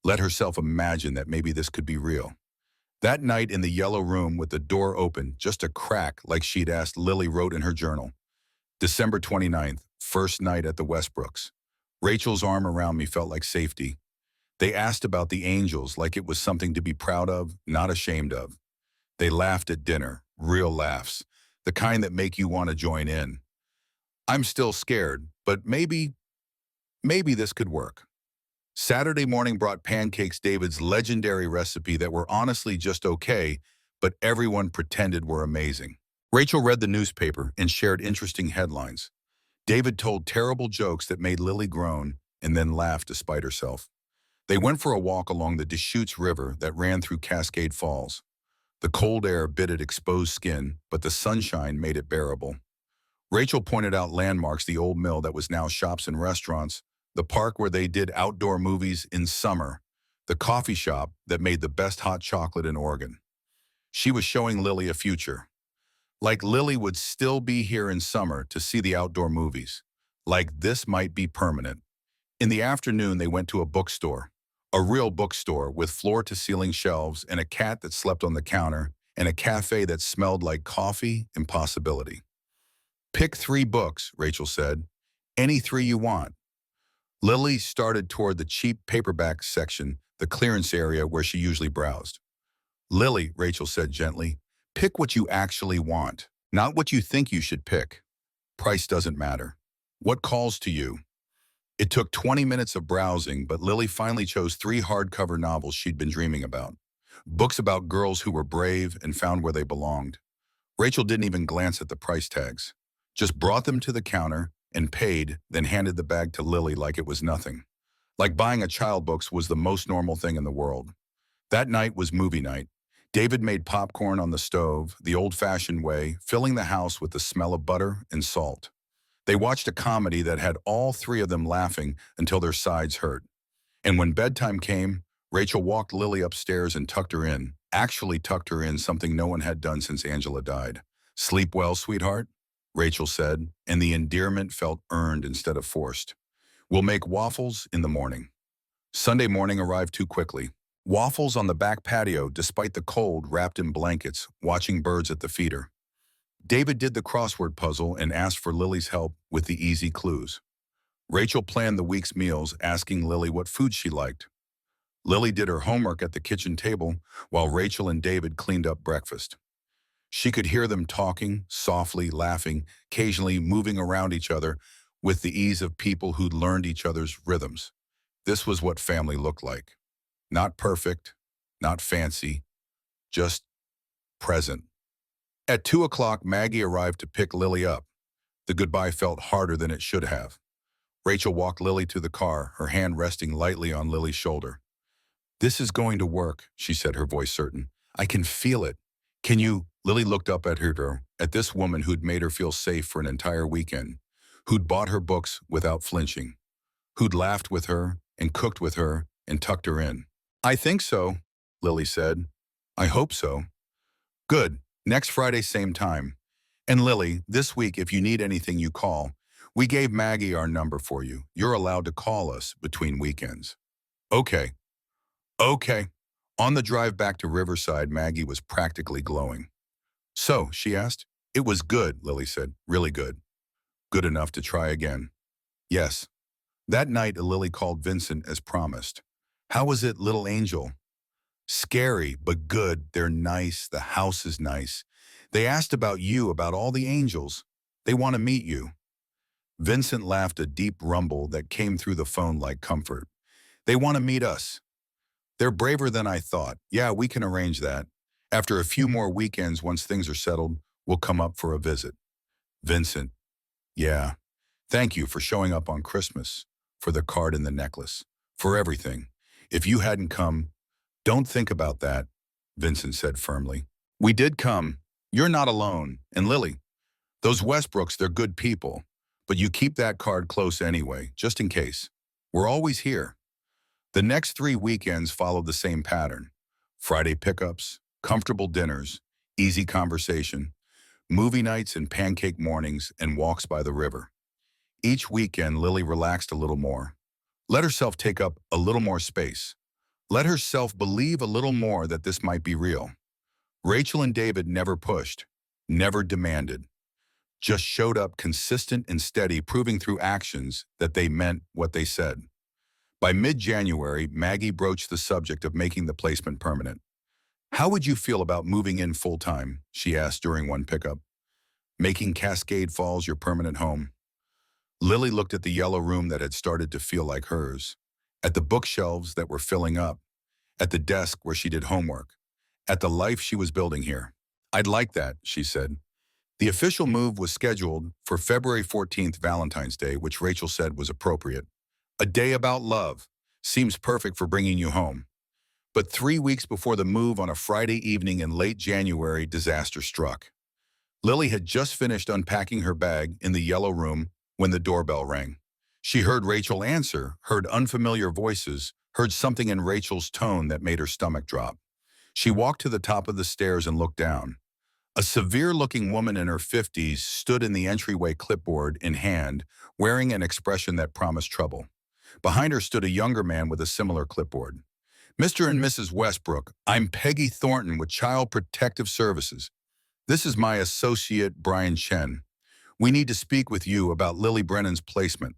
let herself imagine that maybe this could be real. That night in the yellow room with the door open, just a crack like she'd asked, Lily wrote in her journal, December 29th, first night at the Westbrooks. Rachel's arm around me felt like safety. They asked about the angels like it was something to be proud of, not ashamed of. They laughed at dinner, real laughs, the kind that make you want to join in. I'm still scared, but maybe this could work. Saturday morning brought pancakes, David's legendary recipe that were honestly just okay, but everyone pretended were amazing. Rachel read the newspaper and shared interesting headlines. David told terrible jokes that made Lily groan and then laugh despite herself. They went for a walk along the Deschutes River that ran through Cascade Falls. The cold air bit at exposed skin, but the sunshine made it bearable. Rachel pointed out landmarks, the old mill that was now shops and restaurants, the park where they did outdoor movies in summer, the coffee shop that made the best hot chocolate in Oregon. She was showing Lily a future. Like Lily would still be here in summer to see the outdoor movies. Like this might be permanent. In the afternoon, they went to a bookstore. A real bookstore with floor-to-ceiling shelves and a cat that slept on the counter and a cafe that smelled like coffee and possibility. Pick 3 books, Rachel said. Any 3 you want. Lily started toward the cheap paperback section, the clearance area where she usually browsed. Lily, Rachel said gently, pick what you actually want, not what you think you should pick. Price doesn't matter. What calls to you? It took 20 minutes of browsing, but Lily finally chose 3 hardcover novels she'd been dreaming about. Books about girls who were brave and found where they belonged. Rachel didn't even glance at the price tags. Just brought them to the counter and paid, then handed the bag to Lily like it was nothing. Like buying a child books was the most normal thing in the world. That night was movie night. David made popcorn on the stove, the old-fashioned way, filling the house with the smell of butter and salt. They watched a comedy that had all 3 of them laughing until their sides hurt. And when bedtime came, Rachel walked Lily upstairs and tucked her in, actually tucked her in, something no one had done since Angela died. Sleep well, sweetheart, Rachel said, and the endearment felt earned instead of forced. We'll make waffles in the morning. Sunday morning arrived too quickly. Waffles on the back patio, despite the cold, wrapped in blankets, watching birds at the feeder. David did the crossword puzzle and asked for Lily's help with the easy clues. Rachel planned the week's meals, asking Lily what food she liked. Lily did her homework at the kitchen table while Rachel and David cleaned up breakfast. She could hear them talking, softly, laughing, occasionally moving around each other with the ease of people who'd learned each other's rhythms. This was what family looked like. Not perfect, not fancy, just present. At 2 o'clock, Maggie arrived to pick Lily up. The goodbye felt harder than it should have. Rachel walked Lily to the car, her hand resting lightly on Lily's shoulder. This is going to work, she said, her voice certain. I can feel it. Can you? Lily looked up at her, at this woman who'd made her feel safe for an entire weekend, who'd bought her books without flinching, who'd laughed with her and cooked with her and tucked her in. I think so, Lily said. I hope so. Good. Next Friday, same time. And Lily, this week, if you need anything, you call. We gave Maggie our number for you. You're allowed to call us between weekends. Okay. Okay. On the drive back to Riverside, Maggie was practically glowing. So, she asked. It was good, Lily said. Really good. Good enough to try again. Yes. That night, Lily called Vincent as promised. How was it, little angel? Scary, but good. They're nice. The house is nice. They asked about you, about all the angels. They want to meet you. Vincent laughed, a deep rumble that came through the phone like comfort. They want to meet us. They're braver than I thought. Yeah, we can arrange that. After a few more weekends, once things are settled, we'll come up for a visit. Vincent. Yeah. Thank you for showing up on Christmas, for the card and the necklace, for everything. If you hadn't come, don't think about that, Vincent said firmly. We did come. You're not alone. And Lily, those Westbrooks, they're good people. But you keep that card close anyway, just in case. We're always here. The next 3 weekends followed the same pattern. Friday pickups, comfortable dinners, easy conversation, movie nights and pancake mornings, and walks by the river. Each weekend, Lily relaxed a little more. Let herself take up a little more space. Let herself believe a little more that this might be real. Rachel and David never pushed, never demanded, just showed up consistent and steady, proving through actions that they meant what they said. By mid-January, Maggie broached the subject of making the placement permanent. "How would you feel about moving in full-time?" she asked during one pickup. "Making Cascade Falls your permanent home?" Lily looked at the yellow room that had started to feel like hers, at the bookshelves that were filling up, at the desk where she did homework, at the life she was building here. "I'd like that," she said. The official move was scheduled for February 14th, Valentine's Day, which Rachel said was appropriate. A day about love. Seems perfect for bringing you home. But 3 weeks before the move on a Friday evening in late January, disaster struck. Lily had just finished unpacking her bag in the yellow room when the doorbell rang. She heard Rachel answer, heard unfamiliar voices, heard something in Rachel's tone that made her stomach drop. She walked to the top of the stairs and looked down. A severe-looking woman in her 50s stood in the entryway, clipboard in hand, wearing an expression that promised trouble. Behind her stood a younger man with a similar clipboard. "Mr. and Mrs. Westbrook, I'm Peggy Thornton with Child Protective Services. This is my associate, Brian Chen. We need to speak with you about Lily Brennan's placement."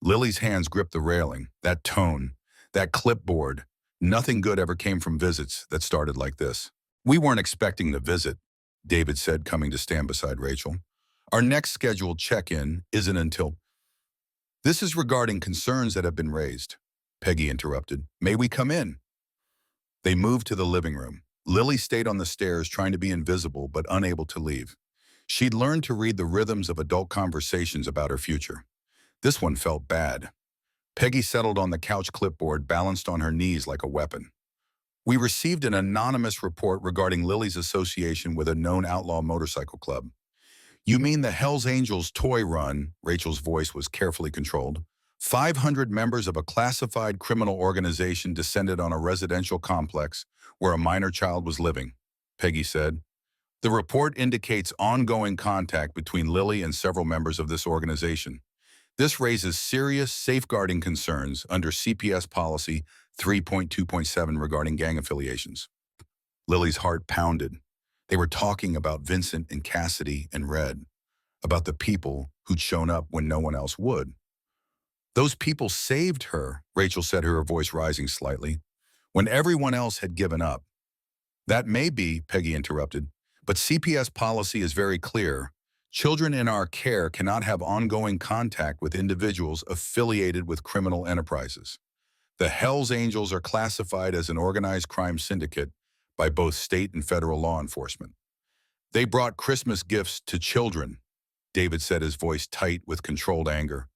Lily's hands gripped the railing, that tone, that clipboard. Nothing good ever came from visits that started like this. "We weren't expecting the visit," David said, coming to stand beside Rachel. "Our next scheduled check-in isn't until—" "This is regarding concerns that have been raised," Peggy interrupted. "May we come in?" They moved to the living room. Lily stayed on the stairs, trying to be invisible but unable to leave. She'd learned to read the rhythms of adult conversations about her future. This one felt bad. Peggy settled on the couch, clipboard balanced on her knees like a weapon. "We received an anonymous report regarding Lily's association with a known outlaw motorcycle club." "You mean the Hells Angels toy run?" Rachel's voice was carefully controlled. 500 members of a classified criminal organization descended on a residential complex where a minor child was living, Peggy said. "The report indicates ongoing contact between Lily and several members of this organization. This raises serious safeguarding concerns under CPS Policy 3.2.7 regarding gang affiliations." Lily's heart pounded. They were talking about Vincent and Cassidy and Red, about the people who'd shown up when no one else would. "Those people saved her," Rachel said, her voice rising slightly, "when everyone else had given up." "That may be," Peggy interrupted, "but CPS policy is very clear. Children in our care cannot have ongoing contact with individuals affiliated with criminal enterprises. The Hells Angels are classified as an organized crime syndicate by both state and federal law enforcement. They brought Christmas gifts to children," David said, his voice tight with controlled anger.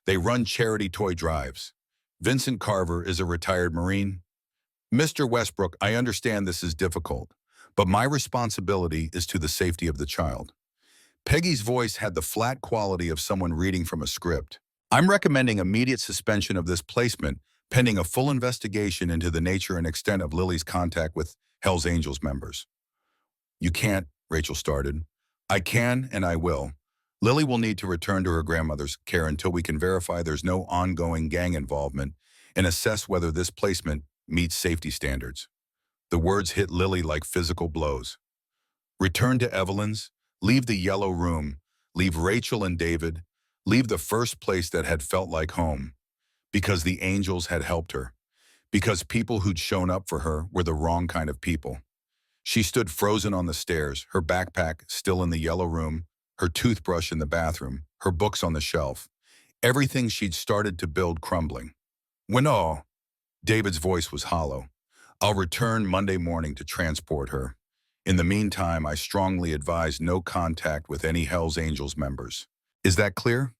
"They run charity toy drives. Vincent Carver is a retired Marine. Mr. Westbrook, I understand this is difficult, but my responsibility is to the safety of the child." Peggy's voice had the flat quality of someone reading from a script. "I'm recommending immediate suspension of this placement, pending a full investigation into the nature and extent of Lily's contact with Hells Angels members." "You can't," Rachel started. "I can and I will. Lily will need to return to her grandmother's care until we can verify there's no ongoing gang involvement and assess whether this placement meets safety standards." The words hit Lily like physical blows. Return to Evelyn's, leave the yellow room, leave Rachel and David, leave the first place that had felt like home. Because the angels had helped her. Because people who'd shown up for her were the wrong kind of people. She stood frozen on the stairs, her backpack still in the yellow room, her toothbrush in the bathroom, her books on the shelf. Everything she'd started to build crumbling. "When David's voice was hollow. "I'll return Monday morning to transport her. In the meantime, I strongly advise no contact with any Hells Angels members. Is that clear?"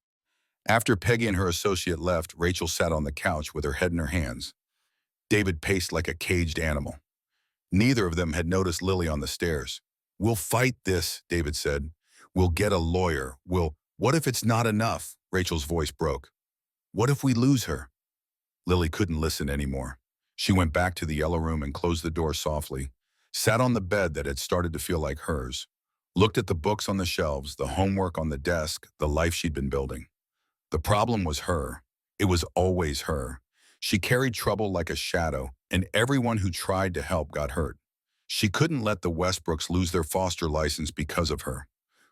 After Peggy and her associate left, Rachel sat on the couch with her head in her hands. David paced like a caged animal. Neither of them had noticed Lily on the stairs. "We'll fight this," David said. "We'll get a lawyer. What if it's not enough?" Rachel's voice broke. "What if we lose her?" Lily couldn't listen anymore. She went back to the yellow room and closed the door softly, sat on the bed that had started to feel like hers, looked at the books on the shelves, the homework on the desk, the life she'd been building. The problem was her. It was always her. She carried trouble like a shadow, and everyone who tried to help got hurt. She couldn't let the Westbrooks lose their foster license because of her.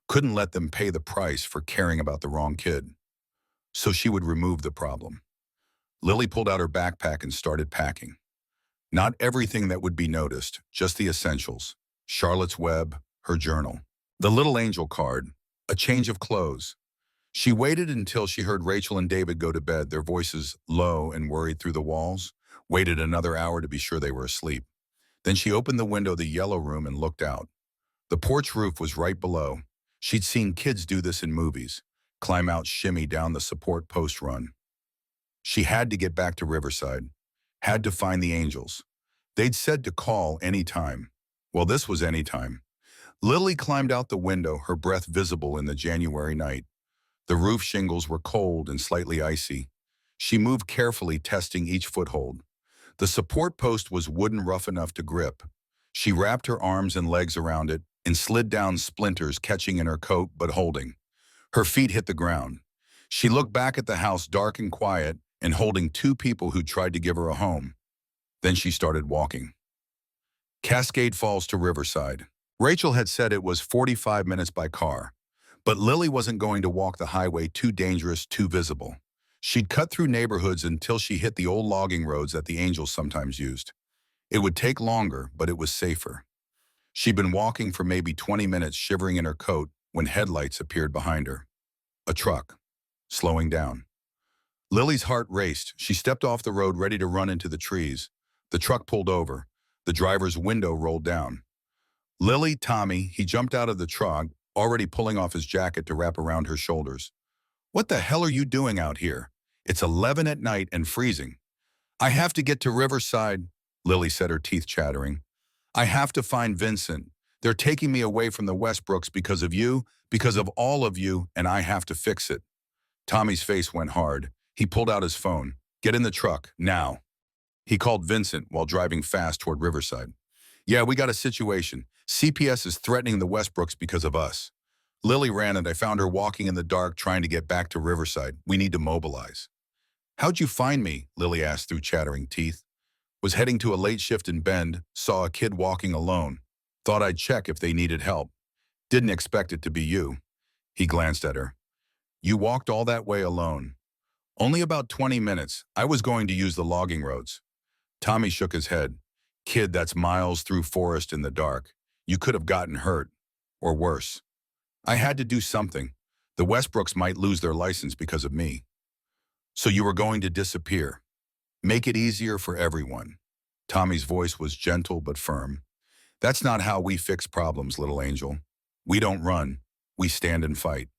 Couldn't let them pay the price for caring about the wrong kid. So she would remove the problem. Lily pulled out her backpack and started packing. Not everything that would be noticed, just the essentials. Charlotte's Web, her journal. The little angel card. A change of clothes. She waited until she heard Rachel and David go to bed, their voices low and worried through the walls. Waited another hour to be sure they were asleep. Then she opened the window of the yellow room and looked out. The porch roof was right below. She'd seen kids do this in movies. Climb out, shimmy down the support post run. She had to get back to Riverside. Had to find the angels. They'd said to call any time. Well, this was any time. Lily climbed out the window, her breath visible in the January night. The roof shingles were cold and slightly icy. She moved carefully, testing each foothold. The support post was wooden, rough enough to grip. She wrapped her arms and legs around it and slid down, splinters catching in her coat but holding. Her feet hit the ground. She looked back at the house, dark and quiet, and holding two people who tried to give her a home. Then she started walking. Cascade Falls to Riverside. Rachel had said it was 45 minutes by car. But Lily wasn't going to walk the highway, too dangerous, too visible. She'd cut through neighborhoods until she hit the old logging roads that the angels sometimes used. It would take longer, but it was safer. She'd been walking for maybe 20 minutes, shivering in her coat, when headlights appeared behind her. A truck. Slowing down. Lily's heart raced. She stepped off the road, ready to run into the trees. The truck pulled over. The driver's window rolled down. Lily, Tommy, he jumped out of the truck, already pulling off his jacket to wrap around her shoulders. "What the hell are you doing out here? It's 11 at night and freezing." "I have to get to Riverside," Lily said, her teeth chattering. "I have to find Vincent. They're taking me away from the Westbrooks because of you, because of all of you, and I have to fix it." Tommy's face went hard. He pulled out his phone. "Get in the truck, now." He called Vincent while driving fast toward Riverside. "Yeah, we got a situation. CPS is threatening the Westbrooks because of us." Lily ran and I found her walking in the dark trying to get back to Riverside. "We need to mobilize." "How'd you find me?" Lily asked through chattering teeth. "Was heading to a late shift in Bend, saw a kid walking alone. Thought I'd check if they needed help. Didn't expect it to be you." He glanced at her. "You walked all that way alone?" "Only about 20 minutes. I was going to use the logging roads." Tommy shook his head. "Kid, that's miles through forest in the dark. You could have gotten hurt. Or worse." "I had to do something. The Westbrooks might lose their license because of me." "So you were going to disappear. Make it easier for everyone." Tommy's voice was gentle but firm. "That's not how we fix problems, little angel. We don't run. We stand and fight."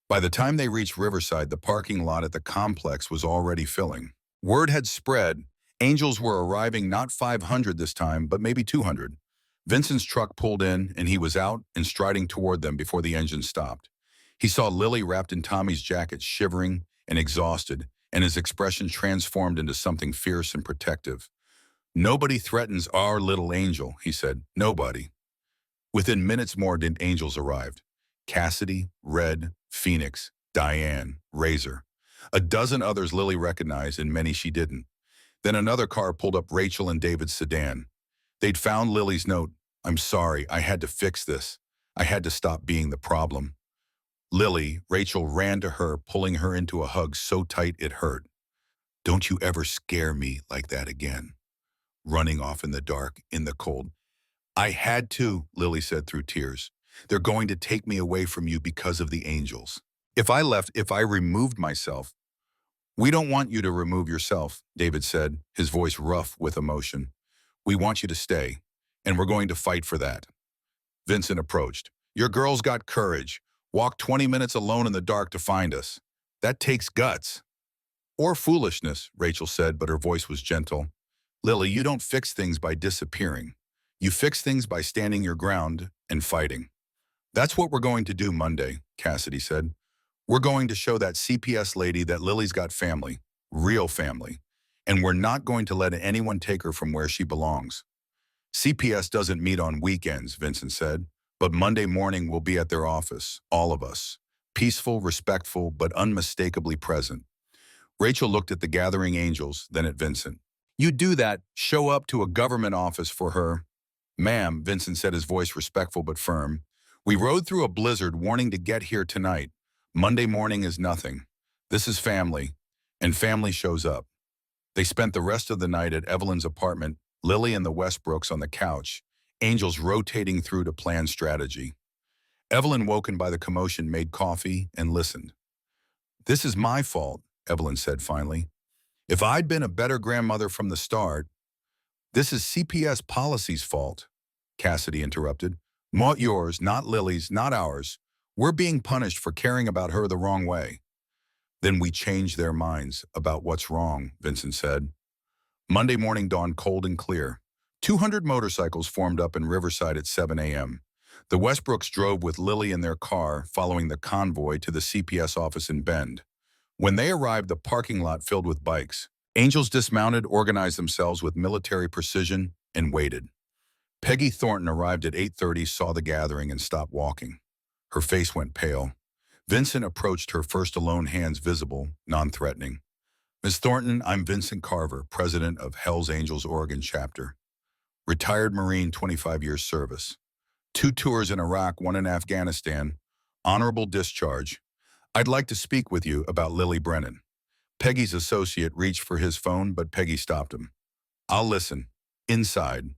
By the time they reached Riverside, the parking lot at the complex was already filling. Word had spread. Angels were arriving, not 500 this time, but maybe 200. Vincent's truck pulled in, and he was out and striding toward them before the engine stopped. He saw Lily wrapped in Tommy's jacket, shivering and exhausted, and his expression transformed into something fierce and protective. "Nobody threatens our little angel," he said. "Nobody." Within minutes more, angels arrived. Cassidy, Red, Phoenix, Diane, Razor. A dozen others Lily recognized, and many she didn't. Then another car pulled up, Rachel and David's sedan. They'd found Lily's note. "I'm sorry, I had to fix this. I had to stop being the problem." Lily, Rachel ran to her, pulling her into a hug so tight it hurt. "Don't you ever scare me like that again." Running off in the dark, in the cold. "I had to," Lily said through tears. "They're going to take me away from you because of the angels. If I left, if I removed myself." "We don't want you to remove yourself," David said, his voice rough with emotion. "We want you to stay, and we're going to fight for that." Vincent approached. "Your girl's got courage. Walked 20 minutes alone in the dark to find us. That takes guts." "Or foolishness," Rachel said, but her voice was gentle. "Lily, you don't fix things by disappearing. You fix things by standing your ground and fighting." "That's what we're going to do Monday," Cassidy said. "We're going to show that CPS lady that Lily's got family, real family, and we're not going to let anyone take her from where she belongs." "CPS doesn't meet on weekends," Vincent said, "but Monday morning we'll be at their office, all of us, peaceful, respectful, but unmistakably present." Rachel looked at the gathering angels, then at Vincent. "You do that, show up to a government office for her." "Ma'am," Vincent said, his voice respectful but firm, "we rode through a blizzard warning to get here tonight. Monday morning is nothing. This is family, and family shows up." They spent the rest of the night at Evelyn's apartment, Lily and the Westbrooks on the couch, Angels rotating through to plan strategy. Evelyn, woken by the commotion, made coffee and listened. "This is my fault," Evelyn said finally. "If I'd been a better grandmother from the start—" "This is CPS policy's fault," Cassidy interrupted. "Not yours, not Lily's, not ours. We're being punished for caring about her the wrong way." "Then we changed their minds about what's wrong," Vincent said. Monday morning dawned cold and clear. 200 motorcycles formed up in Riverside at 7 a.m. The Westbrooks drove with Lily in their car, following the convoy to the CPS office in Bend. When they arrived, the parking lot filled with bikes. Angels dismounted, organized themselves with military precision, and waited. Peggy Thornton arrived at 8:30, saw the gathering, and stopped walking. Her face went pale. Vincent approached her, first alone, hands visible, non-threatening. "Miss Thornton, I'm Vincent Carver, president of Hell's Angels Oregon chapter. Retired Marine, 25 years service. 2 tours in Iraq, 1 in Afghanistan. Honorable discharge. I'd like to speak with you about Lily Brennan." Peggy's associate reached for his phone, but Peggy stopped him. "I'll listen. Inside.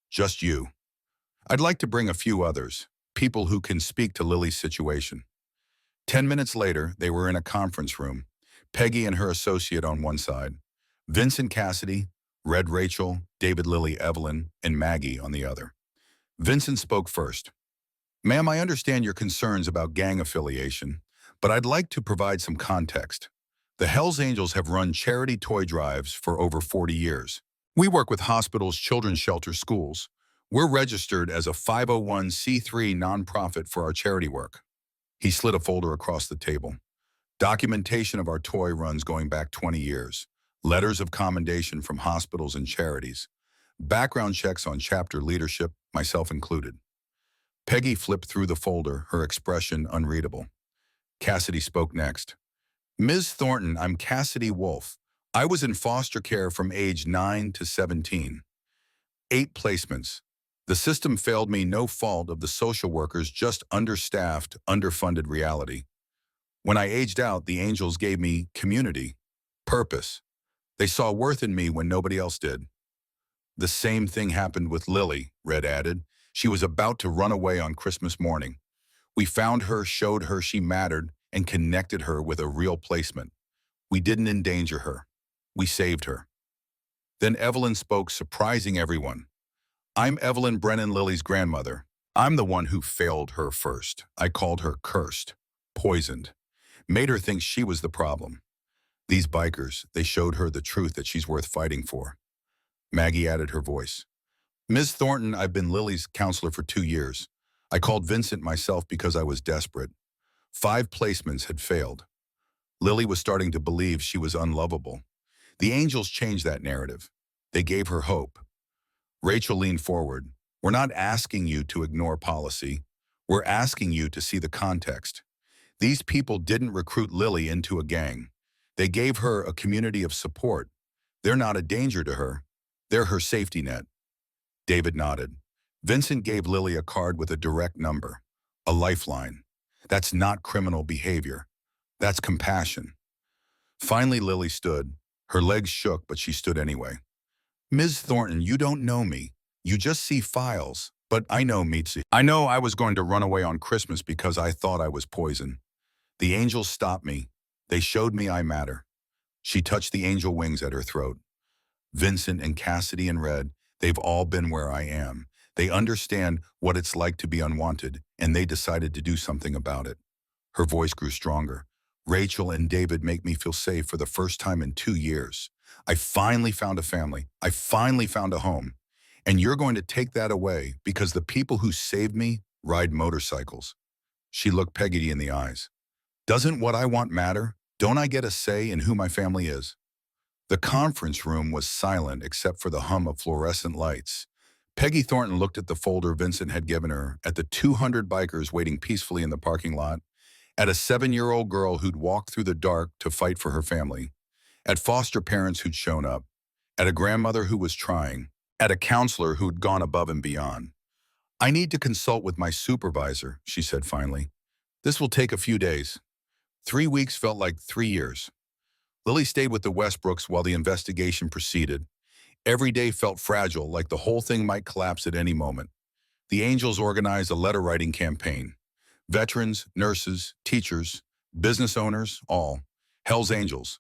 Just you. I'd like to bring a few others, people who can speak to Lily's situation." 10 minutes later, they were in a conference room. Peggy and her associate on one side, Vincent Cassidy, Red Rachel, David Lily Evelyn, and Maggie on the other. Vincent spoke first. "Ma'am, I understand your concerns about gang affiliation, but I'd like to provide some context. The Hells Angels have run charity toy drives for over 40 years. We work with hospitals, children's shelters, schools. We're registered as a 501c3 nonprofit for our charity work." He slid a folder across the table. "Documentation of our toy runs going back 20 years. Letters of commendation from hospitals and charities. Background checks on chapter leadership, myself included." Peggy flipped through the folder, her expression unreadable. Cassidy spoke next. "Ms. Thornton, I'm Cassidy Wolf. I was in foster care from age 9 to 17. 8 placements. The system failed me, no fault of the social workers, just understaffed, underfunded reality. When I aged out, the Angels gave me community, purpose. They saw worth in me when nobody else did." "The same thing happened with Lily," Red added. "She was about to run away on Christmas morning. We found her, showed her she mattered, and connected her with a real placement. We didn't endanger her. We saved her." Then Evelyn spoke, surprising everyone. "I'm Evelyn Brennan, Lily's grandmother. I'm the one who failed her first. I called her cursed, poisoned, made her think she was the problem. These bikers, they showed her the truth that she's worth fighting for." Maggie added her voice. "Ms. Thornton, I've been Lily's counselor for 2 years. I called Vincent myself because I was desperate. 5 placements had failed. Lily was starting to believe she was unlovable. The Angels changed that narrative. They gave her hope." Rachel leaned forward. "We're not asking you to ignore policy. We're asking you to see the context. These people didn't recruit Lily into a gang. They gave her a community of support. They're not a danger to her. They're her safety net." David nodded. Vincent gave Lily a card with a direct number, a lifeline. That's not criminal behavior. That's compassion. Finally, Lily stood. Her legs shook, but she stood anyway. "Ms. Thornton, you don't know me. You just see files. But I know Mitzi. I know I was going to run away on Christmas because I thought I was poison. The Angels stopped me. They showed me I matter." She touched the angel wings at her throat. "Vincent and Cassidy and Red, they've all been where I am. They understand what it's like to be unwanted, and they decided to do something about it." Her voice grew stronger. "Rachel and David make me feel safe for the first time in 2 years. I finally found a family. I finally found a home. And you're going to take that away because the people who saved me ride motorcycles." She looked Peggy in the eyes. "Doesn't what I want matter? Don't I get a say in who my family is?" The conference room was silent except for the hum of fluorescent lights. Peggy Thornton looked at the folder Vincent had given her, at the 200 bikers waiting peacefully in the parking lot, at a 7-year-old girl who'd walked through the dark to fight for her family, at foster parents who'd shown up, at a grandmother who was trying, at a counselor who'd gone above and beyond. "I need to consult with my supervisor," she said finally. "This will take a few days." 3 weeks felt like 3 years. Lily stayed with the Westbrooks while the investigation proceeded. Every day felt fragile, like the whole thing might collapse at any moment. The Angels organized a letter-writing campaign. Veterans, nurses, teachers, business owners, all. Hell's Angels.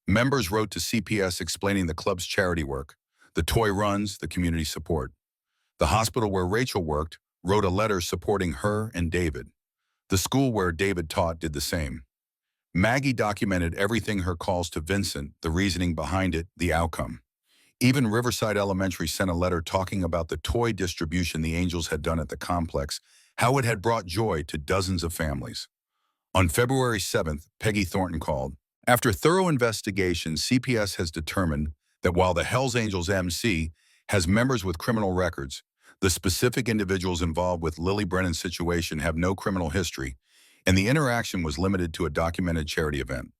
Members wrote to CPS explaining the club's charity work, the toy runs, the community support. The hospital where Rachel worked wrote a letter supporting her and David. The school where David taught did the same. Maggie documented everything: her calls to Vincent, the reasoning behind it, the outcome. Even Riverside Elementary sent a letter talking about the toy distribution the Angels had done at the complex, how it had brought joy to dozens of families. On February 7th, Peggy Thornton called. After thorough investigation, CPS has determined that while the Hells Angels MC has members with criminal records, the specific individuals involved with Lily Brennan's situation have no criminal history, and the interaction was limited to a documented charity event.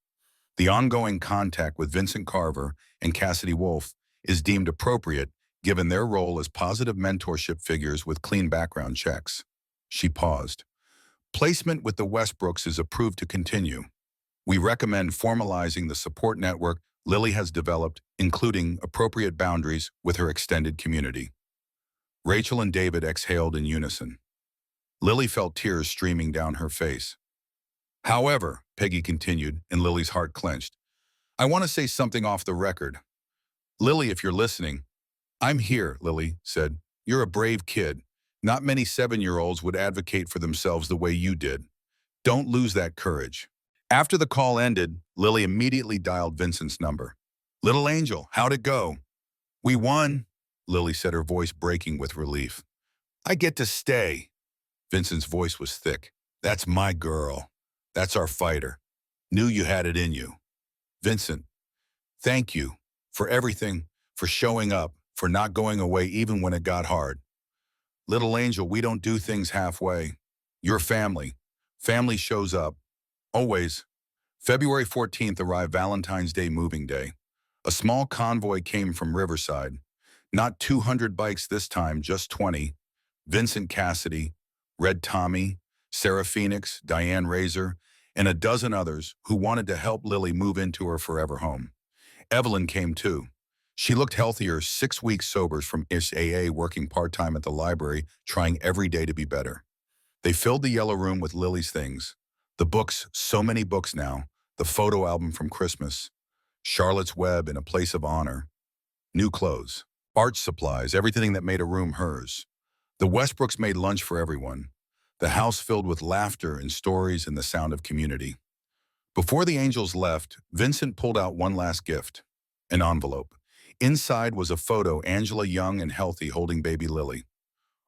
The ongoing contact with Vincent Carver and Cassidy Wolf is deemed appropriate given their role as positive mentorship figures with clean background checks. She paused. Placement with the Westbrooks is approved to continue. We recommend formalizing the support network Lily has developed, including appropriate boundaries with her extended community. Rachel and David exhaled in unison. Lily felt tears streaming down her face. However, Peggy continued, and Lily's heart clenched, I want to say something off the record. Lily, if you're listening, I'm here, Lily said. You're a brave kid. Not many 7-year-olds would advocate for themselves the way you did. Don't lose that courage. After the call ended, Lily immediately dialed Vincent's number. Little Angel, how'd it go? We won, Lily said, her voice breaking with relief. I get to stay. Vincent's voice was thick. That's my girl. That's our fighter. Knew you had it in you. Vincent, thank you for everything, for showing up, for not going away even when it got hard. Little Angel, we don't do things halfway. Your family. Family shows up. Always. February 14th arrived Valentine's Day moving day. A small convoy came from Riverside. Not 200 bikes this time, just 20. Vincent Cassidy, Red Tommy, Sarah Phoenix, Diane Razor, and a dozen others who wanted to help Lily move into her forever home. Evelyn came too. She looked healthier, 6 weeks sober from SAA, working part-time at the library, trying every day to be better. They filled the yellow room with Lily's things. The books, so many books now, the photo album from Christmas, Charlotte's Web in a place of honor, new clothes, art supplies, everything that made a room hers. The Westbrooks made lunch for everyone. The house filled with laughter and stories and the sound of community. Before the Angels left, Vincent pulled out one last gift, an envelope. Inside was a photo, Angela young and healthy holding baby Lily.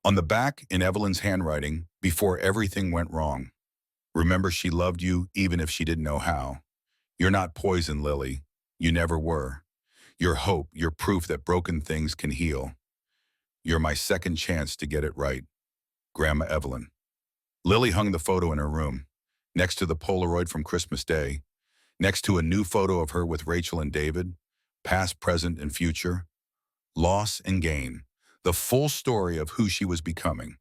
On the back, in Evelyn's handwriting, before everything went wrong. Remember, she loved you even if she didn't know how. You're not poison, Lily. You never were. You're hope, you're proof that broken things can heal. You're my second chance to get it right. Grandma Evelyn. Lily hung the photo in her room, next to the Polaroid from Christmas Day, next to a new photo of her with Rachel and David, past, present, and future, loss and gain, the full story of who she was becoming.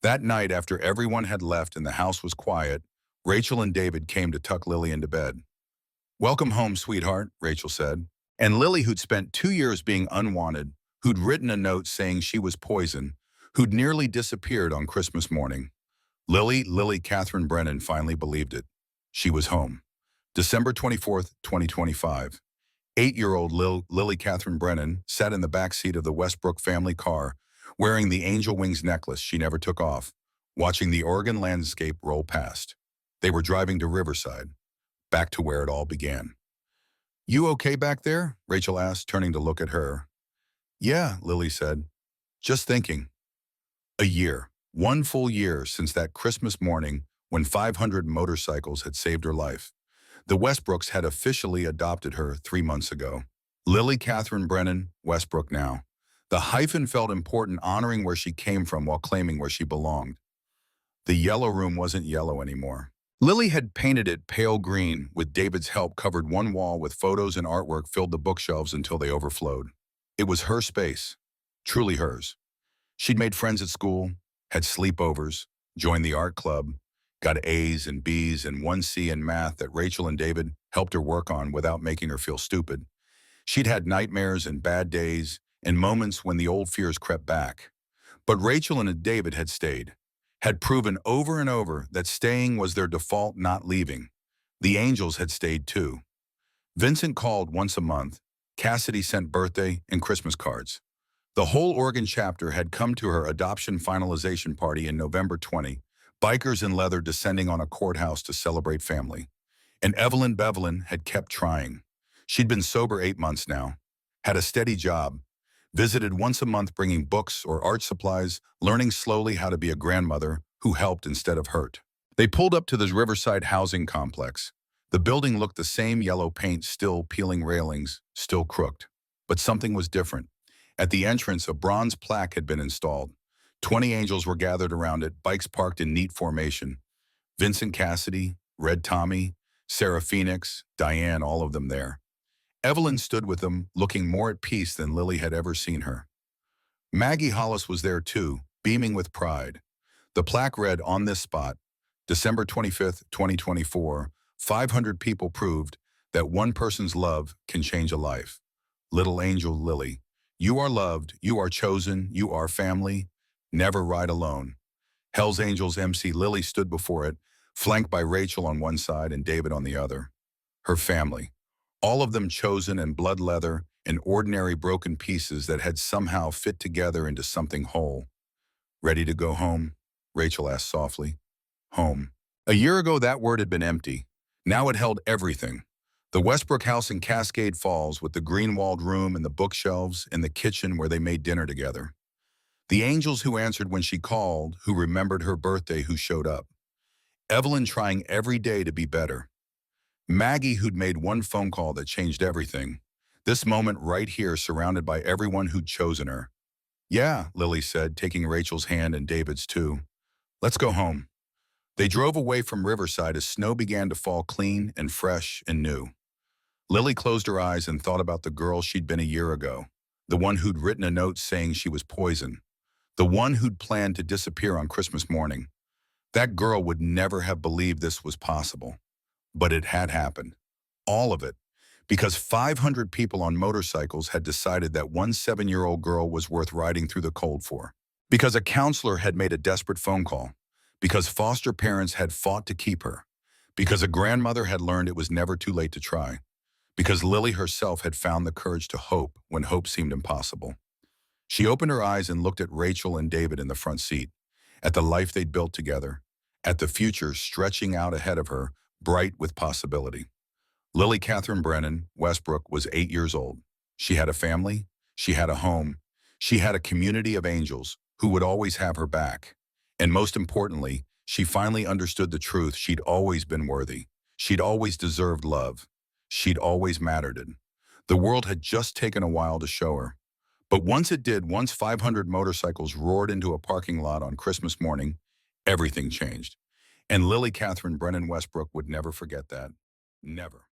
That night, after everyone had left and the house was quiet, Rachel and David came to tuck Lily into bed. Welcome home, sweetheart, Rachel said. And Lily, who'd spent 2 years being unwanted, who'd written a note saying she was poison, who'd nearly disappeared on Christmas morning. Lily Catherine Brennan finally believed it. She was home. December 24th, 2025. 8-year-old Lily Catherine Brennan sat in the back seat of the Westbrook family car, wearing the angel wings necklace she never took off, watching the Oregon landscape roll past. They were driving to Riverside, back to where it all began. You okay back there? Rachel asked, turning to look at her. Yeah, Lily said. Just thinking. A year, one full year since that Christmas morning when 500 motorcycles had saved her life. The Westbrooks had officially adopted her 3 months ago. Lily Catherine Brennan, Westbrook now. The hyphen felt important, honoring where she came from while claiming where she belonged. The yellow room wasn't yellow anymore. Lily had painted it pale green. With David's help, covered one wall with photos and artwork, filled the bookshelves until they overflowed. It was her space, truly hers. She'd made friends at school, had sleepovers, joined the art club, got A's and B's and one C in math that Rachel and David helped her work on without making her feel stupid. She'd had nightmares and bad days and moments when the old fears crept back. But Rachel and David had stayed, had proven over and over that staying was their default, not leaving. The angels had stayed too. Vincent called once a month. Cassidy sent birthday and Christmas cards. The whole Oregon chapter had come to her adoption finalization party in November 20, bikers in leather descending on a courthouse to celebrate family. And Evelyn Bevelin had kept trying. She'd been sober 8 months now, had a steady job, visited once a month bringing books or art supplies, learning slowly how to be a grandmother who helped instead of hurt. They pulled up to the Riverside housing complex. The building looked the same, yellow paint, still peeling railings, still crooked. But something was different. At the entrance, a bronze plaque had been installed. 20 angels were gathered around it, bikes parked in neat formation. Vincent Cassidy, Red Tommy, Sarah Phoenix, Diane, all of them there. Evelyn stood with them, looking more at peace than Lily had ever seen her. Maggie Hollis was there too, beaming with pride. The plaque read, "On this spot, December 25th, 2024, 500 people proved that one person's love can change a life. Little angel Lily, you are loved, you are chosen, you are family. Never ride alone." Hell's Angels MC Lily stood before it, flanked by Rachel on one side and David on the other. Her family. All of them chosen in blood leather and ordinary broken pieces that had somehow fit together into something whole. "Ready to go home?" Rachel asked softly. Home. A year ago, that word had been empty. Now it held everything. The Westbrook house in Cascade Falls with the green-walled room and the bookshelves and the kitchen where they made dinner together. The angels who answered when she called, who remembered her birthday, who showed up. Evelyn trying every day to be better. Maggie who'd made one phone call that changed everything. This moment right here, surrounded by everyone who'd chosen her. "Yeah," Lily said, taking Rachel's hand and David's too. "Let's go home." They drove away from Riverside as snow began to fall, clean and fresh and new. Lily closed her eyes and thought about the girl she'd been a year ago, the one who'd written a note saying she was poison, the one who'd planned to disappear on Christmas morning. That girl would never have believed this was possible. But it had happened. All of it. Because 500 people on motorcycles had decided that one 7-year-old girl was worth riding through the cold for. Because a counselor had made a desperate phone call. Because foster parents had fought to keep her. Because a grandmother had learned it was never too late to try. Because Lily herself had found the courage to hope when hope seemed impossible. She opened her eyes and looked at Rachel and David in the front seat, at the life they'd built together, at the future stretching out ahead of her, bright with possibility. Lily Catherine Brennan, Westbrook, was 8 years old. She had a family, she had a home, she had a community of angels who would always have her back. And most importantly, she finally understood the truth: she'd always been worthy. She'd always deserved love. She'd always mattered. The world had just taken a while to show her. But once it did, once 500 motorcycles roared into a parking lot on Christmas morning, everything changed. And Lily Catherine Brennan Westbrook would never forget that. Never.